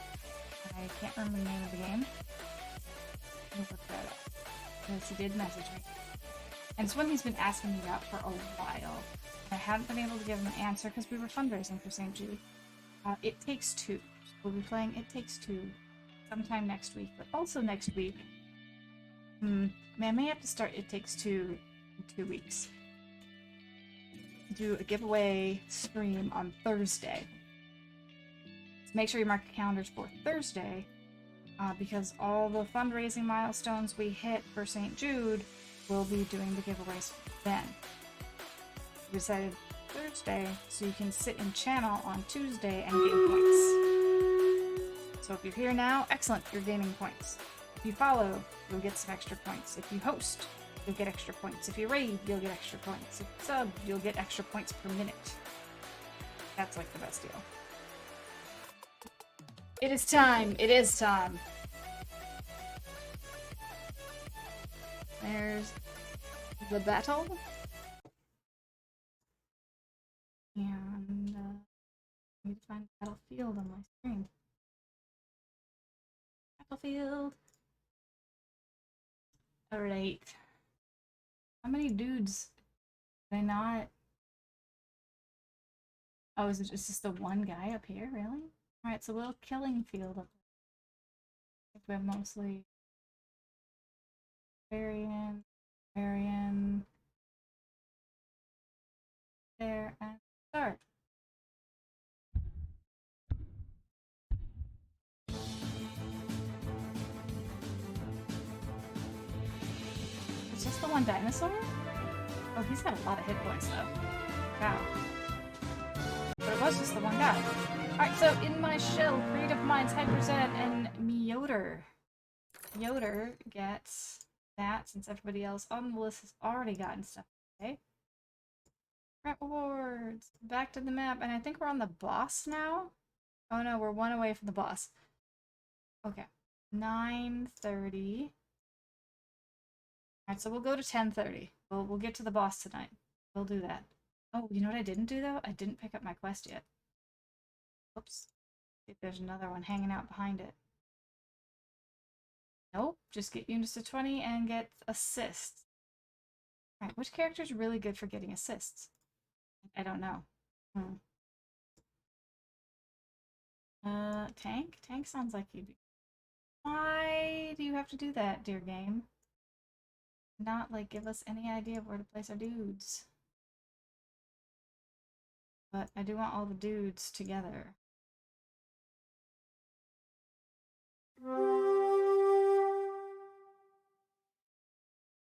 I can't remember the name of the game. Let me look that up. Because he did message me. And it's one he's been asking me about for a while. I haven't been able to give him an answer because we were fundraising for St. Jude. It Takes Two. We'll be playing It Takes Two sometime next week. But also next week, Man, I may have to start It Takes Two in 2 weeks. Do a giveaway stream on Thursday. So make sure you mark your calendars for Thursday, because all the fundraising milestones we hit for St. Jude, we'll be doing the giveaways then. We decided Thursday so you can sit in channel on Tuesday and gain points. So if you're here now, excellent, you're gaining points. If you follow, you'll get some extra points. If you host, you'll get extra points. If you raid, you'll get extra points. If you sub, you'll get extra points per minute. That's like the best deal. It is time. It is time. There's the battle. And I need to find Battlefield on my screen. Battlefield. Alright. How many dudes did I not? Oh, is it just the one guy up here? Really? Alright, so a little killing field up there. I think we have mostly Varian, there, and start. It's just the one dinosaur? Oh, he's got a lot of hit points though. Wow. But it was just the one guy. Alright, so in my shell, Creative Minds, Hyperzed, and Meoder. Meoder gets that, since everybody else on the list has already gotten stuff. Okay. Rewards. Back to the map, and I think we're on the boss now. Oh no, we're one away from the boss. Okay. 9:30. Alright, so we'll go to 10:30. We'll get to the boss tonight. We'll do that. Oh, you know what I didn't do though? I didn't pick up my quest yet. Oops. See if there's another one hanging out behind it. Nope. Just get units to 20 and get assists. Alright, which character is really good for getting assists? I don't know. Tank? Tank sounds like you'd be... Why do you have to do that, dear game? Not, like, give us any idea of where to place our dudes. But I do want all the dudes together.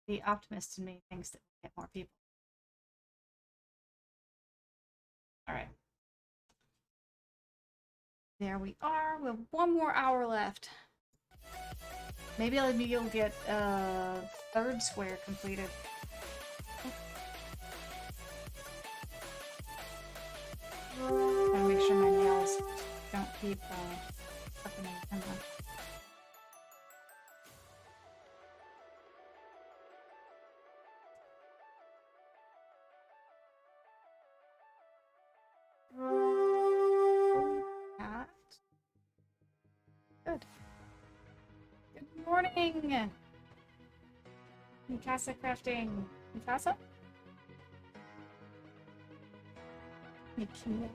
The optimist in me thinks that we'll get more people. Alright. There we are. We have 1 more hour left. Maybe you'll get third square completed. Gotta make sure my nails don't keep up in the camera. Good. Good morning! Mikasa crafting. Mikasa? Mikasa.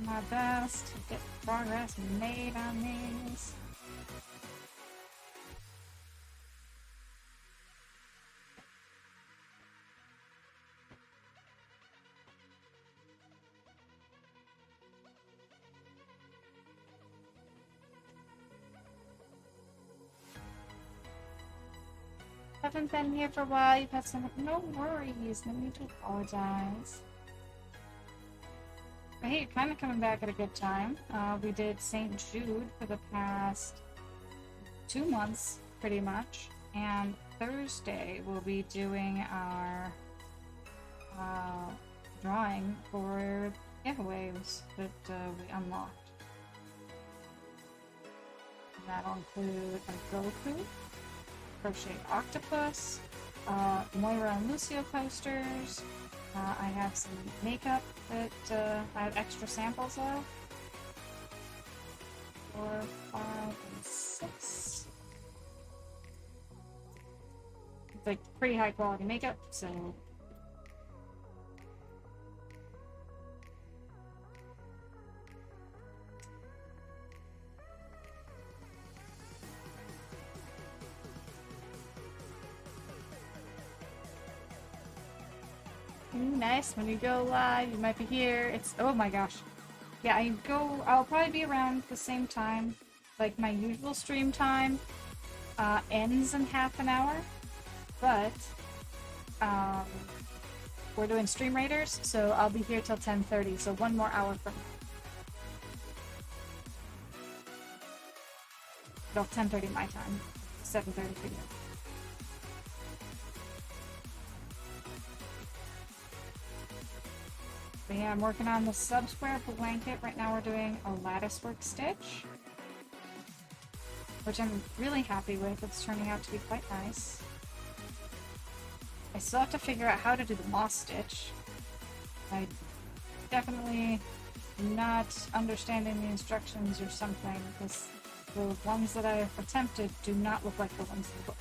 My best to get progress made on these. Haven't been here for a while. You've had some. No worries. No need to apologize. But hey, you're kind of coming back at a good time. We did St. Jude for the past 2 months, pretty much. And Thursday we'll be doing our drawing for giveaways that we unlocked. And that'll include a Goku, Crochet Octopus, Moira and Lucio posters. I have some makeup that I have extra samples of. 4, 5, and 6. It's like pretty high quality makeup, so. Nice. When you go live, you might be here. It's, oh my gosh. Yeah, I'll probably be around the same time. Like my usual stream time ends in half an hour, but we're doing Stream Raiders, so I'll be here till 10:30, so 1 more hour from now. Well, 10:30 my time, 7:30 for you. But yeah, I'm working on the sub-square blanket. Right now we're doing a lattice work stitch, which I'm really happy with. It's turning out to be quite nice. I still have to figure out how to do the moss stitch. I definitely not understanding the instructions or something, because the ones that I've attempted do not look like the ones in the book.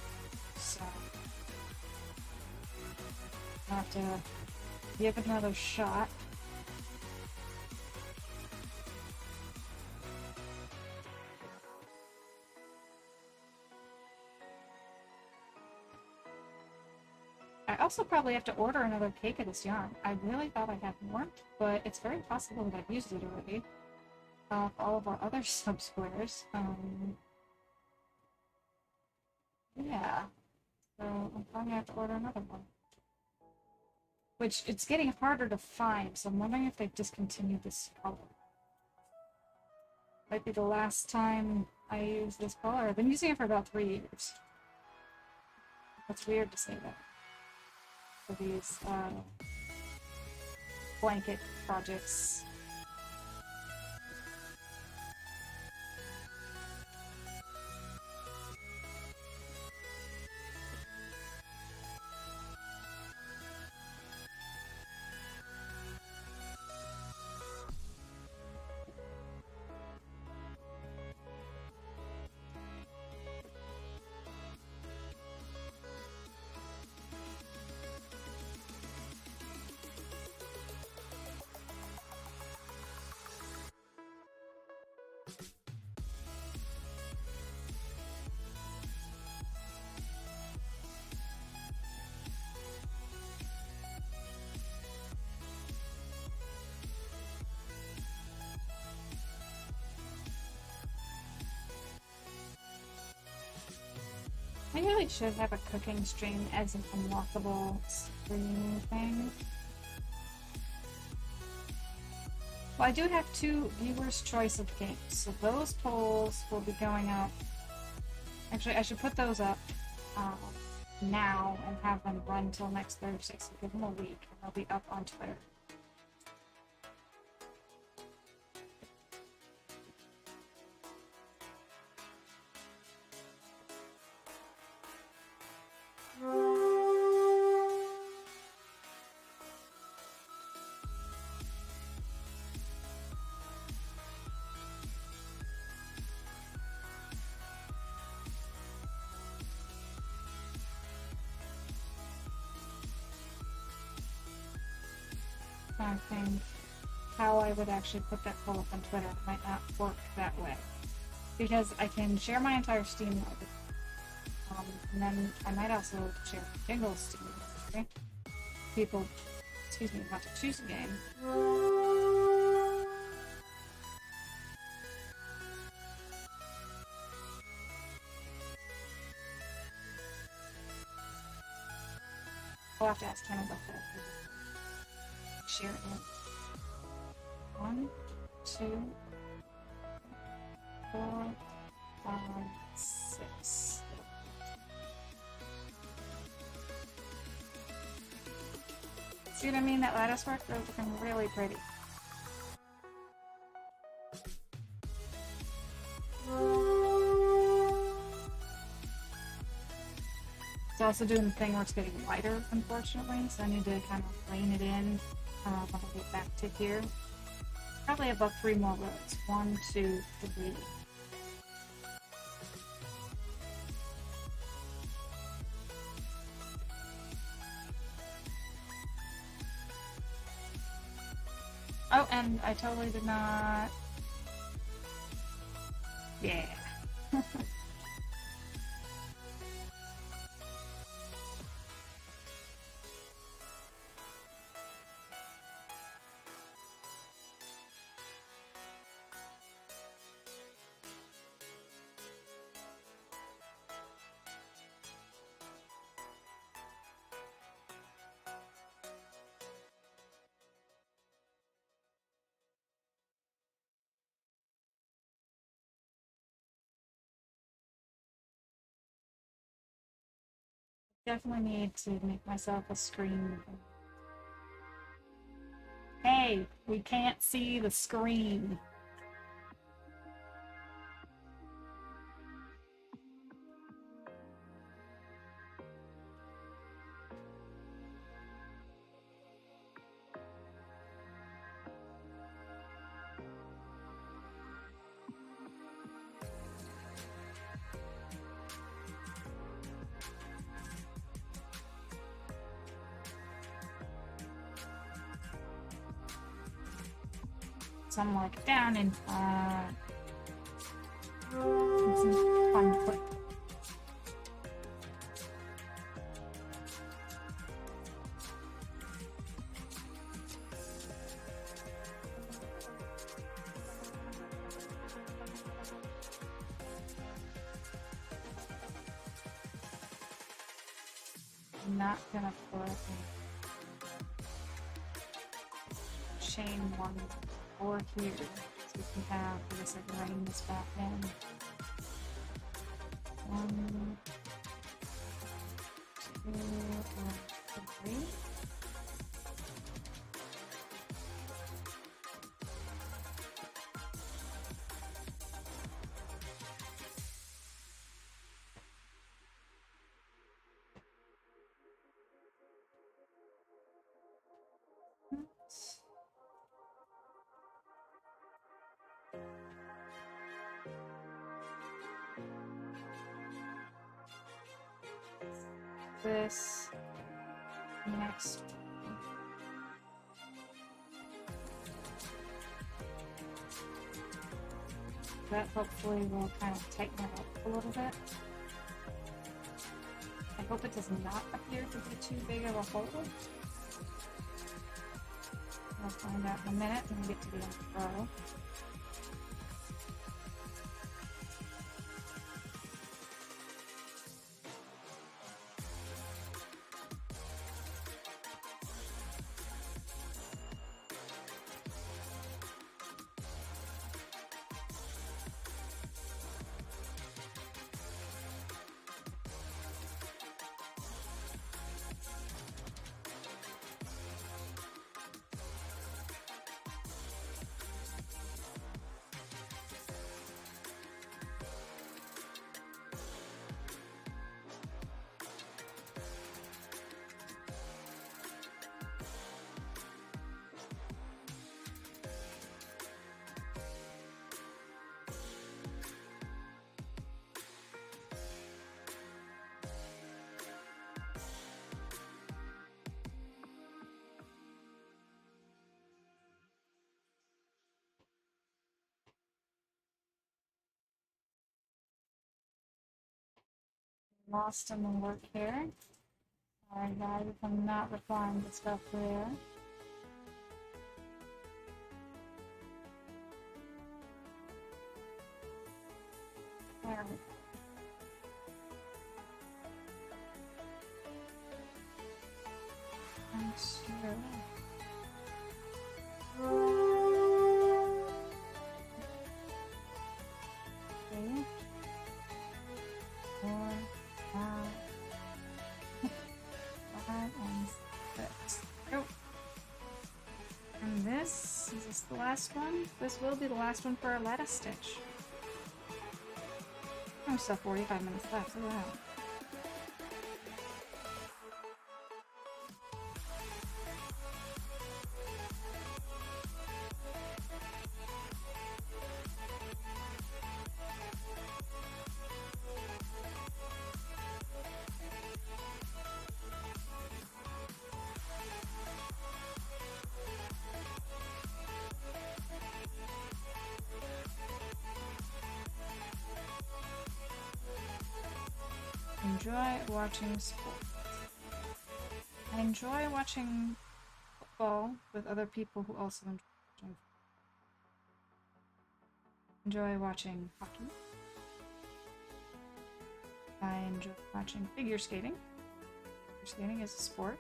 So I'll have to give it another shot. I also probably have to order another cake of this yarn. I really thought I had more, but it's very possible that I've used it already. For all of our other sub-squares. Yeah. So I'm probably gonna have to order another one. Which, it's getting harder to find, so I'm wondering if they've discontinued this color. Might be the last time I use this color. I've been using it for about 3 years. That's weird to say that. For these blanket projects. I really should have a cooking stream as an unlockable stream thing. Well, I do have 2 viewers' choice of games, so those polls will be going up. Actually, I should put those up now and have them run till next Thursday, so give them a week, and they'll be up on Twitter. I think how I would actually put that poll up on Twitter might not work that way. Because I can share my entire Steam library. And then I might also share Jingle's Steam library. People, excuse me, want to choose a game. I'll have to ask him about that. Share it. 1, 2, 4, 5, 6. See what I mean? That lattice work is looking really pretty. It's also doing the thing where it's getting lighter, unfortunately, so I need to kind of rein it in when I get back to here. Probably about 3 more rows. 1, 2, 3. Oh, and I totally did not... Yeah. Definitely need to make myself a screen. Hey, we can't see the screen. So I'm like down in some fun clip. I'm not gonna put chain 1 or here, so we can have, I guess I can rein this back in. 1, 2, 3. This next one. That hopefully will kind of tighten it up a little bit. I hope it does not appear to be too big of a hole. I'll find out in a minute when we get to the end of the row. Lost in the work here. Alright guys, if I'm not replying to stuff there. There we go. Okay. 4, 5, 5, and 6. Oh. And this, is this the last one? This will be the last one for our lattice stitch. Oh, we still have 45 minutes left. Look at that. Enjoy watching sport. I enjoy watching football with other people who also enjoy watching hockey. I enjoy watching figure skating. Figure skating is a sport.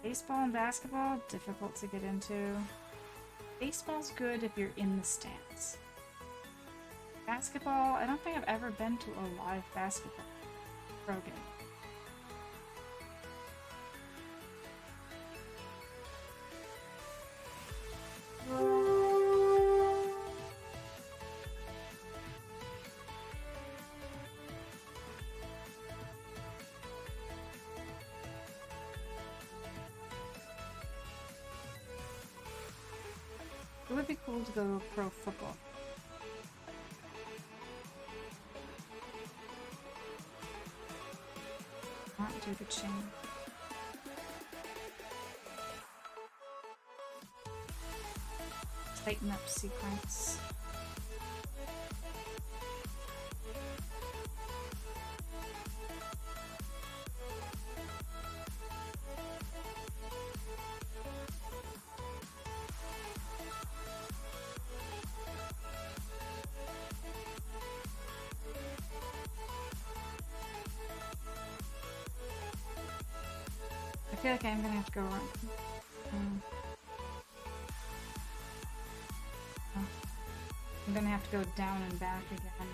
Baseball and basketball, difficult to get into. Baseball's good if you're in the stands. Basketball, I don't think I've ever been to a live basketball pro game. It would be cool to go to a pro football. Not do the chain. Tighten up sequence. I feel like I'm gonna have to go around. I'm gonna have to go down and back again.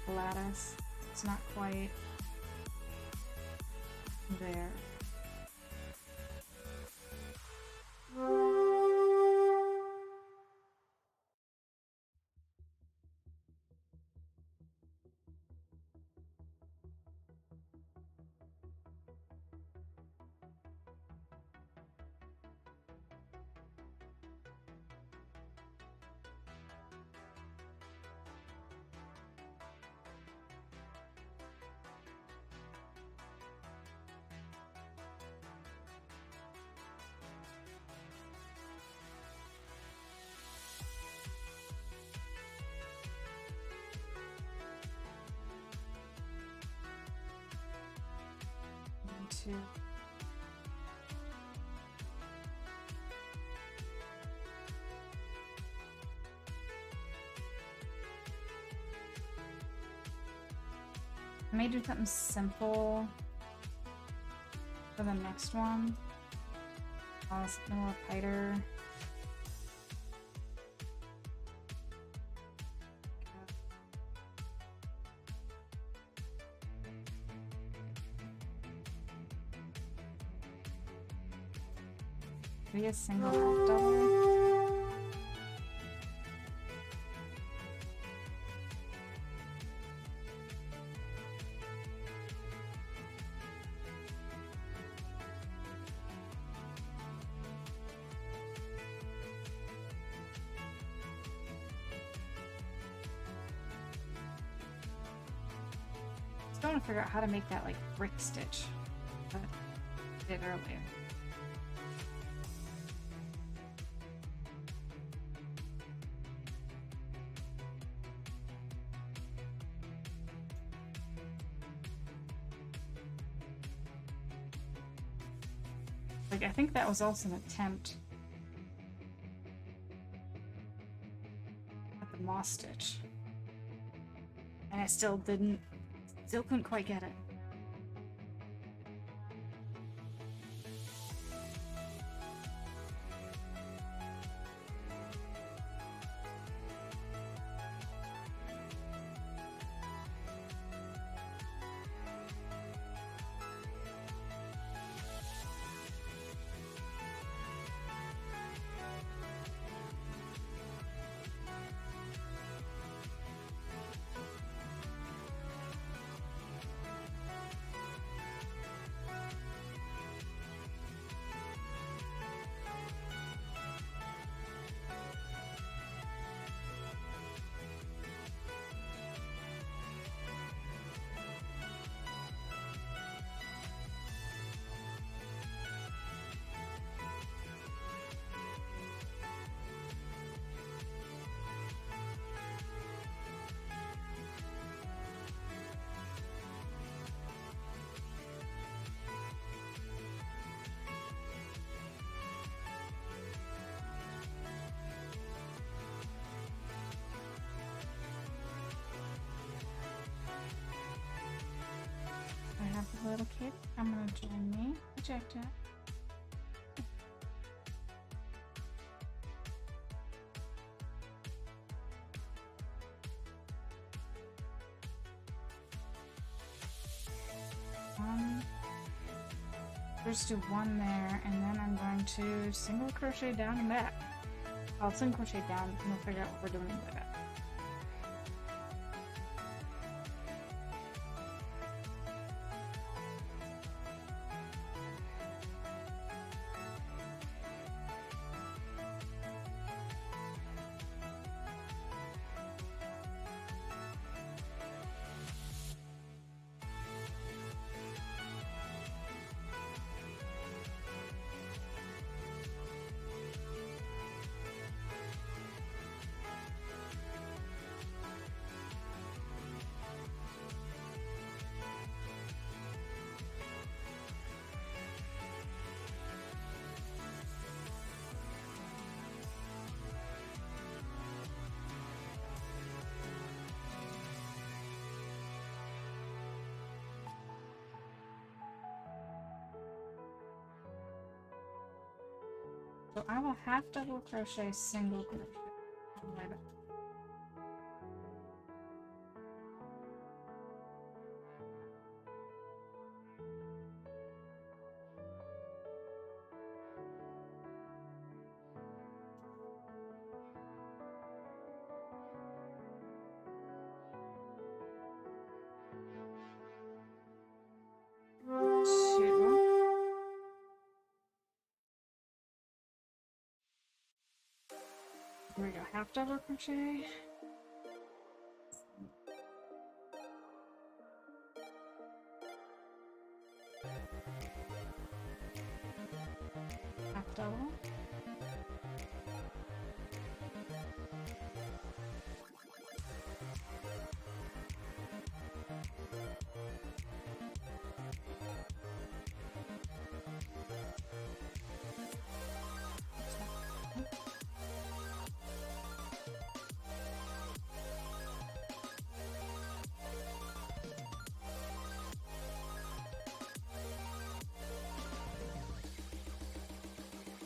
The lattice. It's not quite there. Two. I may do something simple for the next one. Something a little tighter. Maybe a single half double. Still want to figure out how to make that like brick stitch, but I did earlier. Like, I think that was also an attempt at the moss stitch. I And I still couldn't quite get it. I have a little kid. I'm gonna join me. Eject it. First do one there, and then I'm going to single crochet down and back. I'll single crochet down, and we'll figure out what we're doing with that. So I will half double crochet, single crochet. There we go, half double crochet. Half double.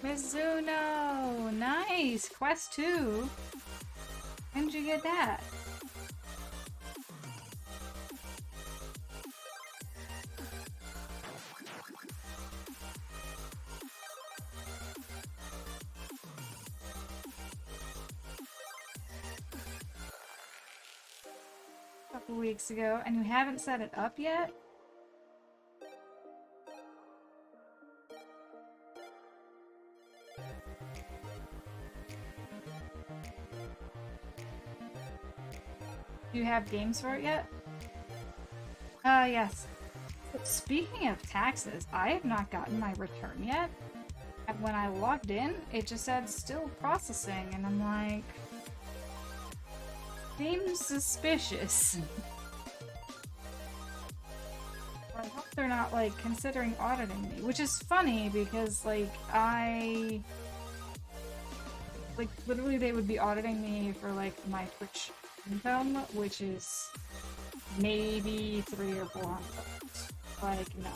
Mizuno! Nice! Quest 2! When did you get that? A couple weeks ago, and you haven't set it up yet? Do you have games for it yet? Yes. Speaking of taxes, I have not gotten my return yet. And when I logged in, it just said still processing, and I'm like... Seems suspicious. I hope they're not, like, considering auditing me, which is funny because, like, like, literally they would be auditing me for, like, my Twitch income, which is maybe 3 or 400. Like, no.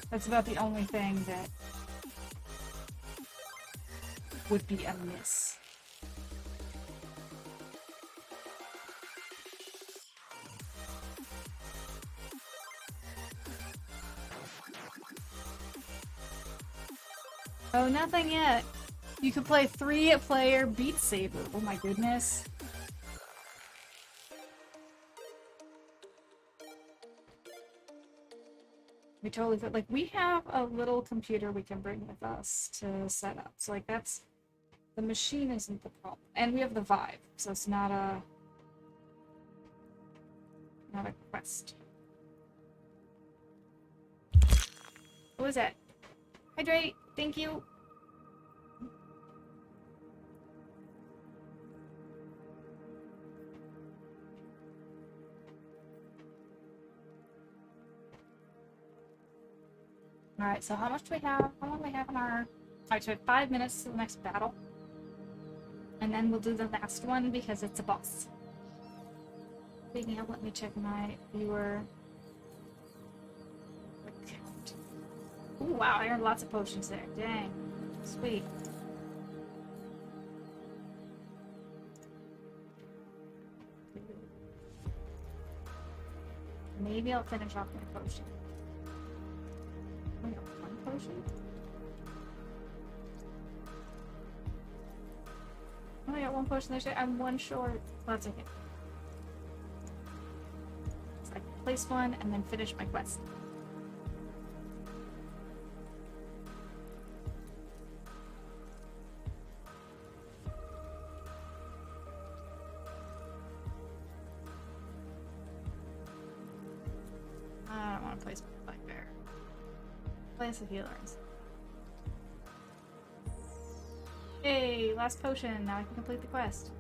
That's about the only thing that would be amiss. Oh, nothing yet. You could play 3-player Beat Saber. Oh my goodness. We totally fit. Like, we have a little computer we can bring with us to set up. So, like, that's... The machine isn't the problem. And we have the Vive, so it's not a... Not a quest. What was that? Hydrate! Thank you! Alright, so how much do we have? How long do we have in our... Alright, so we have 5 minutes to the next battle. And then we'll do the last one because it's a boss. Speaking of, let me check my viewer account. Ooh, wow, I earned lots of potions there. Dang. Sweet. Maybe I'll finish off my potion. I got 1 potion? Oh, I got 1 potion there. I'm 1 short. Well, that's okay. So I can place 1 and then finish my quest. I don't want to place my black bear. Place the healers. Hey, last potion. Now I can complete the quest.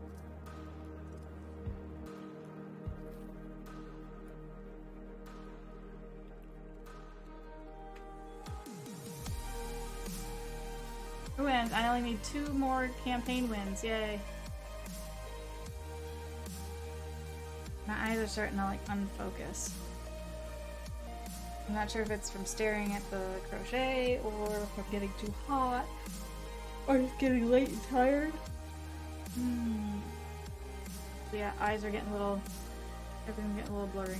Ooh, and I only need 2 more campaign wins. Yay. My eyes are starting to, like, unfocus. I'm not sure if it's from staring at the crochet or if I'm getting too hot. Or just getting late and tired. Yeah, eyes are getting a little... Everything's getting a little blurry.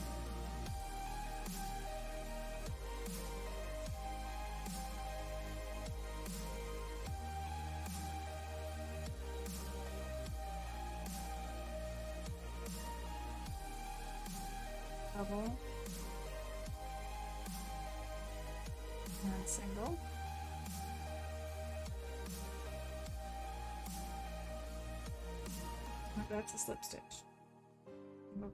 Double. And single. That's a slip stitch. Okay.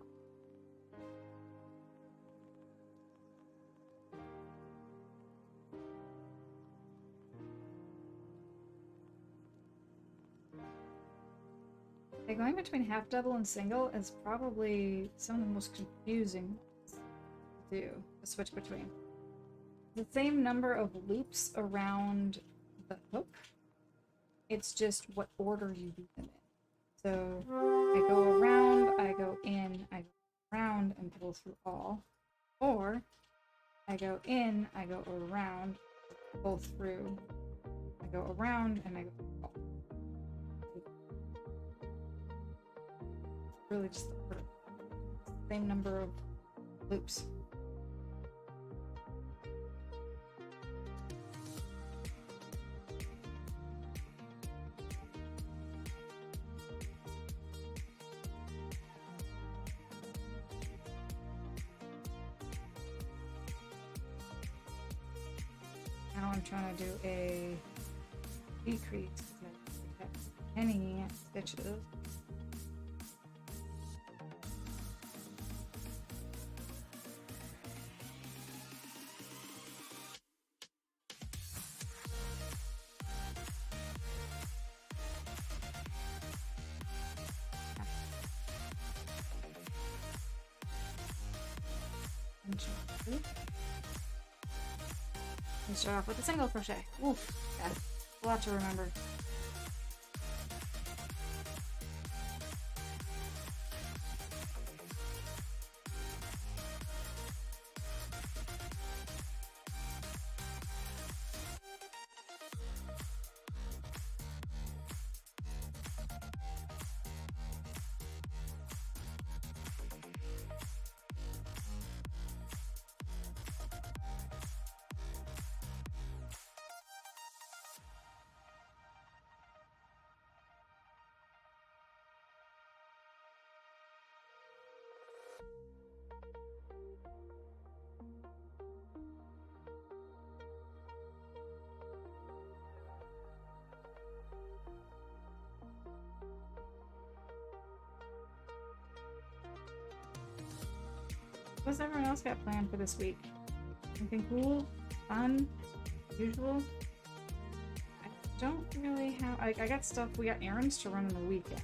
Okay, going between half double and single is probably some of the most confusing to do, to switch between. The same number of loops around the hook, it's just what order you do them in. So I go around, I go in, I go around and pull through all. Or I go in, I go around, pull through, I go around, and I go through all. It's really just the same number of loops. Now I'm trying to do a decrease because any stitches. Let's start off with a single crochet. Oof. Yeah. A lot to remember. What's everyone else got planned for this week? Anything cool? Fun? Usual? I don't really have... I got stuff... We got errands to run on the weekend.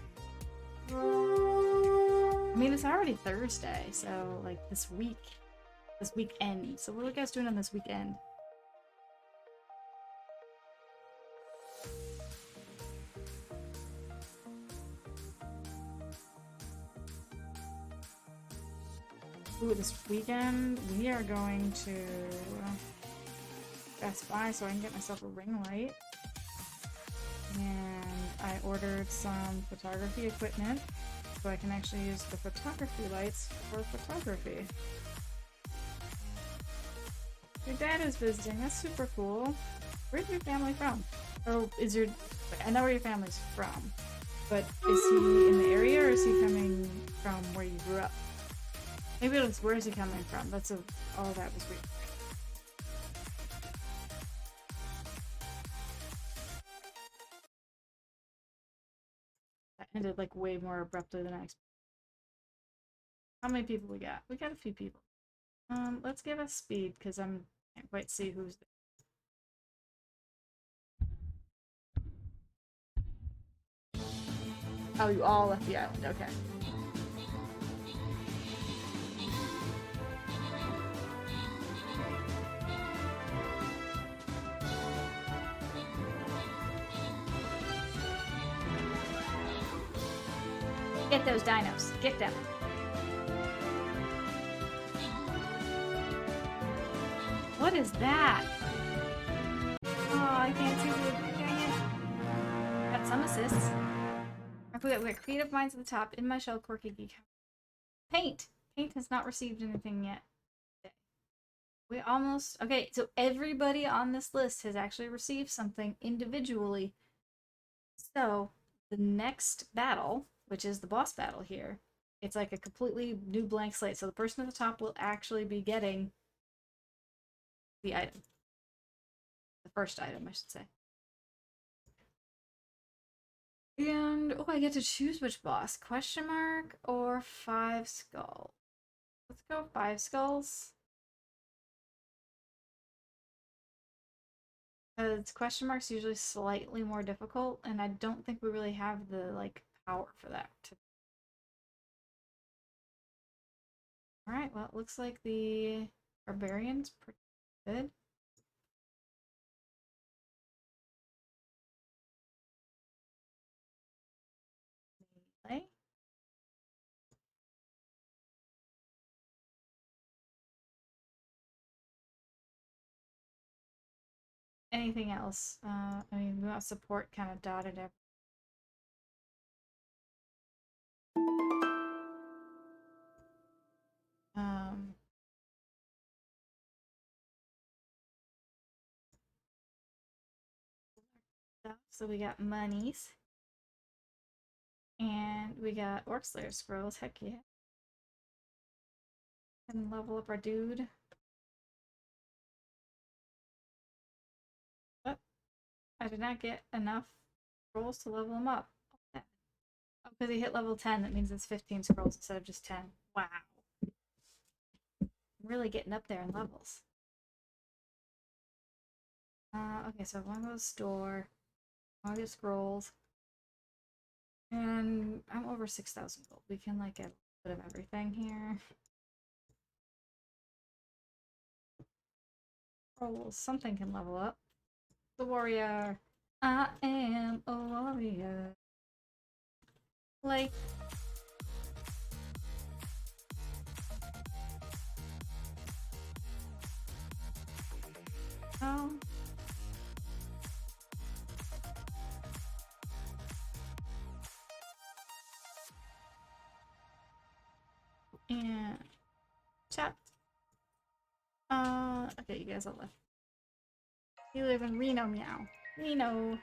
I mean, it's already Thursday, so, like, this weekend. So what are you guys doing on this weekend? Ooh, this weekend we are going to Best Buy so I can get myself a ring light. And I ordered some photography equipment so I can actually use the photography lights for photography. Your dad is visiting, that's super cool. Where's your family from? Or is your... I know where your family's from, but is he in the area or is he coming from where you grew up? Maybe it's where is he coming from? That's all that was weird. That ended like way more abruptly than I expected. How many people we got? We got a few people. Let's give us speed because I can't quite see who's there. Oh, you all left the island. Okay. Get those dinos. Get them. What is that? Oh, I can't see it. Dang it. Got some assists. We got creative minds at the top. In my shell, quirky geek. Paint. Paint has not received anything yet. We almost... Okay, so everybody on this list has actually received something individually. So, the next battle, which is the boss battle here, it's like a completely new blank slate. So the person at the top will actually be getting the item. The first item, I should say. And, oh, I get to choose which boss. Question mark or 5 skulls? Let's go 5 skulls. Because question mark's usually slightly more difficult, and I don't think we really have the, like, power for that. Alright, well, it looks like the barbarian's pretty good. Melee. Anything else? I mean, we want support kind of dotted everywhere. So we got monies. And we got Orc Slayer scrolls, heck yeah. And level up our dude. But I did not get enough scrolls to level him up. Oh, because he hit level 10, that means it's 15 scrolls instead of just 10. Wow. I'm really getting up there in levels. Okay, so I want to go to the store. I want to get scrolls. And I'm over 6,000 gold. We can, like, get a bit of everything here. Oh, something can level up. The warrior. I am a warrior. Like, oh. And chat. Okay, you guys all left. You live in Reno, meow. Reno.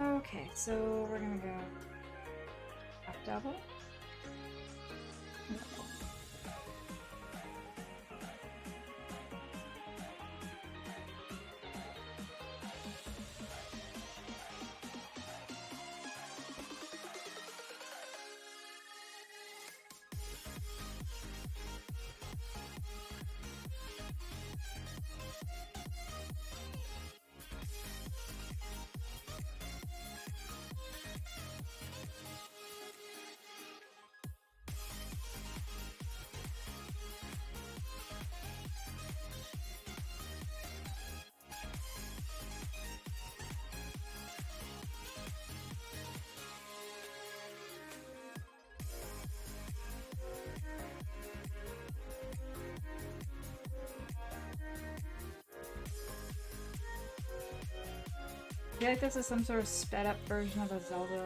Okay, so we're gonna go half double. I feel like this is some sort of sped up version of a Zelda.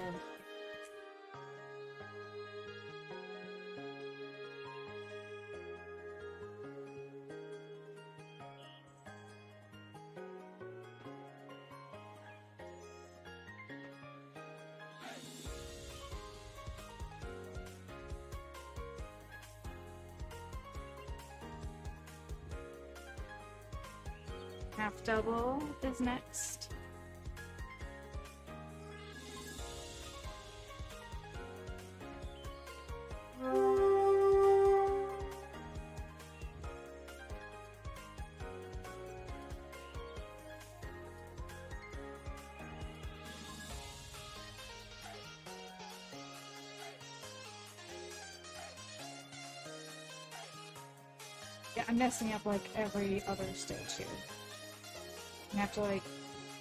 Half double is next. Yeah, I'm messing up like every other stage here. I have to like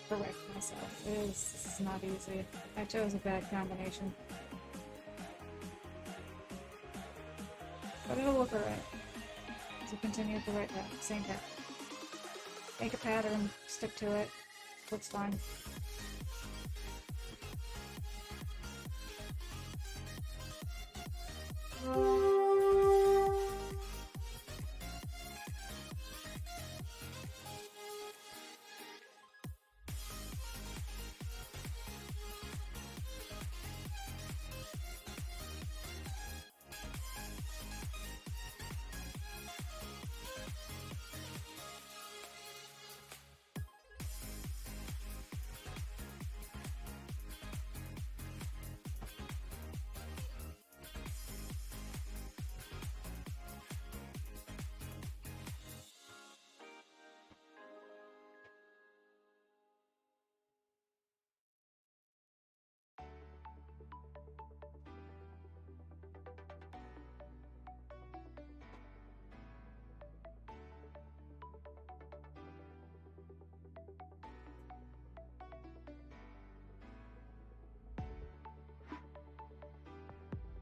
correct myself. This is not easy. I chose a bad combination. But it'll look alright. So continue with the right path, same path. Make a pattern, stick to it. Looks fine.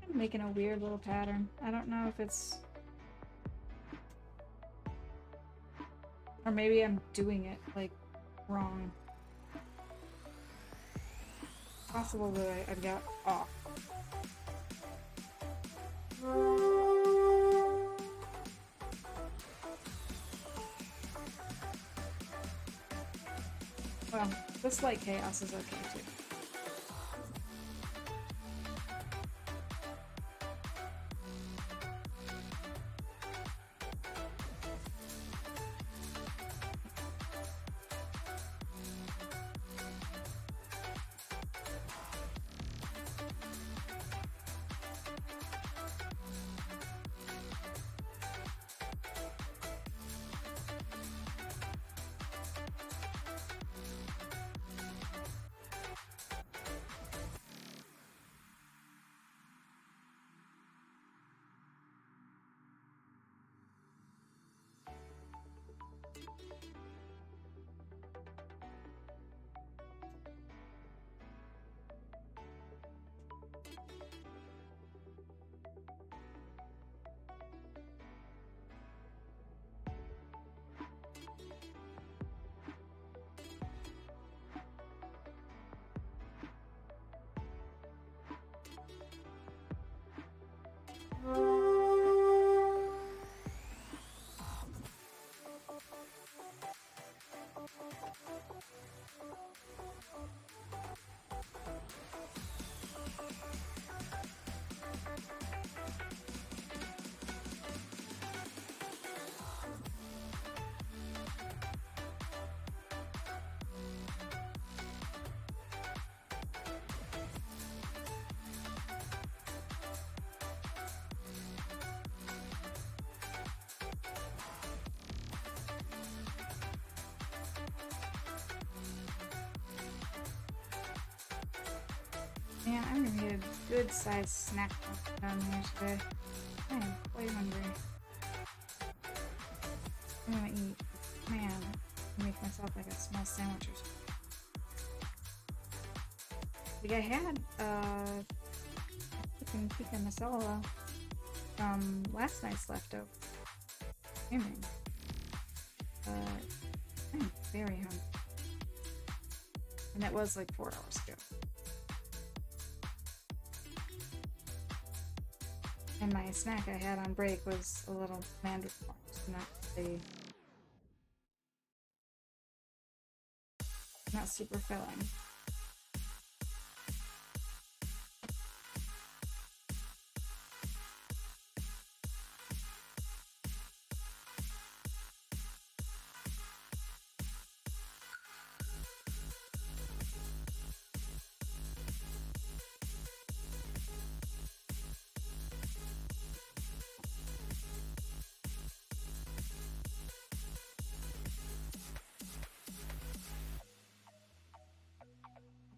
I'm making a weird little pattern. I don't know if it's... Or maybe I'm doing it, like, wrong. Possible that I got off. Well, the slight chaos is okay too. Man, I'm gonna need a good sized snack down here today. I am quite hungry. I'm gonna eat. Man, make myself like a small sandwich or something. Like I had chicken tikka masala from last night's leftover. I'm very hungry. And that was like 4 hours ago. And my snack I had on break was a little mandarin not super filling.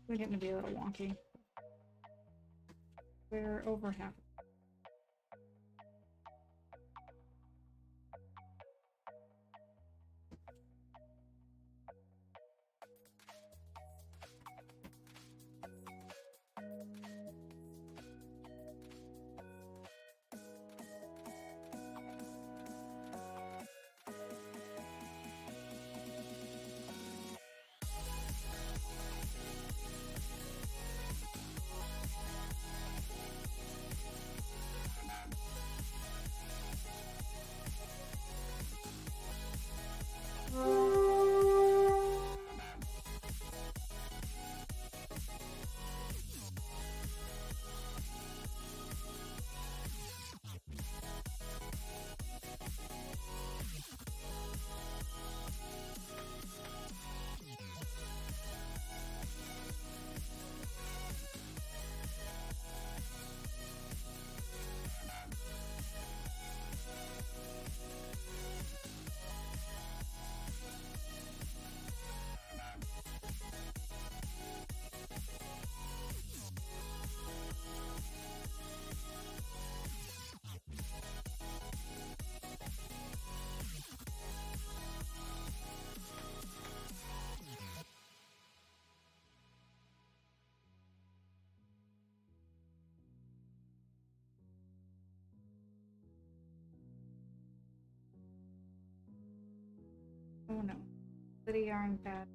We're getting to be a little wonky. We're over half. Oh no. Lydia aren't bad.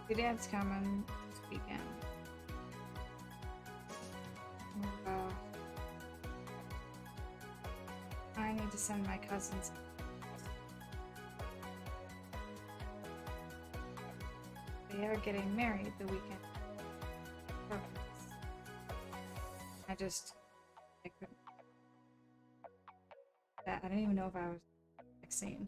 Your dad's coming this weekend. I need to send my cousins. They are getting married the weekend. I couldn't. I didn't even know if I was vaccine.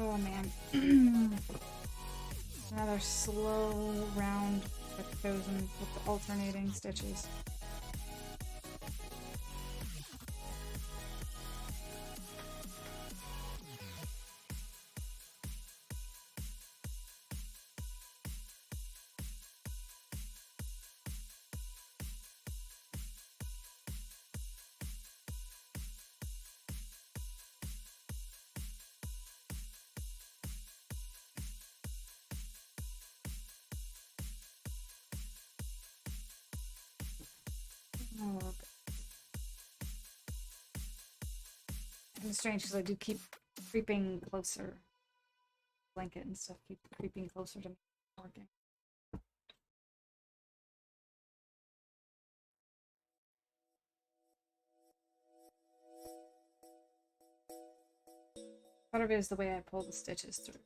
Oh man. Now Another slow round with chosen with the alternating stitches. Oh, it's strange because I do keep creeping closer. Blanket and stuff keep creeping closer to me. Working. Part of it is the way I pull the stitches through.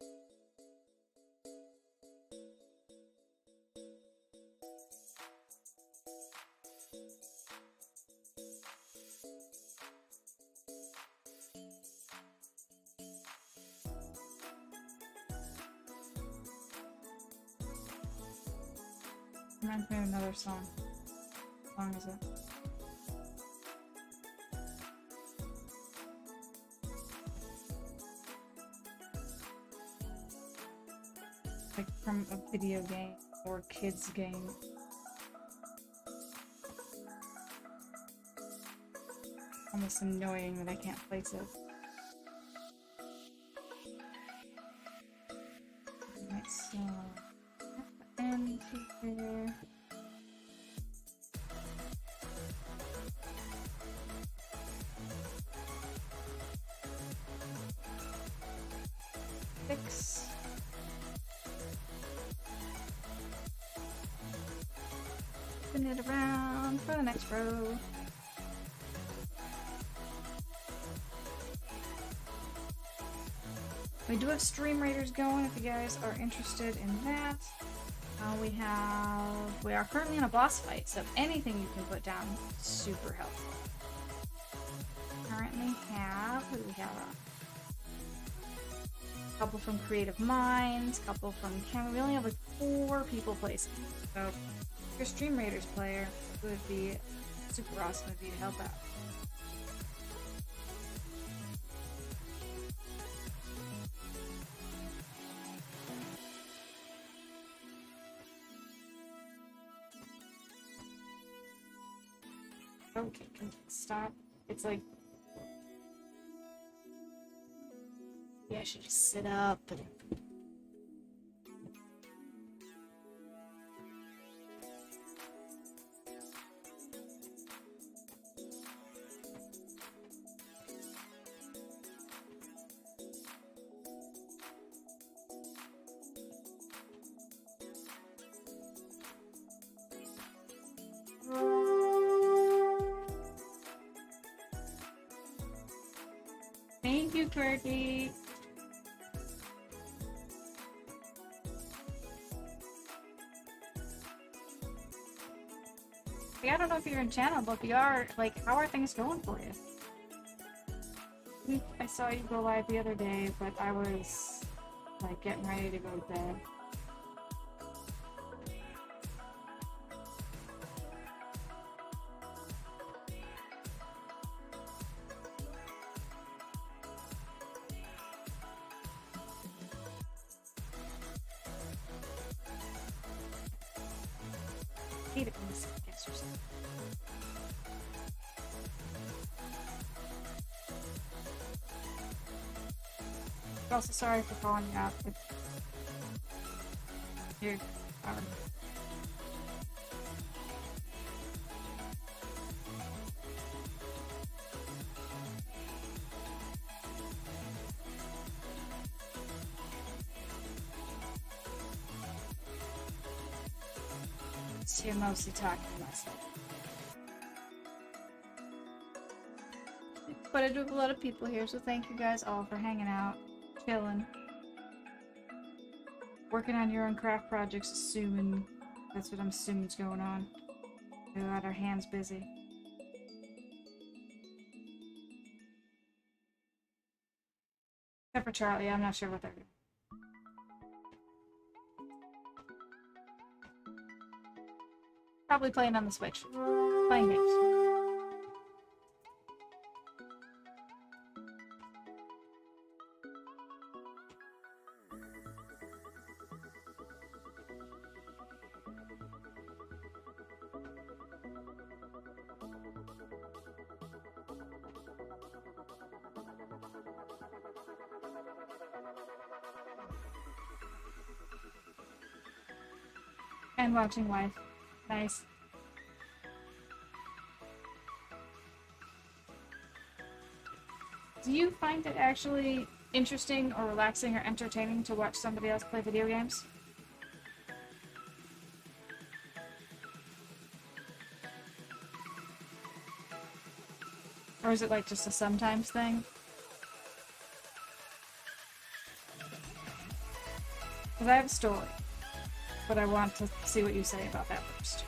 Reminds me of another song. What song is it? Like from a video game or kids game. Almost annoying that I can't place it. Alright, so end here. Fix. Spin it around for the next row. We do have stream raiders going if you guys are interested in that. We are currently in a boss fight, so anything you can put down is super helpful. Currently have, who do we have? A couple from Creative Minds, couple from Camera. We only have like 4 people placing. So if you're a Stream Raiders player, it would be super awesome of you to help out. Okay, can you stop? It's like... Yeah, I should just sit up and... Thank you, Turkey. I don't know if you're in channel, but if you are, like, how are things going for you? I saw you go live the other day, but I was, like, getting ready to go to bed. Hate it when this gets yourself. I'm also sorry for calling you out. You're so you're mostly talking to myself. But I do have a lot of people here, so thank you guys all for hanging out, chilling, working on your own craft projects, assuming that's what I'm assuming is going on. We got our hands busy. Except for Charlie, I'm not sure what they're doing. Probably playing on the Switch. Playing games. And watching live. Nice. Do you find it actually interesting or relaxing or entertaining to watch somebody else play video games? Or is it like just a sometimes thing? Because I have a story, but I want to see what you say about that first.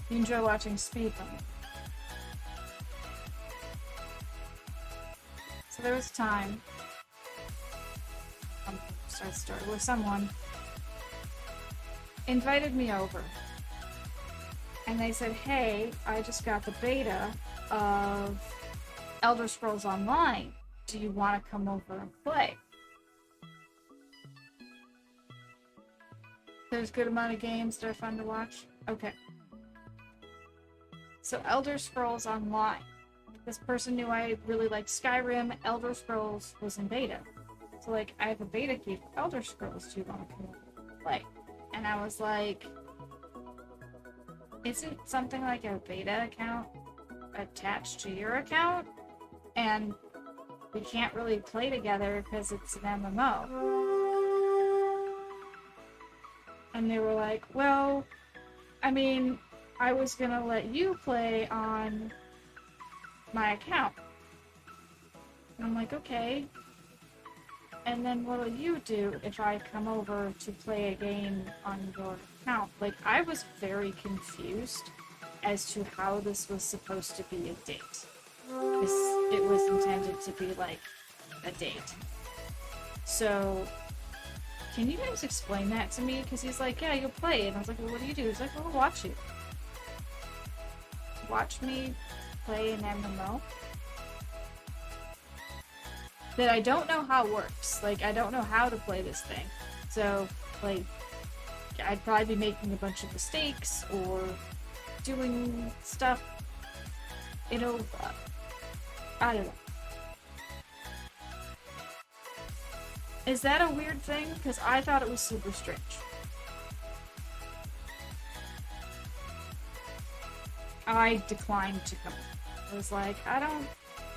You enjoy watching speedrunning. So there was a time, start the story, where someone invited me over. And they said, hey, I just got the beta of Elder Scrolls Online. Do you want to come over and play? There's a good amount of games that are fun to watch. Okay. So Elder Scrolls Online. This person knew I really liked Skyrim. Elder Scrolls was in beta. So like, I have a beta key for Elder Scrolls. Do you want to come over and play? And I was like, isn't something like a beta account attached to your account? And we can't really play together because it's an MMO. And they were like, well, I mean, I was gonna let you play on my account. And I'm like, okay. And then what'll you do if I come over to play a game on your account? Like, I was very confused as to how this was supposed to be a date. Because it was intended to be like a date. So, can you guys explain that to me? Because he's like, yeah, you'll play. And I was like, well, what do you do? He's like, well, I'll watch you. Watch me play an MMO? That I don't know how it works. Like, I don't know how to play this thing. So, like, I'd probably be making a bunch of mistakes or doing stuff, you know, I don't know. Is that a weird thing? Because I thought it was super strange. I declined to come. I was like, I don't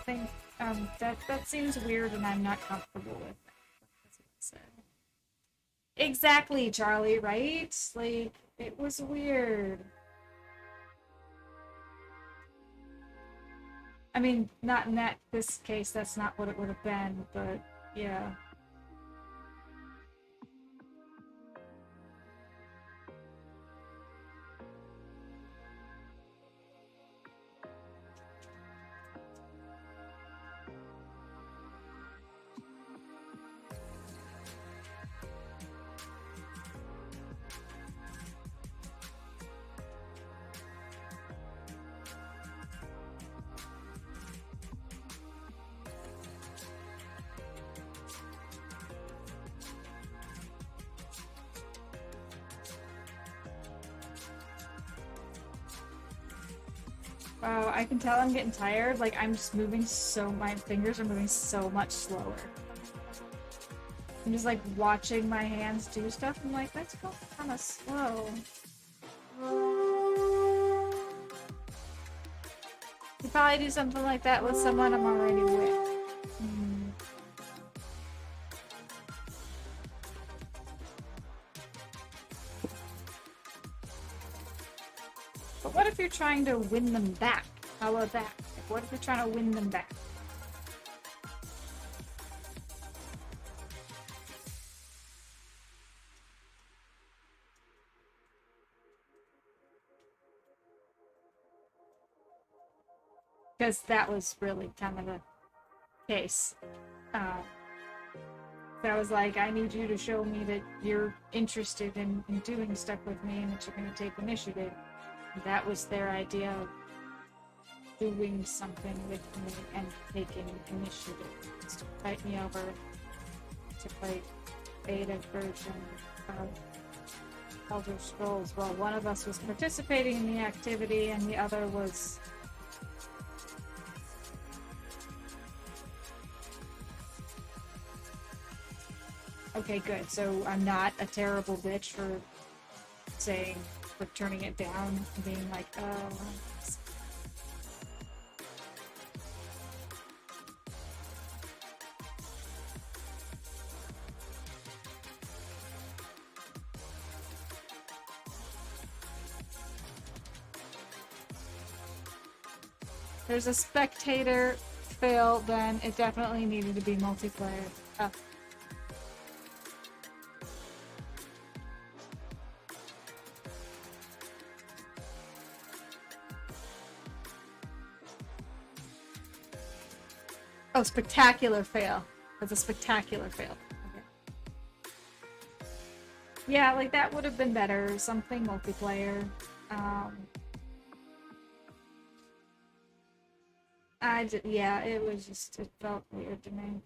think, that seems weird and I'm not comfortable with it. That's what I said. Exactly, Charlie, right? Like, it was weird. I mean, not in this case, that's not what it would have been, but yeah. Wow, I can tell I'm getting tired. Like, I'm just moving my fingers are moving so much slower. I'm just like watching my hands do stuff. I'm like, that's kind of slow. Could probably do something like that with someone I'm already with. But what if you're trying to win them back? How about that? Like, what if you're trying to win them back? Because that was really kind of the case. So I was like, I need you to show me that you're interested in doing stuff with me and that you're going to take initiative. And that was their idea of doing something with me and taking initiative. To fight me over to play beta version of Elder Scrolls. Well, one of us was participating in the activity and the other was... Okay, good. So I'm not a terrible bitch for saying, for turning it down and being like, there's a spectator fail, then it definitely needed to be multiplayer. Oh, spectacular fail. That's a spectacular fail. Okay. Yeah, like that would have been better. Something multiplayer. Yeah, it was just, it felt weird to me.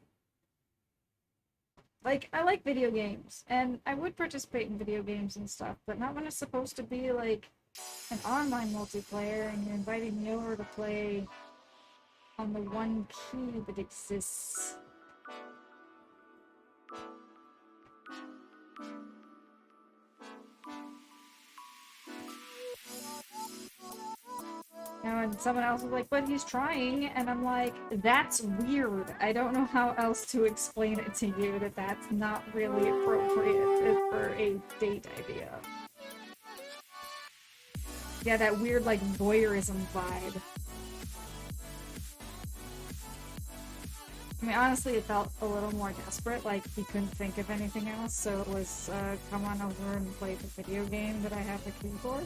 Like, I like video games, and I would participate in video games and stuff, but not when it's supposed to be, like, an online multiplayer, and you're inviting me over to play on the one key that exists. And someone else was like, but he's trying, and I'm like, that's weird. I don't know how else to explain it to you that that's not really appropriate for a date idea. Yeah, that weird, like, voyeurism vibe. I mean, honestly, it felt a little more desperate, like he couldn't think of anything else, so it was, come on over and play the video game that I have the key for.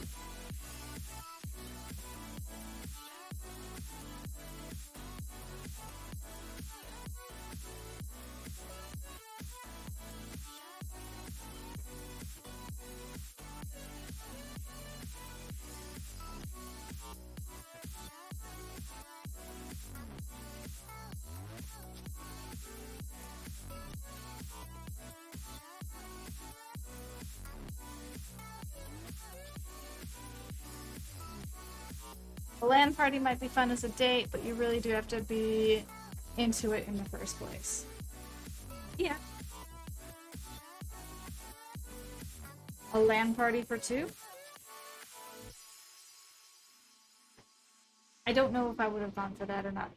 A LAN party might be fun as a date, but you really do have to be into it in the first place. Yeah. A LAN party for two? I don't know if I would have gone for that or not.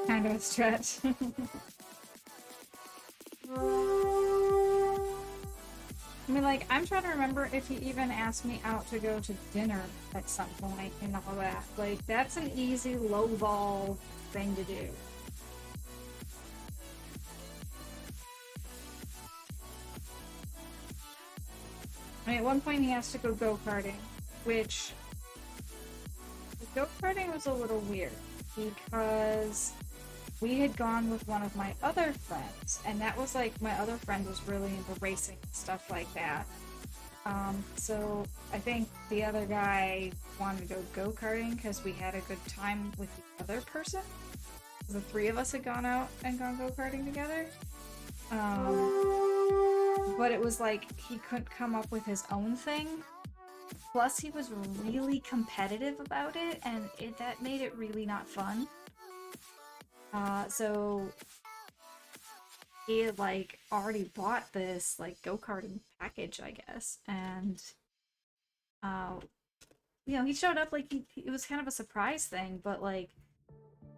Kind of a stretch. I mean, like, I'm trying to remember if he even asked me out to go to dinner at some point and all that. Like, that's an easy lowball thing to do. I mean, at one point he has to go go-karting, which... Go-karting was a little weird, because we had gone with one of my other friends, and that was like, my other friend was really into racing and stuff like that. So I think the other guy wanted to go go-karting because we had a good time with the other person. The three of us had gone out and gone go-karting together. But it was like, he couldn't come up with his own thing. Plus, he was really competitive about it, and that made it really not fun. So he had, like, already bought this, like, go-karting package, I guess, and you know, he showed up like it was kind of a surprise thing, but like,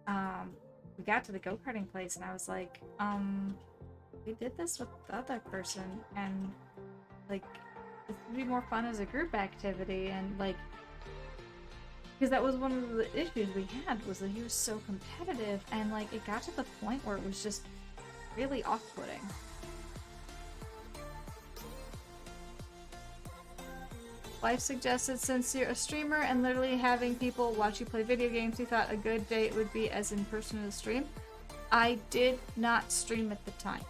um, we got to the go-karting place and I was like, we did this with the other person and like, this would be more fun as a group activity and like, because that was one of the issues we had was that he was so competitive and like it got to the point where it was just really off-putting. Life suggested since you're a streamer and literally having people watch you play video games, you thought a good date would be as in person as a stream. I did not stream at the time.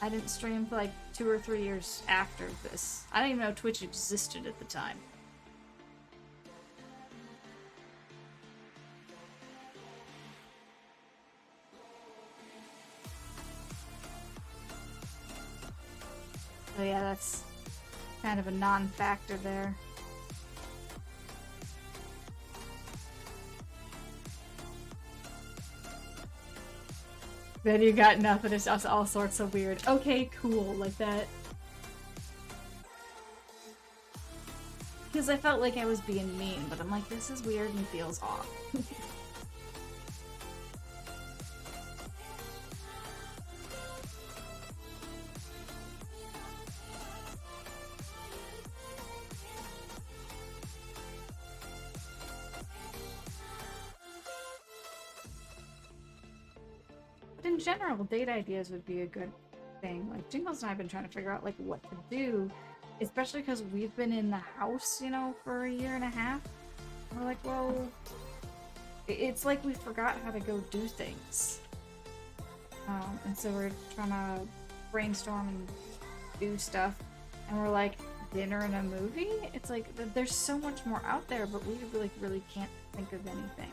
I didn't stream for like 2 or 3 years after this. I didn't even know Twitch existed at the time. So yeah, that's kind of a non-factor there. Then you got nothing, it's just all sorts of weird. Okay, cool, like that. Because I felt like I was being mean, but I'm like, this is weird and feels off. In general, date ideas would be a good thing. Like, Jingles and I have been trying to figure out, like, what to do, especially because we've been in the house, you know, for a year and a half. And we're like, well, it's like we forgot how to go do things. And so we're trying to brainstorm and do stuff. And we're like, dinner and a movie? It's like, there's so much more out there, but we really can't think of anything.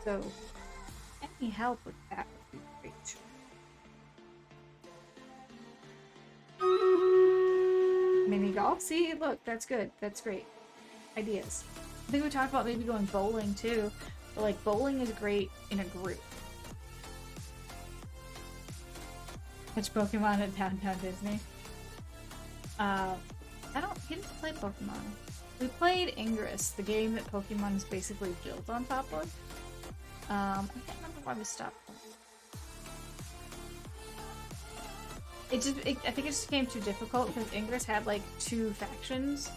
So any help with that would be great. Mini golf? See, look, that's good. That's great. Ideas. I think we talked about maybe going bowling too, but like bowling is great in a group. Catch Pokemon at Downtown Disney. He didn't play Pokemon. We played Ingress, the game that Pokemon is basically built on top of. I can't remember why we stopped. I think it just became too difficult because Ingress had like 2 factions,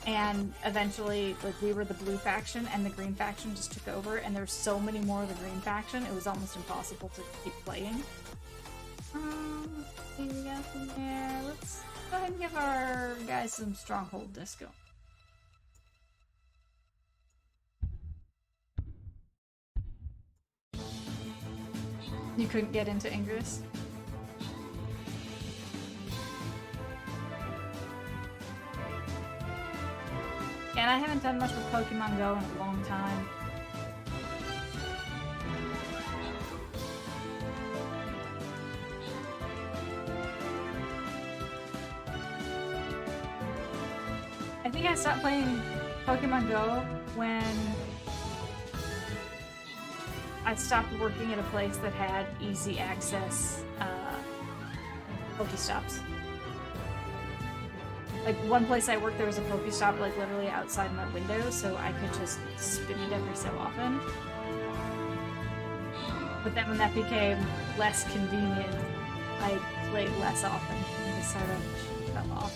and eventually like we were the blue faction and the green faction just took over, and there's so many more of the green faction, it was almost impossible to keep playing. Yeah, let's go ahead and give our guys some Stronghold Disco. You couldn't get into Ingress? And I haven't done much with Pokemon Go in a long time. I think I stopped playing Pokemon Go when I stopped working at a place that had easy access Pokestops. Like, one place I worked, there was a Pokestop, like, literally outside my window, so I could just spin it every so often. But then when that became less convenient, I played less often, and it sort of fell off.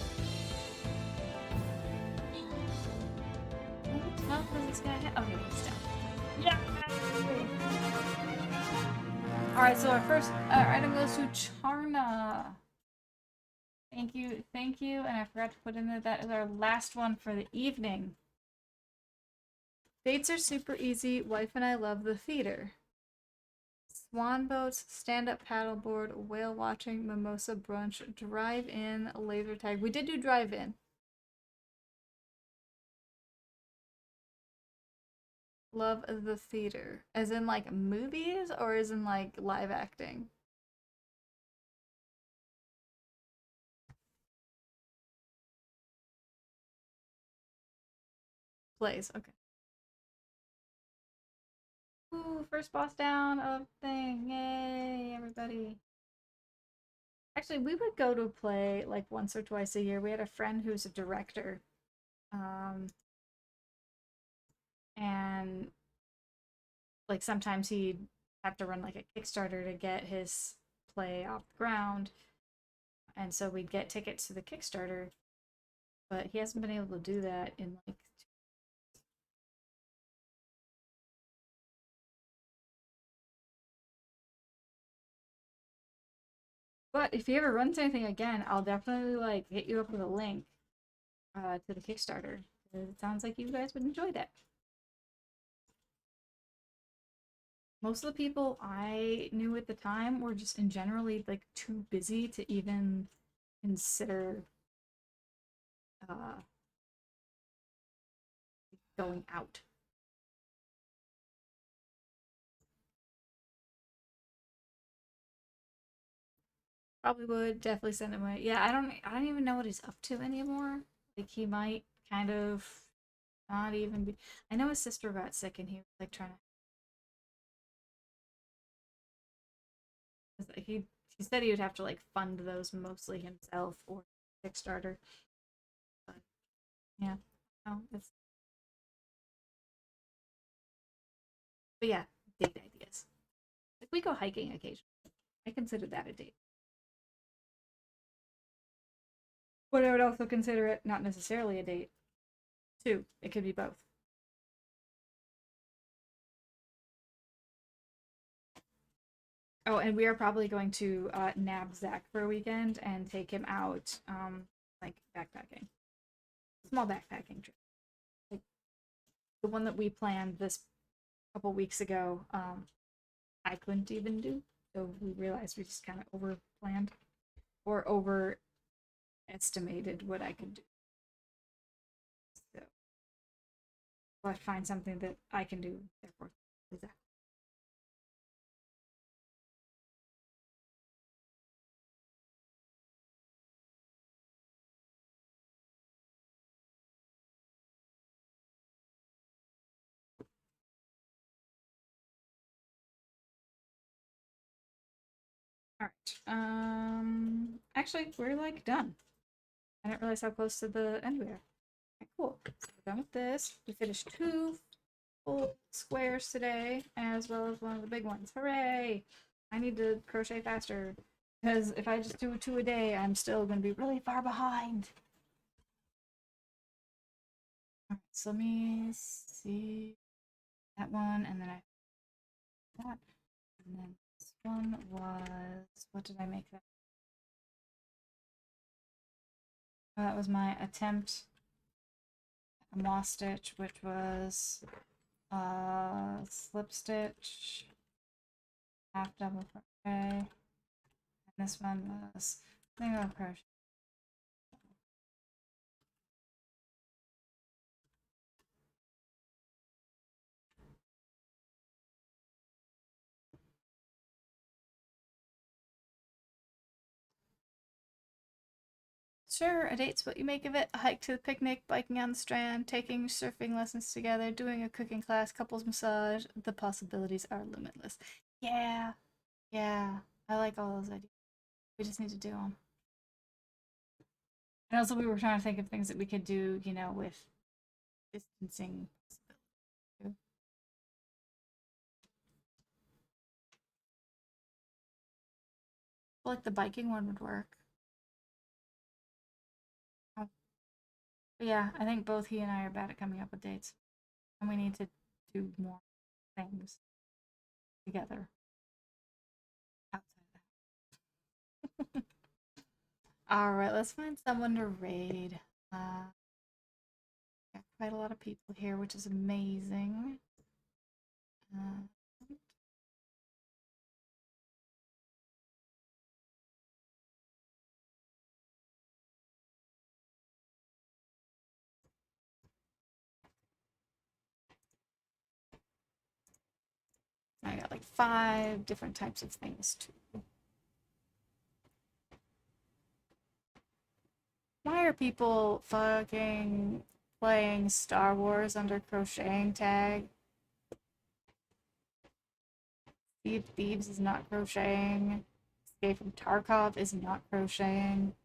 What tough does this guy have? Okay, he's down. Yeah! Alright, so our first item goes to Charna. Thank you, and I forgot to put in there that is our last one for the evening. Dates are super easy. Wife and I love the theater. Swan boats, stand-up paddleboard, whale watching, mimosa brunch, drive-in, laser tag. We did do drive-in. Love the theater. As in, like, movies, or as in, like, live acting? Plays, okay. Ooh, first boss down of thing. Yay, everybody. Actually, we would go to play like once or twice a year. We had a friend who's a director, um, and like sometimes he'd have to run like a Kickstarter to get his play off the ground, and so we'd get tickets to the Kickstarter. But he hasn't been able to do that in like. But if he ever runs anything again, I'll definitely like hit you up with a link to the Kickstarter. It sounds like you guys would enjoy that. Most of the people I knew at the time were just in generally like too busy to even consider uh, going out. Probably would definitely send him away. Yeah, I don't even know what he's up to anymore. Like he might kind of not even be. I know his sister got sick and he was like trying to. He said he would have to like fund those mostly himself or Kickstarter. But yeah, no, it's but yeah, date ideas. Like we go hiking occasionally. I consider that a date. But I would also consider it not necessarily a date. Too. It could be both. Oh, and we are probably going to nab Zach for a weekend and take him out, like backpacking, small backpacking trip, like the one that we planned this couple weeks ago. I couldn't even do, so we realized we just kind of over planned or overestimated what I could do. So let's find something that I can do. Therefore, Zach. All right. Actually, we're like done. I didn't realize how close to the end we are. Okay, cool. So we're done with this. We finished two full squares today, as well as one of the big ones. Hooray! I need to crochet faster because if I just do two a day, I'm still going to be really far behind. All right, so let me see that one, and then I that, and then this one was what did I make that? That was my attempt at a moss stitch, which was slip stitch, half double crochet, and this one was single crochet. Sure, a date's what you make of it. A hike to the picnic, biking on the strand, taking surfing lessons together, doing a cooking class, couples massage. The possibilities are limitless. Yeah, yeah, I like all those ideas. We just need to do them. And also, we were trying to think of things that we could do, with distancing. Like the biking one would work. Oh, but yeah, I think both he and I are bad at coming up with dates, and we need to do more things together outside of that. All right, let's find someone to raid. Got quite a lot of people here, which is amazing. Uh, I got like 5 different types of things too. Why are people fucking playing Star Wars under crocheting tag? Steve Thieves is not crocheting. Okay, from Tarkov is not crocheting.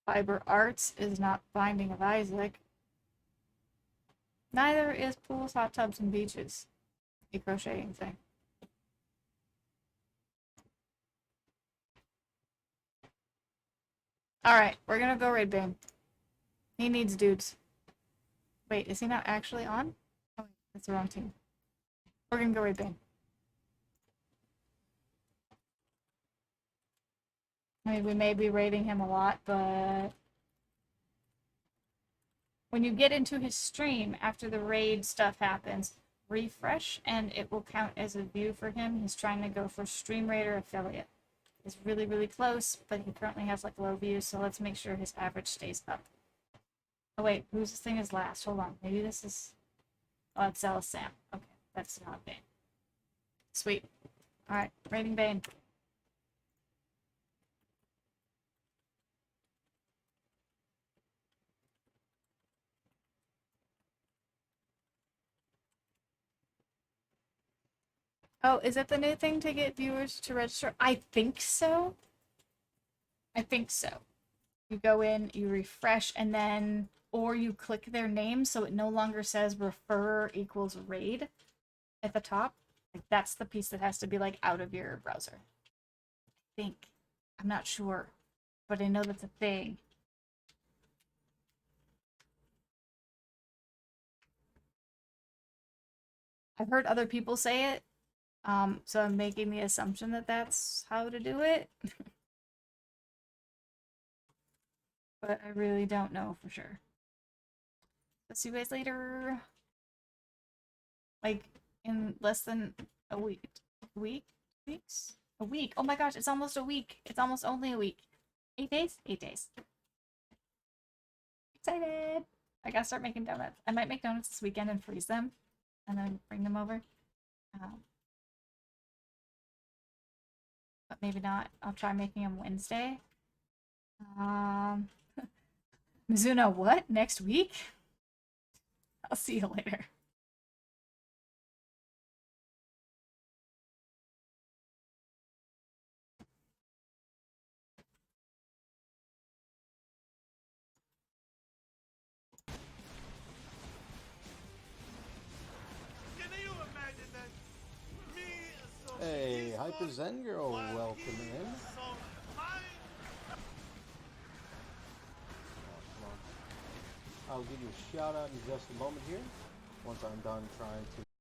Fiber Arts is not Binding of Isaac. Neither is Pools, Hot Tubs, and Beaches. A crocheting thing. Alright, we're gonna go raid Bane. He needs dudes. Wait, is he not actually on? Oh, that's the wrong team. We're gonna go raid Bane. I mean, we may be raiding him a lot, but when you get into his stream after the raid stuff happens, refresh and it will count as a view for him. He's trying to go for Stream Raider affiliate. He's really, really close, but he currently has like low views, so let's make sure his average stays up. Oh wait, whose thing is last? Hold on, maybe this is... Oh, it's Zealous Sam. Okay, that's not Bane. Sweet. Alright, raiding Bane. Oh, is that the new thing to get viewers to register? I think so. I think so. You go in, you refresh, and then, or you click their name so it no longer says refer equals raid at the top. Like, that's the piece that has to be, like, out of your browser. I think. I'm not sure, but I know that's a thing. I've heard other people say it, so I'm making the assumption that that's how to do it. But I really don't know for sure. I'll see you guys later. Like, in less than a week. Weeks? A week. Oh my gosh, it's almost a week. It's almost only a week. 8 days? 8 days. Excited! I gotta start making donuts. I might make donuts this weekend and freeze them, and then bring them over. But maybe not. I'll try making them Wednesday. Mizuno, what? Next week? I'll see you later. Hey, Hyper Zen Girl, welcome in. I'll give you a shout out in just a moment here, once I'm done trying to